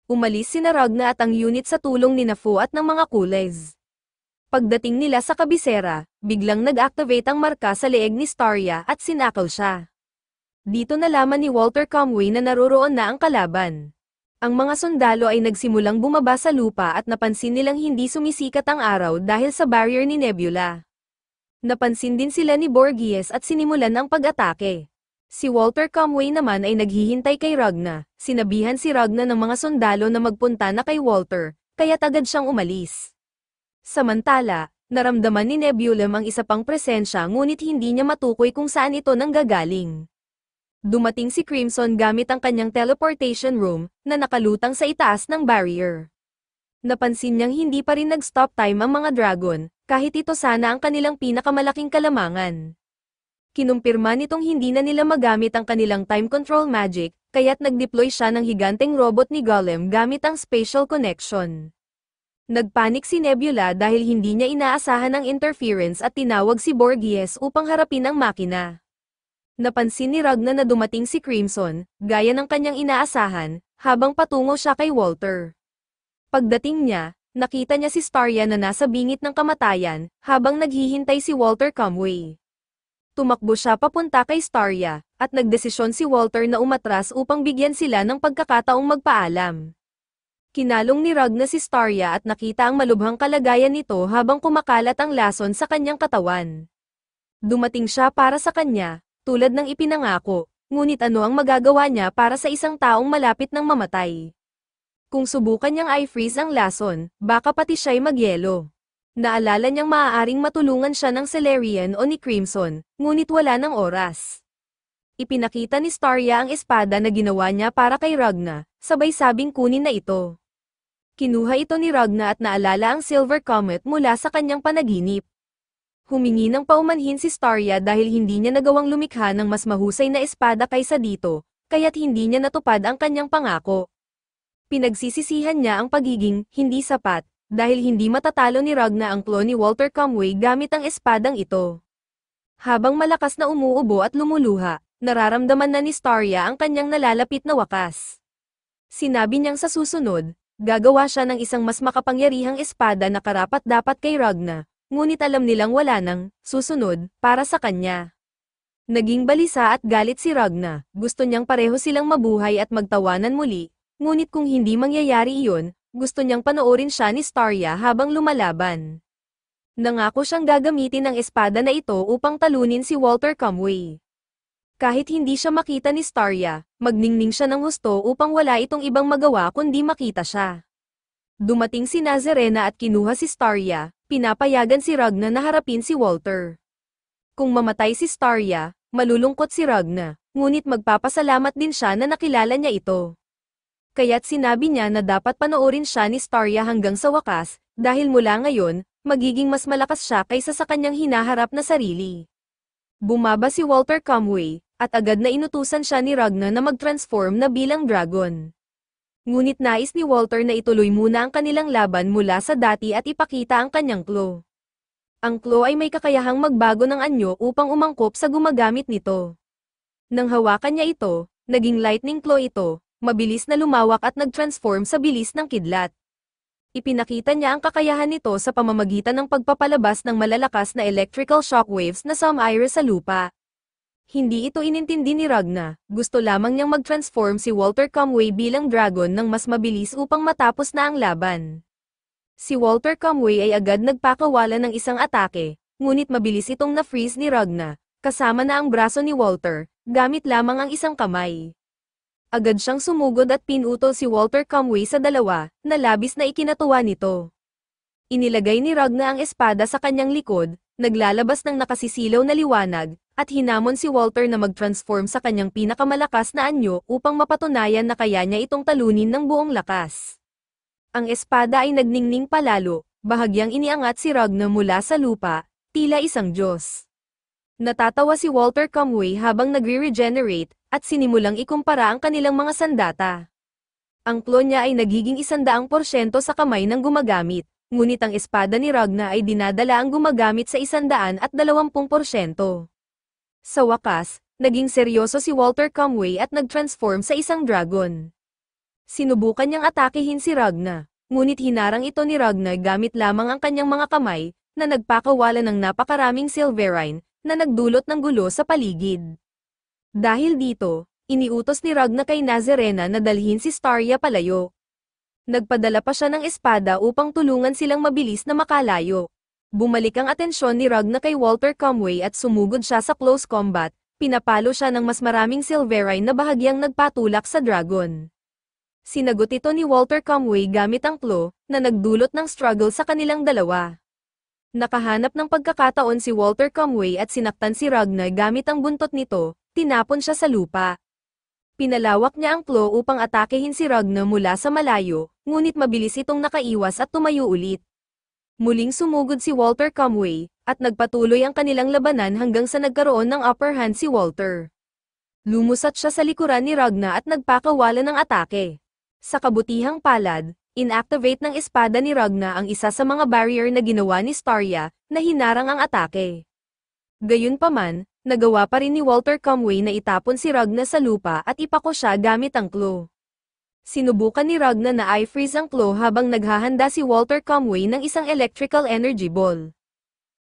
Umalis sina Ragna at ang unit sa tulong ni Nafu at ng mga Kulez. Pagdating nila sa kabisera, biglang nag-activate ang marka sa leeg ni Starya at sinakal siya. Dito nalaman ni Walter Comway na naroroon na ang kalaban. Ang mga sundalo ay nagsimulang bumaba sa lupa at napansin nilang hindi sumisikat ang araw dahil sa barrier ni Nebula. Napansin din sila ni Borgias at sinimulan ang pag-atake. Si Walter Comway naman ay naghihintay kay Ragna. Sinabihan si Ragna ng mga sundalo na magpunta na kay Walter, kaya agad siyang umalis. Samantala, naramdaman ni Nebula ang isa pang presensya ngunit hindi niya matukoy kung saan ito nanggagaling. Dumating si Crimson gamit ang kanyang teleportation room, na nakalutang sa itaas ng barrier. Napansin niyang hindi pa rin nag-stop time ang mga dragon, kahit ito sana ang kanilang pinakamalaking kalamangan. Kinumpirma nitong hindi na nila magamit ang kanilang time control magic, kaya't nag-deploy siya ng higanteng robot ni Golem gamit ang spatial connection. Nagpanik si Nebula dahil hindi niya inaasahan ang interference at tinawag si Borgias upang harapin ang makina. Napansin ni Ragna na dumating si Crimson, gaya ng kanyang inaasahan, habang patungo siya kay Walter. Pagdating niya, nakita niya si Starya na nasa bingit ng kamatayan, habang naghihintay si Walter Comway. Tumakbo siya papunta kay Starya, at nagdesisyon si Walter na umatras upang bigyan sila ng pagkakataong magpaalam. Kinalong ni Ragna si Starya at nakita ang malubhang kalagayan nito habang kumakalat ang lason sa kanyang katawan. Dumating siya para sa kanya, tulad ng ipinangako, ngunit ano ang magagawa niya para sa isang taong malapit ng mamatay? Kung subukan niyang i-freeze ang lason, baka pati siya'y magyelo. Naalala niyang maaaring matulungan siya ng Celerian o ni Crimson, ngunit wala ng oras. Ipinakita ni Starya ang espada na ginawa niya para kay Ragna, sabay sabing kunin na ito. Kinuha ito ni Ragna at naalala ang Silver Comet mula sa kanyang panaginip. Humingi ng paumanhin si Starya dahil hindi niya nagawang lumikha ng mas mahusay na espada kaysa dito, kaya't hindi niya natupad ang kanyang pangako. Pinagsisisihan niya ang pagiging hindi sapat, dahil hindi matatalo ni Ragna ang claw ni Walter Comway gamit ang espadang ito. Habang malakas na umuubo at lumuluha, nararamdaman na ni Starya ang kanyang nalalapit na wakas. Sinabi niyang sa susunod, Gagawa siya ng isang mas makapangyarihang espada na karapat-dapat kay Ragna, ngunit alam nilang wala nang susunod para sa kanya. Naging balisa at galit si Ragna, gusto niyang pareho silang mabuhay at magtawanan muli, ngunit kung hindi mangyayari iyon, gusto niyang panoorin siya ni Starya habang lumalaban. Nangako siyang gagamitin ang espada na ito upang talunin si Walter Comway. Kahit hindi siya makita ni Starya, magningning siya ng husto upang wala itong ibang magawa kundi makita siya. Dumating si Nazarena at kinuha si Starya, pinapayagan si Ragna na harapin si Walter. Kung mamatay si Starya, malulungkot si Ragna, ngunit magpapasalamat din siya na nakilala niya ito. Kaya't sinabi niya na dapat panoorin siya ni Starya hanggang sa wakas, dahil mula ngayon, magiging mas malakas siya kaysa sa kanyang hinaharap na sarili. Bumaba si Walter Comway, at agad na inutusan siya ni Ragna na mag-transform na bilang dragon. Ngunit nais ni Walter na ituloy muna ang kanilang laban mula sa dati at ipakita ang kanyang claw. Ang claw ay may kakayahang magbago ng anyo upang umangkop sa gumagamit nito. Nang hawakan niya ito, naging lightning claw ito, mabilis na lumawak at nag-transform sa bilis ng kidlat. Ipinakita niya ang kakayahan nito sa pamamagitan ng pagpapalabas ng malalakas na electrical shockwaves na sumire sa lupa. Hindi ito inintindi ni Ragna, gusto lamang niyang mag-transform si Walter Comway bilang dragon ng mas mabilis upang matapos na ang laban. Si Walter Comway ay agad nagpakawala ng isang atake, ngunit mabilis itong na-freeze ni Ragna, kasama na ang braso ni Walter, gamit lamang ang isang kamay. Agad siyang sumugod at pinutol si Walter Comway sa dalawa, na labis na ikinatuwa nito. Inilagay ni Ragna ang espada sa kanyang likod, naglalabas ng nakasisilaw na liwanag, at hinamon si Walter na mag-transform sa kanyang pinakamalakas na anyo upang mapatunayan na kaya niya itong talunin ng buong lakas. Ang espada ay nagningning palalo, bahagyang iniangat si Ragna mula sa lupa, tila isang Diyos. Natatawa si Walter Comway habang nagre-regenerate, at sinimulang ikumpara ang kanilang mga sandata. Ang claw niya ay nagiging 100% sa kamay ng gumagamit, ngunit ang espada ni Ragna ay dinadala ang gumagamit sa 120%. Sa wakas, naging seryoso si Walter Comway at nag-transform sa isang dragon. Sinubukan niyang atakehin si Ragna, ngunit hinarang ito ni Ragna gamit lamang ang kanyang mga kamay, na nagpakawala ng napakaraming silverine, na nagdulot ng gulo sa paligid. Dahil dito, iniutos ni Ragna kay Nazarena na dalhin si Starya palayo. Nagpadala pa siya ng espada upang tulungan silang mabilis na makalayo. Bumalik ang atensyon ni Ragna kay Walter Comway at sumugod siya sa close combat, pinapalo siya ng mas maraming silverine na bahagyang nagpatulak sa dragon. Sinagot ito ni Walter Comway gamit ang claw, na nagdulot ng struggle sa kanilang dalawa. Nakahanap ng pagkakataon si Walter Comway at sinaktan si Ragna gamit ang buntot nito, tinapon siya sa lupa. Pinalawak niya ang claw upang atakehin si Ragna mula sa malayo, ngunit mabilis itong nakaiwas at tumayo ulit. Muling sumugod si Walter Comway, at nagpatuloy ang kanilang labanan hanggang sa nagkaroon ng upper hand si Walter. Lumusat siya sa likuran ni Ragna at nagpakawala ng atake. Sa kabutihang palad, inactivate ng espada ni Ragna ang isa sa mga barrier na ginawa ni Starya, na hinarang ang atake. Gayunpaman, nagawa pa rin ni Walter Comway na itapon si Ragna sa lupa at ipako siya gamit ang claw. Sinubukan ni Ragna na i-freeze ang claw habang naghahanda si Walter Comway ng isang electrical energy ball.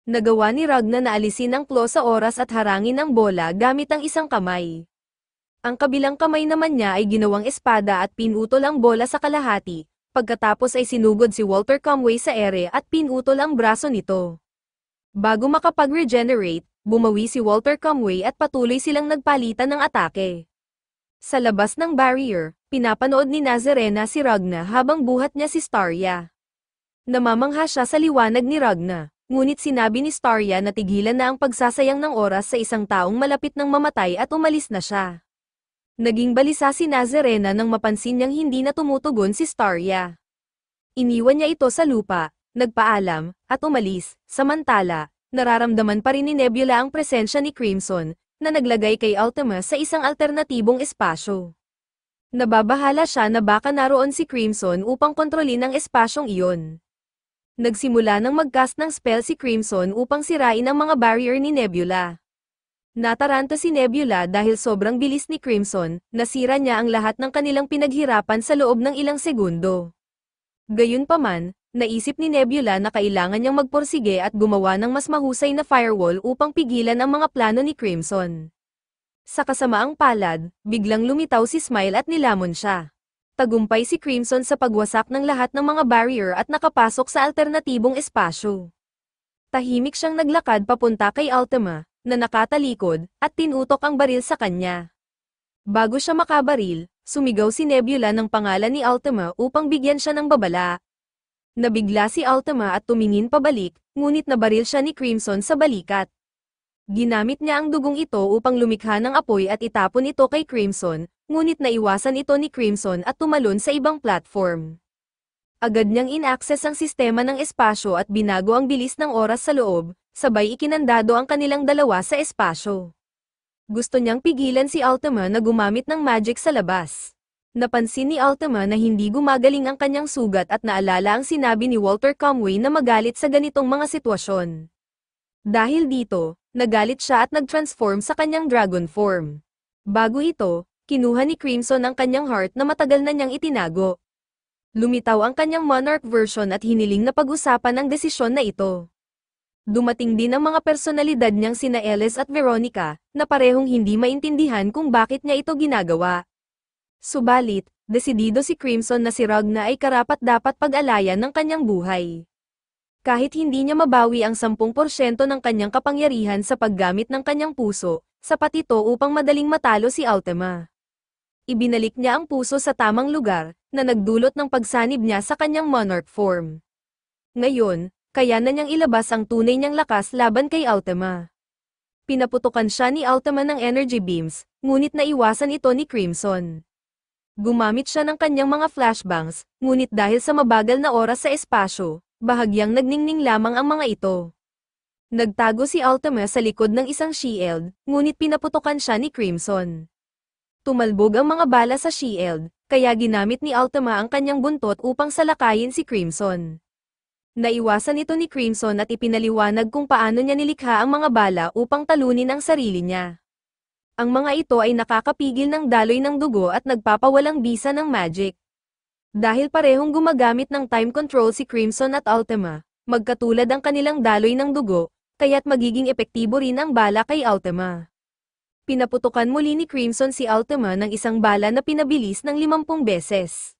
Nagawa ni Ragna na alisin ang claw sa oras at harangin ang bola gamit ang isang kamay. Ang kabilang kamay naman niya ay ginawang espada at pinutol ang bola sa kalahati, pagkatapos ay sinugod si Walter Comway sa ere at pinutol ang braso nito. Bago makapag-regenerate, bumawi si Walter Comway at patuloy silang nagpalitan ng atake. Sa labas ng barrier, pinapanood ni Nazarena si Ragna habang buhat niya si Starya. Namamangha siya sa liwanag ni Ragna, ngunit sinabi ni Starya na tigilan na ang pagsasayang ng oras sa isang taong malapit ng mamatay at umalis na siya. Naging balisa si Nazarena nang mapansin niyang hindi na tumutugon si Starya. Iniwan niya ito sa lupa, nagpaalam, at umalis. Samantala, nararamdaman pa rin ni Nebula ang presensya ni Crimson, na naglagay kay Ultima sa isang alternatibong espasyo. Nababahala siya na baka naroon si Crimson upang kontrolin ang espasyong iyon. Nagsimula ng mag-cast ng spell si Crimson upang sirain ang mga barrier ni Nebula. Nataranta si Nebula dahil sobrang bilis ni Crimson, nasira niya ang lahat ng kanilang pinaghirapan sa loob ng ilang segundo. Gayunpaman, naisip ni Nebula na kailangan niyang magporsige at gumawa ng mas mahusay na firewall upang pigilan ang mga plano ni Crimson. Sa kasamaang palad, biglang lumitaw si Smile at nilamon siya. Tagumpay si Crimson sa pagwasak ng lahat ng mga barrier at nakapasok sa alternatibong espasyo. Tahimik siyang naglakad papunta kay Ultima, na nakatalikod, at tinutok ang baril sa kanya. Bago siya makabaril, sumigaw si Nebula ng pangalan ni Ultima upang bigyan siya ng babala. Nabigla si Ultima at tumingin pabalik, ngunit nabaril siya ni Crimson sa balikat. Ginamit niya ang dugong ito upang lumikha ng apoy at itapon ito kay Crimson, ngunit naiwasan ito ni Crimson at tumalon sa ibang platform. Agad niyang in-access ang sistema ng espasyo at binago ang bilis ng oras sa loob, sabay ikinandado ang kanilang dalawa sa espasyo. Gusto niyang pigilan si Ultima na gumamit ng magic sa labas. Napansin ni Ultima na hindi gumagaling ang kanyang sugat at naalala ang sinabi ni Walter Conway na magalit sa ganitong mga sitwasyon. Dahil dito, nagalit siya at nag-transform sa kanyang dragon form. Bago ito, kinuha ni Crimson ang kanyang heart na matagal na niyang itinago. Lumitaw ang kanyang monarch version at hiniling na pag-usapan ang desisyon na ito. Dumating din ang mga personalidad niyang sina Ellis at Veronica, na parehong hindi maintindihan kung bakit niya ito ginagawa. Subalit, desidido si Crimson na si Ragna ay karapat-dapat pag-alayan ng kanyang buhay. Kahit hindi niya mabawi ang 10% ng kanyang kapangyarihan sa paggamit ng kanyang puso, sapat ito upang madaling matalo si Ultima. Ibinalik niya ang puso sa tamang lugar, na nagdulot ng pagsanib niya sa kanyang monarch form. Ngayon, kaya na niyang ilabas ang tunay niyang lakas laban kay Ultima. Pinaputukan siya ni Ultima ng energy beams, ngunit naiwasan ito ni Crimson. Gumamit siya ng kanyang mga flashbangs, ngunit dahil sa mabagal na oras sa espasyo, bahagyang nagningning lamang ang mga ito. Nagtago si Ultima sa likod ng isang shield, ngunit pinaputukan siya ni Crimson. Tumalbog ang mga bala sa shield, kaya ginamit ni Ultima ang kanyang buntot upang salakayin si Crimson. Naiwasan ito ni Crimson at ipinaliwanag kung paano niya nilikha ang mga bala upang talunin ang sarili niya. Ang mga ito ay nakakapigil ng daloy ng dugo at nagpapawalang bisa ng magic. Dahil parehong gumagamit ng time control si Crimson at Ultima, magkatulad ang kanilang daloy ng dugo, kaya't magiging epektibo rin ang bala kay Ultima. Pinaputukan muli ni Crimson si Ultima ng isang bala na pinabilis ng 50 beses.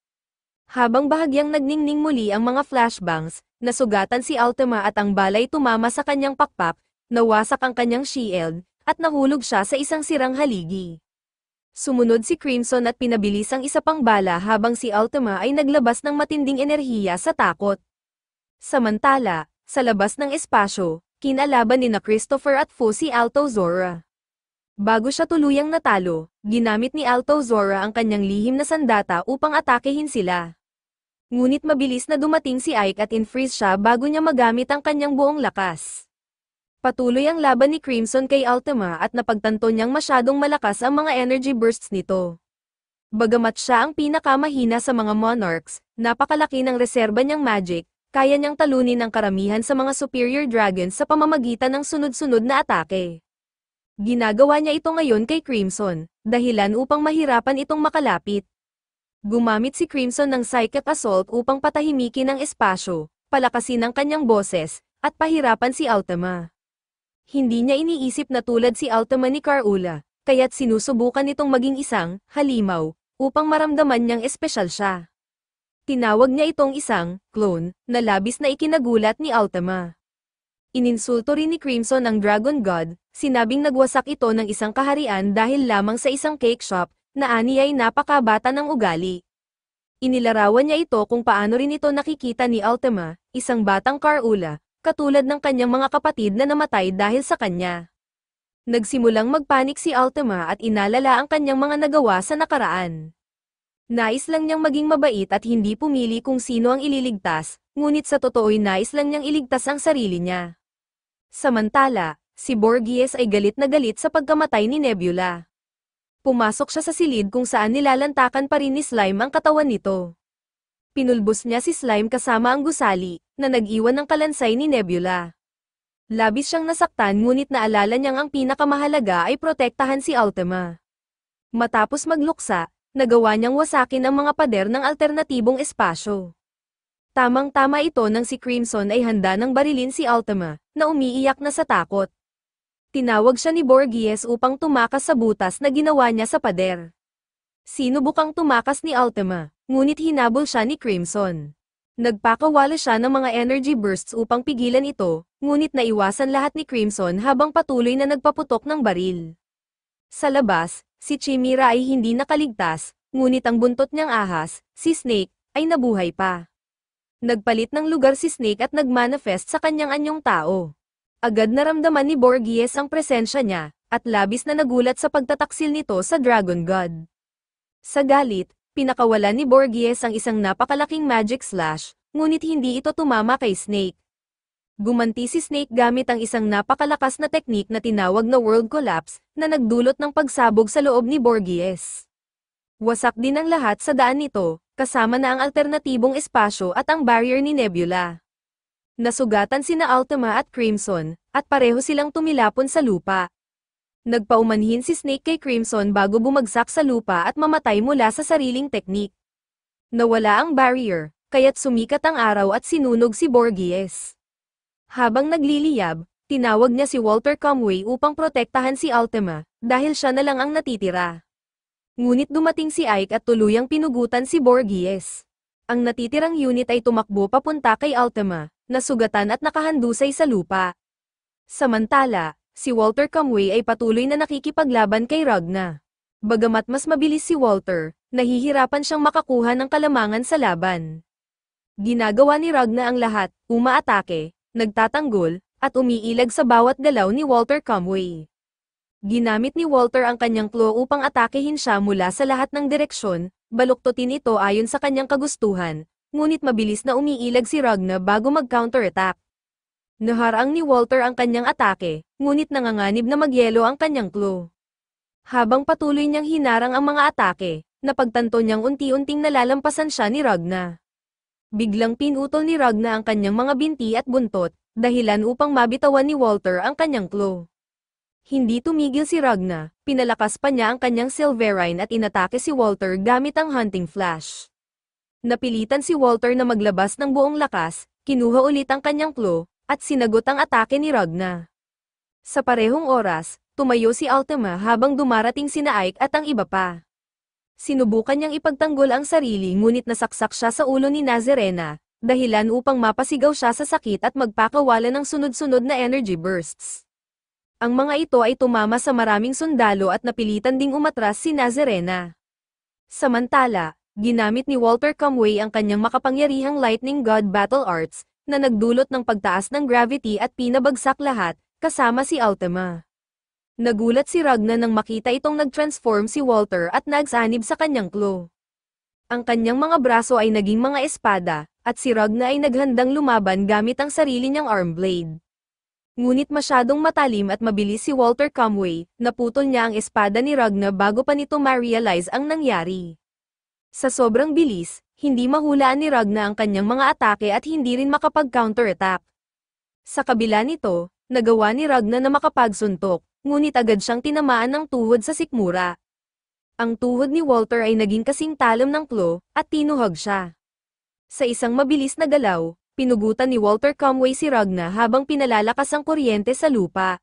Habang bahagyang nagningning muli ang mga flashbangs, nasugatan si Ultima at ang balay tumama sa kanyang pakpak, nawasak ang kanyang shield, at nahulog siya sa isang sirang haligi. Sumunod si Crimson at pinabilis ang isa pang bala habang si Ultima ay naglabas ng matinding enerhiya sa takot. Samantala, sa labas ng espasyo, kinalaban ni na Christopher at Fu si Altozora. Bago siya tuluyang natalo, ginamit ni Altozora ang kanyang lihim na sandata upang atakehin sila. Ngunit mabilis na dumating si Ike at in-freeze siya bago niya magamit ang kanyang buong lakas. Patuloy ang laban ni Crimson kay Ultima at napagtanto niyang masyadong malakas ang mga energy bursts nito. Bagamat siya ang pinakamahina sa mga monarchs, napakalaki ng reserba niyang magic, kaya niyang talunin ang karamihan sa mga superior dragons sa pamamagitan ng sunod-sunod na atake. Ginagawa niya ito ngayon kay Crimson, dahilan upang mahirapan itong makalapit. Gumamit si Crimson ng Psychic Assault upang patahimikin ang espasyo, palakasin ang kanyang boses, at pahirapan si Ultima. Hindi niya iniisip na tulad si Ultima ni Carula, kaya't sinusubukan itong maging isang halimaw, upang maramdaman niyang espesyal siya. Tinawag niya itong isang clone, na labis na ikinagulat ni Ultima. Ininsulto rin ni Crimson ang Dragon God, sinabing nagwasak ito ng isang kaharian dahil lamang sa isang cake shop, na ani ay napakabata ng ugali. Inilarawan niya ito kung paano rin ito nakikita ni Ultima, isang batang Carula, katulad ng kanyang mga kapatid na namatay dahil sa kanya. Nagsimulang magpanik si Ultima at inalala ang kanyang mga nagawa sa nakaraan. Nais lang niyang maging mabait at hindi pumili kung sino ang ililigtas, ngunit sa totoo'y nais lang niyang iligtas ang sarili niya. Samantala, si Borgias ay galit na galit sa pagkamatay ni Nebula. Pumasok siya sa silid kung saan nilalantakan pa rin ni Slime ang katawan nito. Pinulbos niya si Slime kasama ang gusali, na nag-iwan ng kalansay ni Nebula. Labis siyang nasaktan ngunit naalala niyang ang pinakamahalaga ay protektahan si Ultima. Matapos magluksa, nagawa niyang wasakin ang mga pader ng alternatibong espasyo. Tamang-tama ito nang si Crimson ay handa ng barilin si Ultima, na umiiyak na sa takot. Tinawag siya ni Borgies upang tumakas sa butas na ginawa niya sa pader. Sinubukang tumakas ni Ultima, ngunit hinabol siya ni Crimson. Nagpakawala siya ng mga energy bursts upang pigilan ito, ngunit naiwasan lahat ni Crimson habang patuloy na nagpaputok ng baril. Sa labas, si Chimera ay hindi nakaligtas, ngunit ang buntot niyang ahas, si Snake, ay nabuhay pa. Nagpalit ng lugar si Snake at nagmanifest sa kanyang anyong tao. Agad naramdaman ni Borgies ang presensya niya, at labis na nagulat sa pagtataksil nito sa Dragon God. Sa galit, pinakawala ni Borgies ang isang napakalaking magic slash, ngunit hindi ito tumama kay Snake. Gumanti si Snake gamit ang isang napakalakas na teknik na tinawag na World Collapse, na nagdulot ng pagsabog sa loob ni Borgies. Wasak din ang lahat sa daan nito, kasama na ang alternatibong espasyo at ang barrier ni Nebula. Nasugatan sina Ultima at Crimson, at pareho silang tumilapon sa lupa. Nagpaumanhin si Snake kay Crimson bago bumagsak sa lupa at mamatay mula sa sariling teknik. Nawala ang barrier, kaya't sumikat ang araw at sinunog si Borgies. Habang nagliliyab, tinawag niya si Walter Comway upang protektahan si Ultima, dahil siya na lang ang natitira. Ngunit dumating si Ike at tuluyang pinugutan si Borgies. Ang natitirang unit ay tumakbo papunta kay Ultima, nasugatan at nakahandusay sa lupa. Samantala, si Walter Comway ay patuloy na nakikipaglaban kay Ragna. Bagamat mas mabilis si Walter, nahihirapan siyang makakuha ng kalamangan sa laban. Ginagawa ni Ragna ang lahat, umaatake, nagtatanggol, at umiilag sa bawat galaw ni Walter Comway. Ginamit ni Walter ang kanyang claw upang atakehin siya mula sa lahat ng direksyon, baluktutin ito ayon sa kanyang kagustuhan, ngunit mabilis na umiilag si Ragna bago mag-counterattack. Naharang ni Walter ang kanyang atake, ngunit nanganganib na magyelo ang kanyang claw. Habang patuloy niyang hinarang ang mga atake, napagtanto niyang unti-unting nalalampasan siya ni Ragna. Biglang pinutol ni Ragna ang kanyang mga binti at buntot, dahilan upang mabitawan ni Walter ang kanyang claw. Hindi tumigil si Ragna, pinalakas pa niya ang kanyang Silverine at inatake si Walter gamit ang Hunting Flash. Napilitan si Walter na maglabas ng buong lakas, kinuha ulit ang kanyang claw, at sinagot ang atake ni Ragna. Sa parehong oras, tumayo si Ultima habang dumarating sina Ike at ang iba pa. Sinubukan niyang ipagtanggol ang sarili ngunit nasaksak siya sa ulo ni Nazarena, dahilan upang mapasigaw siya sa sakit at magpakawala ng sunod-sunod na energy bursts. Ang mga ito ay tumama sa maraming sundalo at napilitan ding umatras si Nazarena. Samantala, ginamit ni Walter Comway ang kanyang makapangyarihang Lightning God Battle Arts, na nagdulot ng pagtaas ng gravity at pinabagsak lahat, kasama si Ultima. Nagulat si Ragna nang makita itong nag-transform si Walter at nagsanib sa kanyang claw. Ang kanyang mga braso ay naging mga espada, at si Ragna ay naghandang lumaban gamit ang sarili niyang arm blade. Ngunit masyadong matalim at mabilis si Walter Comway, naputol niya ang espada ni Ragna bago pa nito ma-realize ang nangyari. Sa sobrang bilis, hindi mahulaan ni Ragna ang kanyang mga atake at hindi rin makapag-counterattack. Sa kabila nito, nagawa ni Ragna na makapagsuntok, ngunit agad siyang tinamaan ng tuhod sa sikmura. Ang tuhod ni Walter ay naging kasing talam ng claw, at tinuhog siya. Sa isang mabilis na galaw, pinugutan ni Walter Comway si Ragna habang pinalalakas ang kuryente sa lupa.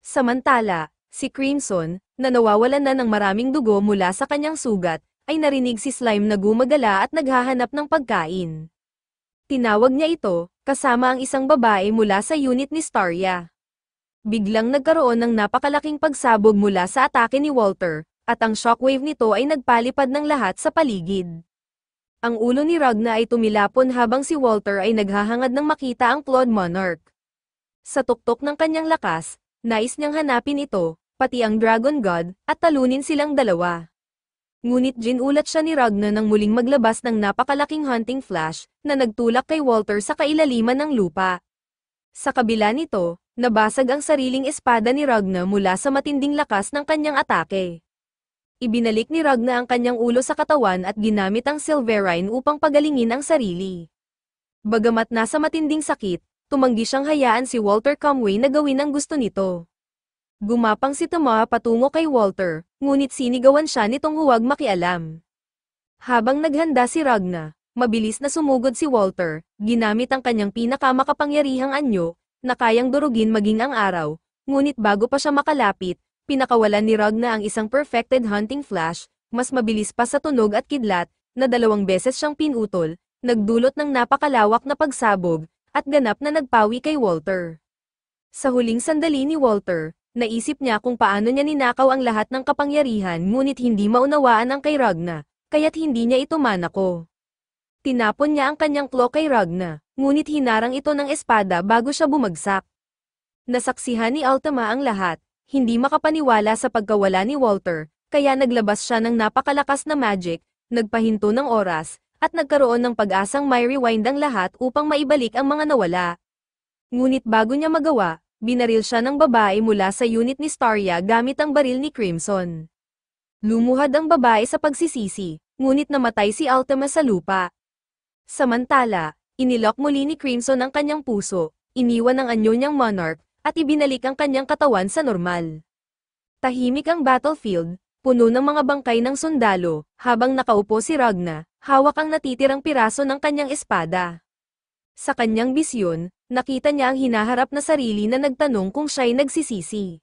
Samantala, si Crimson, na nawawalan na ng maraming dugo mula sa kanyang sugat, ay narinig si Slime na gumagala at naghahanap ng pagkain. Tinawag niya ito, kasama ang isang babae mula sa unit ni Starya. Biglang nagkaroon ng napakalaking pagsabog mula sa atake ni Walter, at ang shockwave nito ay nagpalipad ng lahat sa paligid. Ang ulo ni Ragna ay tumilapon habang si Walter ay naghahangad ng makita ang Clawed Monarch. Sa tuktok ng kanyang lakas, nais niyang hanapin ito, pati ang Dragon God, at talunin silang dalawa. Ngunit ginulat siya ni Ragna nang muling maglabas ng napakalaking hunting flash, na nagtulak kay Walter sa kailaliman ng lupa. Sa kabila nito, nabasag ang sariling espada ni Ragna mula sa matinding lakas ng kanyang atake. Ibinalik ni Ragna ang kanyang ulo sa katawan at ginamit ang Silverine upang pagalingin ang sarili. Bagamat nasa matinding sakit, tumanggi siyang hayaan si Walter Comway na gawin ang gusto nito. Gumapang si Tama patungo kay Walter, ngunit sinigawan siya nitong huwag makialam. Habang naghanda si Ragna, Mabilis na sumugod si Walter, ginamit ang kanyang pinakamakapangyarihang anyo, na kayang durugin maging ang araw, ngunit bago pa siya makalapit, pinakawalan ni Ragna ang isang perfected hunting flash, mas mabilis pa sa tunog at kidlat, na 2 beses siyang pinutol, nagdulot ng napakalawak na pagsabog, at ganap na nagpawi kay Walter. Sa huling sandali ni Walter, naisip niya kung paano niya ninakaw ang lahat ng kapangyarihan ngunit hindi maunawaan ang kay Ragna, kaya't hindi niya ito manako. Tinapon niya ang kanyang claw kay Ragna, ngunit hinarang ito ng espada bago siya bumagsak. Nasaksihan ni Ultima ang lahat, hindi makapaniwala sa pagkawala ni Walter, kaya naglabas siya ng napakalakas na magic, nagpahinto ng oras, at nagkaroon ng pag-asang may rewind ang lahat upang maibalik ang mga nawala. Ngunit bago niya magawa, binaril siya ng babae mula sa unit ni Starya gamit ang baril ni Crimson. Lumuhad ang babae sa pagsisisi, ngunit namatay si Ultima sa lupa. Samantala, inilok muli ni Crimson ang kanyang puso, iniwan ang anyo niyang monarch, at ibinalik ang kanyang katawan sa normal. Tahimik ang battlefield, puno ng mga bangkay ng sundalo, habang nakaupo si Ragna, hawak ang natitirang piraso ng kanyang espada. Sa kanyang bisyon, nakita niya ang hinaharap na sarili na nagtanong kung siya'y nagsisisi.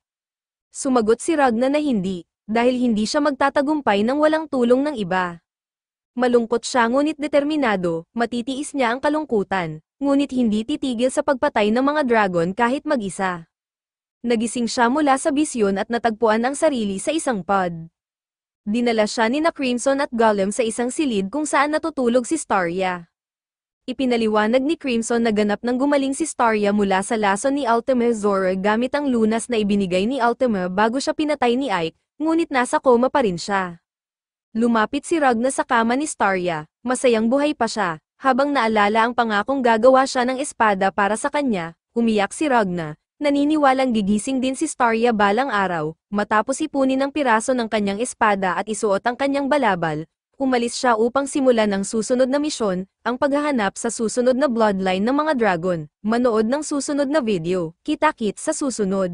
Sumagot si Ragna na hindi, dahil hindi siya magtatagumpay ng walang tulong ng iba. Malungkot siya ngunit determinado, matitiis niya ang kalungkutan, ngunit hindi titigil sa pagpatay ng mga dragon kahit mag-isa. Nagising siya mula sa bisyon at natagpuan ang sarili sa isang pod. Dinala siya ni na Crimson at Gollum sa isang silid kung saan natutulog si Starya. Ipinaliwanag ni Crimson na ganap nang gumaling si Starya mula sa lason ni Ultima Zora gamit ang lunas na ibinigay ni Ultima bago siya pinatay ni Ike, ngunit nasa koma pa rin siya. Lumapit si Ragna sa kama ni Starya, masayang buhay pa siya, habang naalala ang pangakong gagawa siya ng espada para sa kanya, umiyak si Ragna, naniniwalang gigising din si Starya balang araw, matapos ipunin ang piraso ng kanyang espada at isuot ang kanyang balabal. Umalis siya upang simulan ang susunod na misyon, ang paghahanap sa susunod na bloodline ng mga dragon. Manood ng susunod na video. Kita-kits sa susunod.